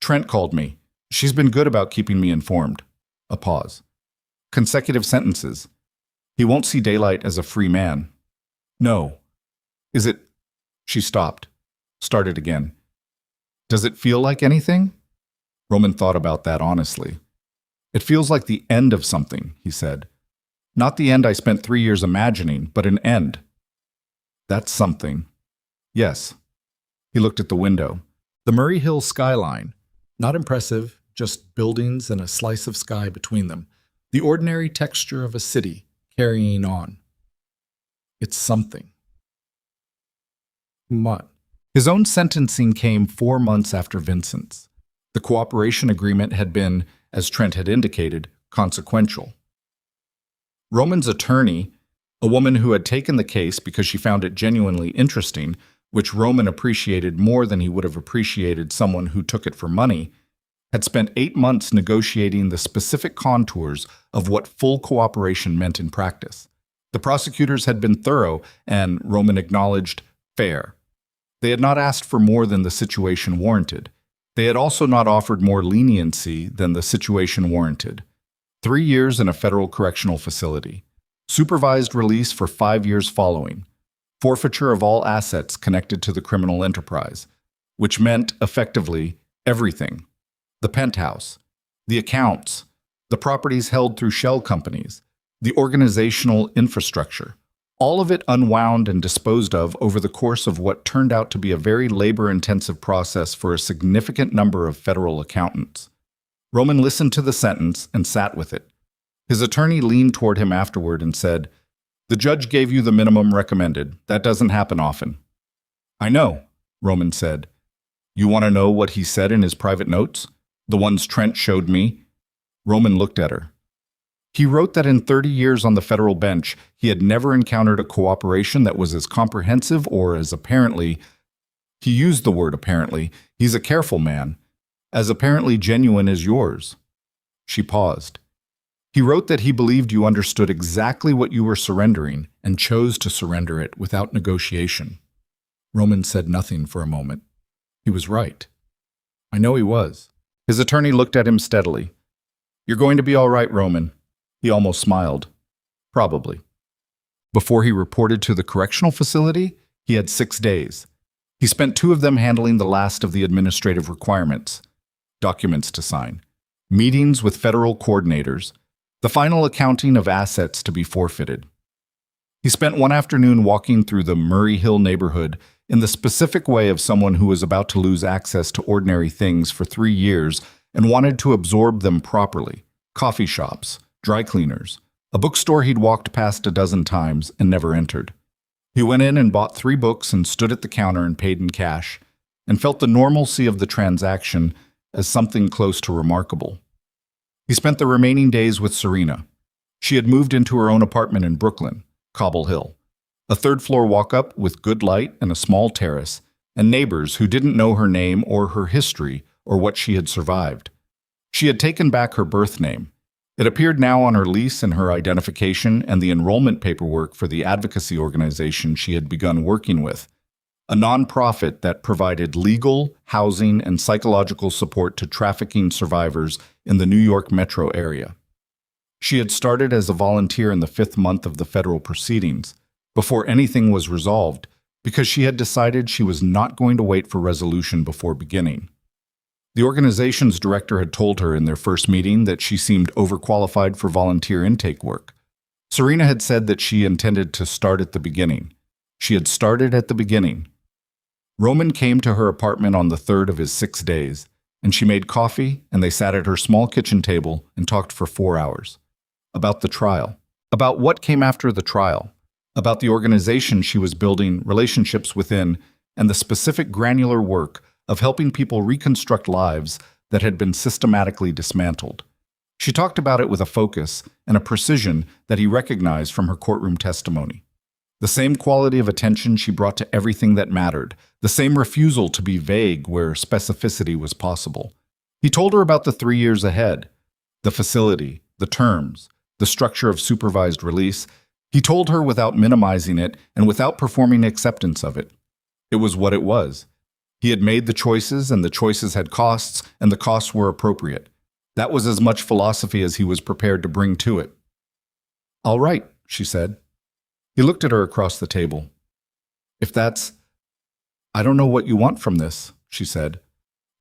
"Trent called me. She's been good about keeping me informed." A pause. "Consecutive sentences. He won't see daylight as a free man." "No." "Is it—" She stopped. Started again. "Does it feel like anything?" Roman thought about that honestly. "It feels like the end of something," he said. "Not the end I spent 3 years imagining, but an end." "That's something." "Yes." He looked at the window. The Murray Hill skyline. Not impressive, just buildings and a slice of sky between them. The ordinary texture of a city carrying on. It's something. What? His own sentencing came 4 months after Vincent's. The cooperation agreement had been, as Trent had indicated, consequential. Roman's attorney, a woman who had taken the case because she found it genuinely interesting, which Roman appreciated more than he would have appreciated someone who took it for money, had spent 8 months negotiating the specific contours of what full cooperation meant in practice. The prosecutors had been thorough and, Roman acknowledged, fair. They had not asked for more than the situation warranted. They had also not offered more leniency than the situation warranted. 3 years in a federal correctional facility. Supervised release for 5 years following. Forfeiture of all assets connected to the criminal enterprise, which meant, effectively, everything. The penthouse, the accounts, the properties held through shell companies, the organizational infrastructure, all of it unwound and disposed of over the course of what turned out to be a very labor-intensive process for a significant number of federal accountants. Roman listened to the sentence and sat with it. His attorney leaned toward him afterward and said, "The judge gave you the minimum recommended. That doesn't happen often." "I know," Roman said. "You want to know what he said in his private notes? The ones Trent showed me?" Roman looked at her. He wrote that in 30 years on the federal bench, he had never encountered a cooperation that was as comprehensive or as apparently, he used the word apparently, he's a careful man, as apparently genuine as yours. She paused. He wrote that he believed you understood exactly what you were surrendering and chose to surrender it without negotiation. Roman said nothing for a moment. He was right. I know he was. His attorney looked at him steadily. "You're going to be all right, Roman." He almost smiled. "Probably." Before he reported to the correctional facility, he had 6 days. He spent 2 of them handling the last of the administrative requirements. Documents to sign. Meetings with federal coordinators. The final accounting of assets to be forfeited. He spent one afternoon walking through the Murray Hill neighborhood in the specific way of someone who was about to lose access to ordinary things for 3 years and wanted to absorb them properly. Coffee shops, dry cleaners, a bookstore he'd walked past a dozen times and never entered. He went in and bought 3 books and stood at the counter and paid in cash, and felt the normalcy of the transaction as something close to remarkable. He spent the remaining days with Serena. She had moved into her own apartment in Brooklyn, Cobble Hill, a 3rd-floor walk-up with good light and a small terrace, and neighbors who didn't know her name or her history or what she had survived. She had taken back her birth name. It appeared now on her lease and her identification and the enrollment paperwork for the advocacy organization she had begun working with, a nonprofit that provided legal, housing, and psychological support to trafficking survivors in the New York metro area. She had started as a volunteer in the 5th month of the federal proceedings. Before anything was resolved, because she had decided she was not going to wait for resolution before beginning. The organization's director had told her in their first meeting that she seemed overqualified for volunteer intake work. Serena had said that she intended to start at the beginning. She had started at the beginning. Roman came to her apartment on the third of his 6 days, and she made coffee, and they sat at her small kitchen table and talked for 4 hours. About the trial. About what came after the trial. About the organization she was building, relationships within, and the specific granular work of helping people reconstruct lives that had been systematically dismantled. She talked about it with a focus and a precision that he recognized from her courtroom testimony. The same quality of attention she brought to everything that mattered, the same refusal to be vague where specificity was possible. He told her about the 3 years ahead, the facility, the terms, the structure of supervised release. He told her without minimizing it and without performing acceptance of it. It was what it was. He had made the choices, and the choices had costs, and the costs were appropriate. That was as much philosophy as he was prepared to bring to it. "All right," she said. He looked at her across the table. I don't know what you want from this," she said.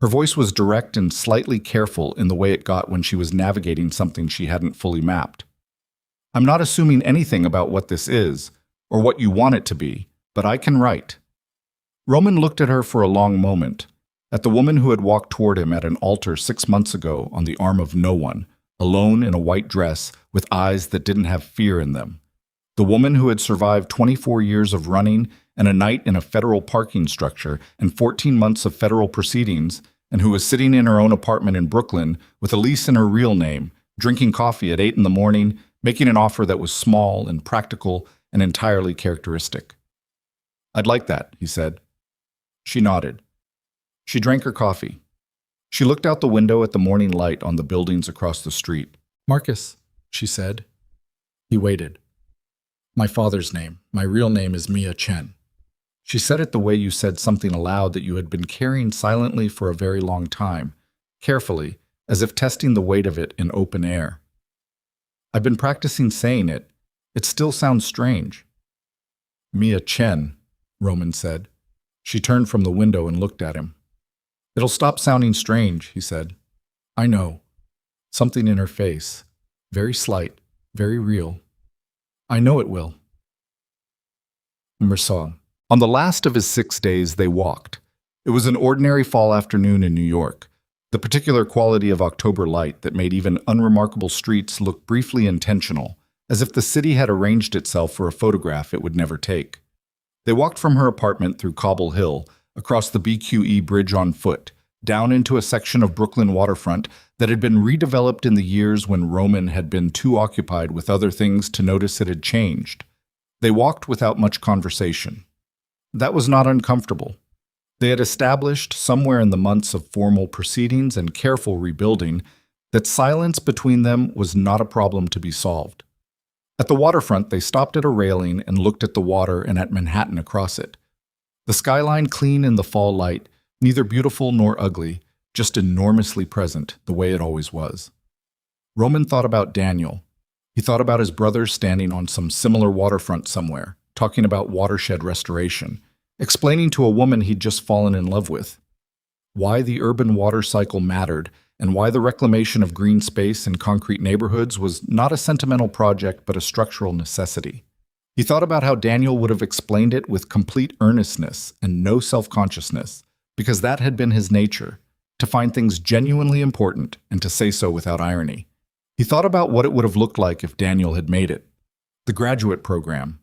Her voice was direct and slightly careful in the way it got when she was navigating something she hadn't fully mapped. "I'm not assuming anything about what this is, or what you want it to be, but I can write." Roman looked at her for a long moment, at the woman who had walked toward him at an altar 6 months ago on the arm of no one, alone in a white dress with eyes that didn't have fear in them. The woman who had survived 24 years of running and a night in a federal parking structure and 14 months of federal proceedings, and who was sitting in her own apartment in Brooklyn with a lease in her real name, drinking coffee at 8 in the morning, making an offer that was small and practical and entirely characteristic. "I'd like that," he said. She nodded. She drank her coffee. She looked out the window at the morning light on the buildings across the street. "Marcus," she said. He waited. "My father's name. My real name is Mia Chen." She said it the way you said something aloud that you had been carrying silently for a very long time, carefully, as if testing the weight of it in open air. "I've been practicing saying it. It still sounds strange." "Mia Chen," Roman said. She turned from the window and looked at him. "It'll stop sounding strange," he said. "I know." Something in her face. Very slight, very real. "I know it will." Song. On the last of his 6 days, they walked. It was an ordinary fall afternoon in New York, the particular quality of October light that made even unremarkable streets look briefly intentional, as if the city had arranged itself for a photograph it would never take. They walked from her apartment through Cobble Hill, across the BQE Bridge on foot, down into a section of Brooklyn waterfront that had been redeveloped in the years when Roman had been too occupied with other things to notice it had changed. They walked without much conversation. That was not uncomfortable. They had established, somewhere in the months of formal proceedings and careful rebuilding, that silence between them was not a problem to be solved. At the waterfront, they stopped at a railing and looked at the water and at Manhattan across it. The skyline clean in the fall light, neither beautiful nor ugly, just enormously present, the way it always was. Roman thought about Daniel. He thought about his brother standing on some similar waterfront somewhere, talking about watershed restoration, explaining to a woman he'd just fallen in love with why the urban water cycle mattered and why the reclamation of green space in concrete neighborhoods was not a sentimental project but a structural necessity. He thought about how Daniel would have explained it with complete earnestness and no self-consciousness, because that had been his nature, to find things genuinely important and to say so without irony. He thought about what it would have looked like if Daniel had made it. The graduate program,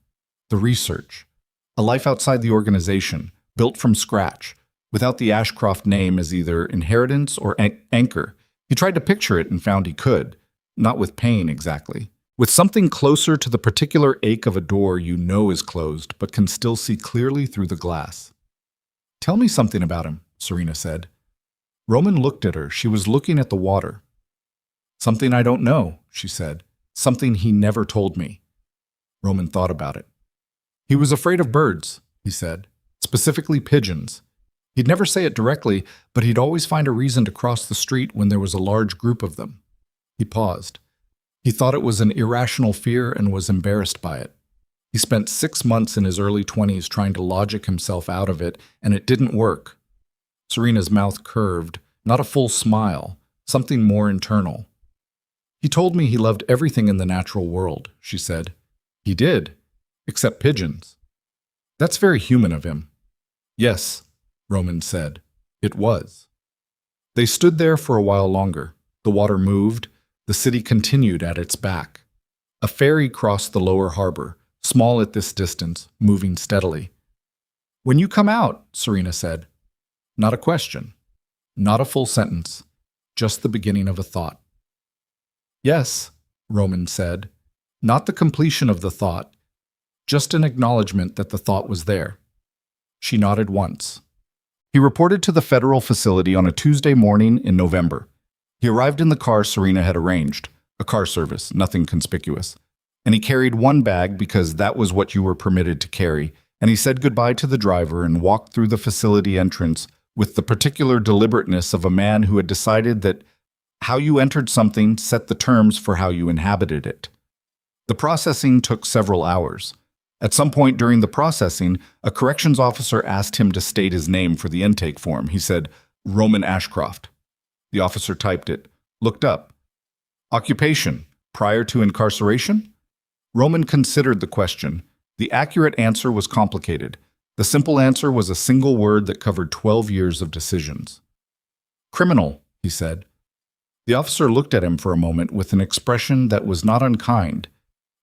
the research, a life outside the organization, built from scratch, without the Ashcroft name as either inheritance or anchor. He tried to picture it and found he could, not with pain exactly, with something closer to the particular ache of a door you know is closed but can still see clearly through the glass. "Tell me something about him," Serena said. Roman looked at her. She was looking at the water. "Something I don't know," she said. "Something he never told me." Roman thought about it. "He was afraid of birds," he said, "specifically pigeons. He'd never say it directly, but he'd always find a reason to cross the street when there was a large group of them." He paused. He thought it was an irrational fear and was embarrassed by it. He spent 6 months in his early 20s trying to logic himself out of it, and it didn't work. Serena's mouth curved, not a full smile, something more internal. He told me he loved everything in the natural world, she said. He did, except pigeons. That's very human of him. Yes, Roman said. It was. They stood there for a while longer. The water moved. The city continued at its back. A ferry crossed the lower harbor, small at this distance, moving steadily. When you come out, Serena said. Not a question. Not a full sentence. Just the beginning of a thought. Yes, Roman said. Not the completion of the thought. Just an acknowledgement that the thought was there. She nodded once. He reported to the federal facility on a Tuesday morning in November. He arrived in the car Serena had arranged, a car service, nothing conspicuous. And he carried one bag because that was what you were permitted to carry, and he said goodbye to the driver and walked through the facility entrance with the particular deliberateness of a man who had decided that how you entered something set the terms for how you inhabited it. The processing took several hours. At some point during the processing, a corrections officer asked him to state his name for the intake form. He said, Roman Ashcroft. The officer typed it, looked up. Occupation, prior to incarceration? Roman considered the question. The accurate answer was complicated. The simple answer was a single word that covered 12 years of decisions. Criminal, he said. The officer looked at him for a moment with an expression that was not unkind,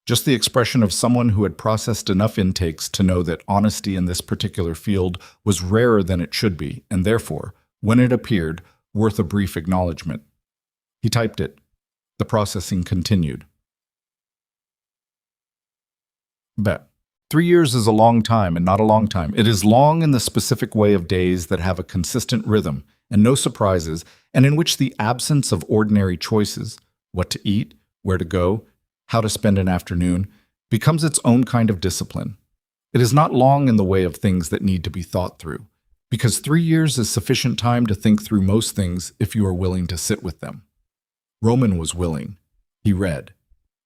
just the expression of someone who had processed enough intakes to know that honesty in this particular field was rarer than it should be, and therefore, when it appeared, worth a brief acknowledgement. He typed it. The processing continued. Bet. 3 years is a long time and not a long time. It is long in the specific way of days that have a consistent rhythm and no surprises, and in which the absence of ordinary choices, what to eat, where to go, how to spend an afternoon, becomes its own kind of discipline. It is not long in the way of things that need to be thought through, because 3 years is sufficient time to think through most things if you are willing to sit with them. Roman was willing. He read.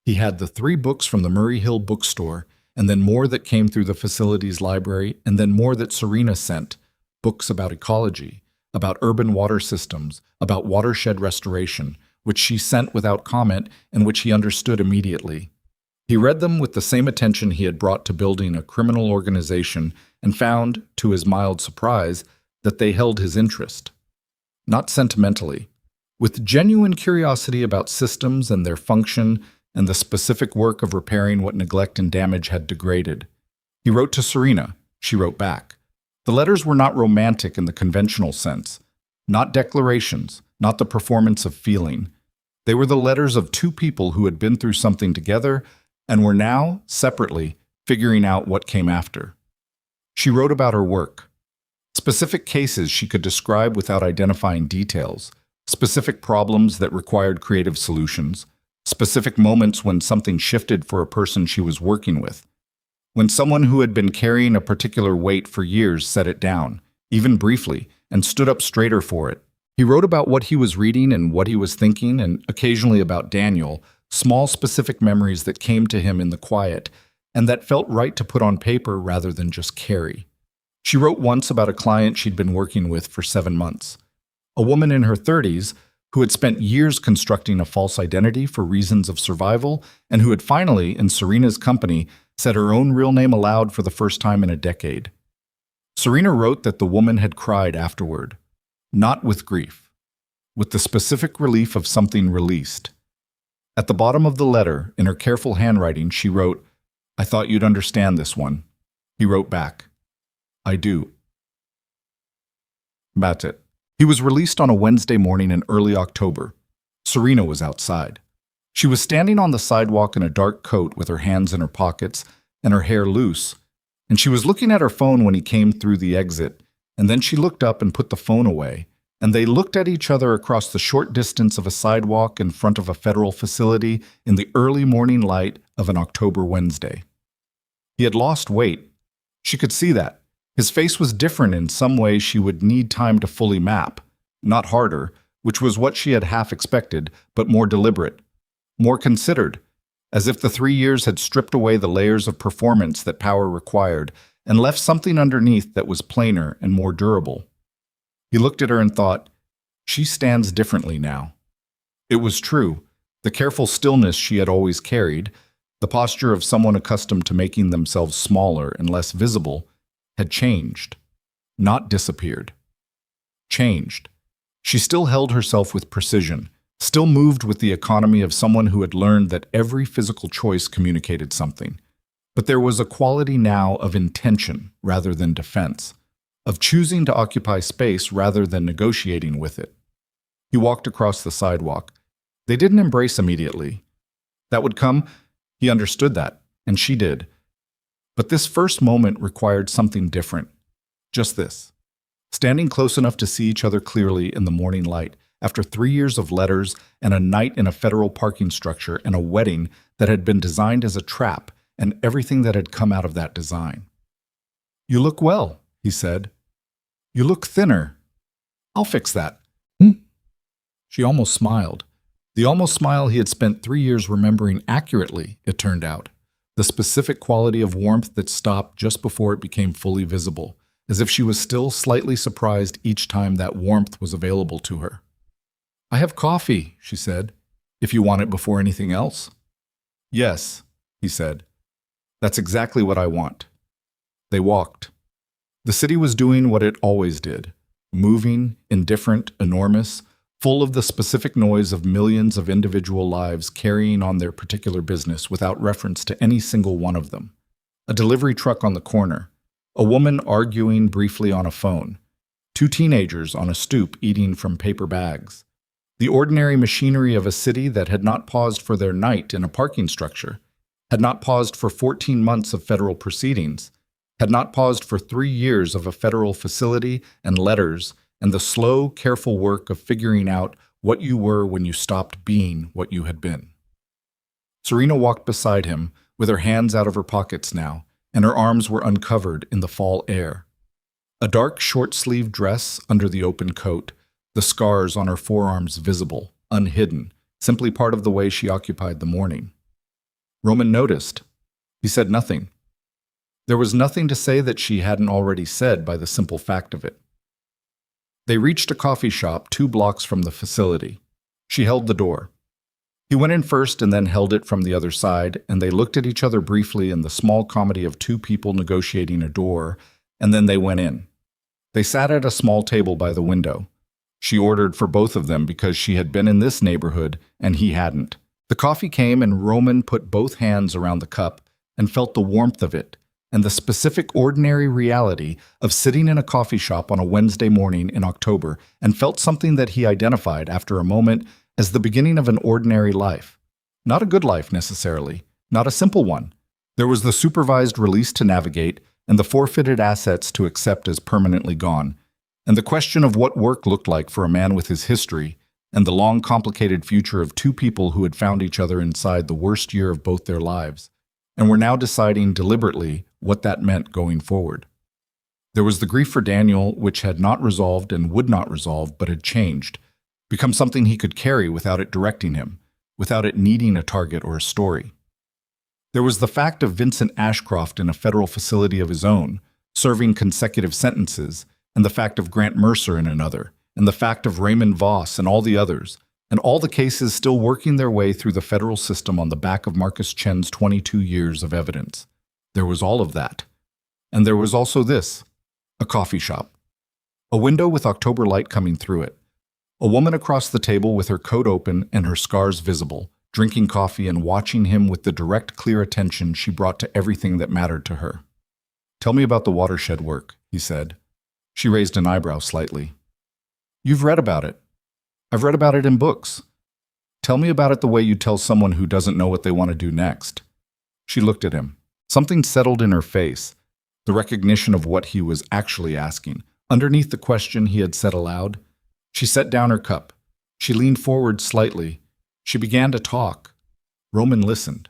He had the 3 books from the Murray Hill bookstore, and then more that came through the facility's library, and then more that Serena sent, books about ecology, about urban water systems, about watershed restoration, which she sent without comment and which he understood immediately. He read them with the same attention he had brought to building a criminal organization and found, to his mild surprise, that they held his interest. Not sentimentally, with genuine curiosity about systems and their function and the specific work of repairing what neglect and damage had degraded. He wrote to Serena. She wrote back. The letters were not romantic in the conventional sense, not declarations, not the performance of feeling. They were the letters of 2 people who had been through something together and were now, separately, figuring out what came after. She wrote about her work. Specific cases she could describe without identifying details, specific problems that required creative solutions, specific moments when something shifted for a person she was working with, when someone who had been carrying a particular weight for years set it down, even briefly, and stood up straighter for it. He wrote about what he was reading and what he was thinking, and occasionally about Daniel, small specific memories that came to him in the quiet, and that felt right to put on paper rather than just carry. She wrote once about a client she'd been working with for 7 months, a woman in her 30s who had spent years constructing a false identity for reasons of survival, and who had finally, in Serena's company, said her own real name aloud for the first time in a decade. Serena wrote that the woman had cried afterward, not with grief, with the specific relief of something released. At the bottom of the letter, in her careful handwriting, she wrote, I thought you'd understand this one. He wrote back, I do. That's it. He was released on a Wednesday morning in early October. Serena was outside. She was standing on the sidewalk in a dark coat with her hands in her pockets and her hair loose, and she was looking at her phone when he came through the exit, and then she looked up and put the phone away, and they looked at each other across the short distance of a sidewalk in front of a federal facility in the early morning light of an October Wednesday. He had lost weight. She could see that. His face was different in some way she would need time to fully map, not harder, which was what she had half expected, but more deliberate, more considered. as if the 3 years had stripped away the layers of performance that power required and left something underneath that was plainer and more durable. He looked at her and thought, she stands differently now. It was true. The careful stillness she had always carried, the posture of someone accustomed to making themselves smaller and less visible, had changed, not disappeared. Changed. She still held herself with precision, still moved with the economy of someone who had learned that every physical choice communicated something. But there was a quality now of intention rather than defense, of choosing to occupy space rather than negotiating with it. He walked across the sidewalk. They didn't embrace immediately. That would come, he understood that, and she did. But this first moment required something different. Just this. Standing close enough to see each other clearly in the morning light, after 3 years of letters and a night in a federal parking structure and a wedding that had been designed as a trap and everything that had come out of that design. "You look well," he said. "You look thinner. I'll fix that." She almost smiled. The almost smile he had spent 3 years remembering accurately, it turned out. The specific quality of warmth that stopped just before it became fully visible, as if she was still slightly surprised each time that warmth was available to her. "I have coffee," she said, "if you want it before anything else." "Yes," he said. "That's exactly what I want." They walked. The city was doing what it always did, moving, indifferent, enormous, full of the specific noise of millions of individual lives carrying on their particular business without reference to any single one of them. A delivery truck on the corner, a woman arguing briefly on a phone, 2 teenagers on a stoop eating from paper bags. The ordinary machinery of a city that had not paused for their night in a parking structure, had not paused for 14 months of federal proceedings, had not paused for 3 years of a federal facility and letters and the slow, careful work of figuring out what you were when you stopped being what you had been. Serena walked beside him, with her hands out of her pockets now, and her arms were uncovered in the fall air. A dark, short-sleeved dress under the open coat, the scars on her forearms visible, unhidden, simply part of the way she occupied the morning. Roman noticed. He said nothing. There was nothing to say that she hadn't already said by the simple fact of it. They reached a coffee shop 2 blocks from the facility. She held the door. He went in first and then held it from the other side, and they looked at each other briefly in the small comedy of 2 people negotiating a door, and then they went in. They sat at a small table by the window. She ordered for both of them because she had been in this neighborhood and he hadn't. The coffee came and Roman put both hands around the cup and felt the warmth of it, and the specific ordinary reality of sitting in a coffee shop on a Wednesday morning in October, and felt something that he identified after a moment as the beginning of an ordinary life. Not a good life necessarily, not a simple one. There was the supervised release to navigate and the forfeited assets to accept as permanently gone, and the question of what work looked like for a man with his history, and the long complicated future of 2 people who had found each other inside the worst year of both their lives, and were now deciding deliberately what that meant going forward. There was the grief for Daniel, which had not resolved and would not resolve, but had changed, become something he could carry without it directing him, without it needing a target or a story. There was the fact of Vincent Ashcroft in a federal facility of his own, serving consecutive sentences, and the fact of Grant Mercer in another, and the fact of Raymond Voss and all the others, and all the cases still working their way through the federal system on the back of Marcus Chen's 22 years of evidence. There was all of that. And there was also this, a coffee shop. A window with October light coming through it. A woman across the table with her coat open and her scars visible, drinking coffee and watching him with the direct, clear attention she brought to everything that mattered to her. "Tell me about the watershed work," he said. She raised an eyebrow slightly. "You've read about it." "I've read about it in books." "Tell me about it the way you tell someone who doesn't know what they want to do next." She looked at him. Something settled in her face, the recognition of what he was actually asking. Underneath the question he had said aloud, she set down her cup. She leaned forward slightly. She began to talk. Roman listened.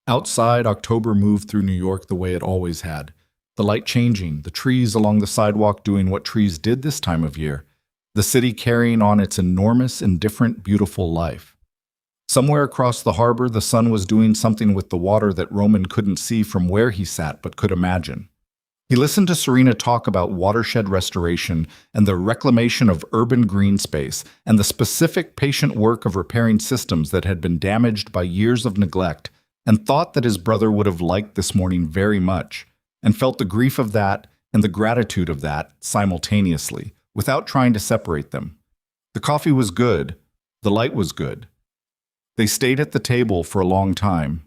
Outside, October moved through New York the way it always had. The light changing, the trees along the sidewalk doing what trees did this time of year, the city carrying on its enormous, indifferent, beautiful life. Somewhere across the harbor, the sun was doing something with the water that Roman couldn't see from where he sat but could imagine. He listened to Serena talk about watershed restoration and the reclamation of urban green space and the specific patient work of repairing systems that had been damaged by years of neglect, and thought that his brother would have liked this morning very much, and felt the grief of that and the gratitude of that simultaneously, without trying to separate them. The coffee was good, the light was good. They stayed at the table for a long time,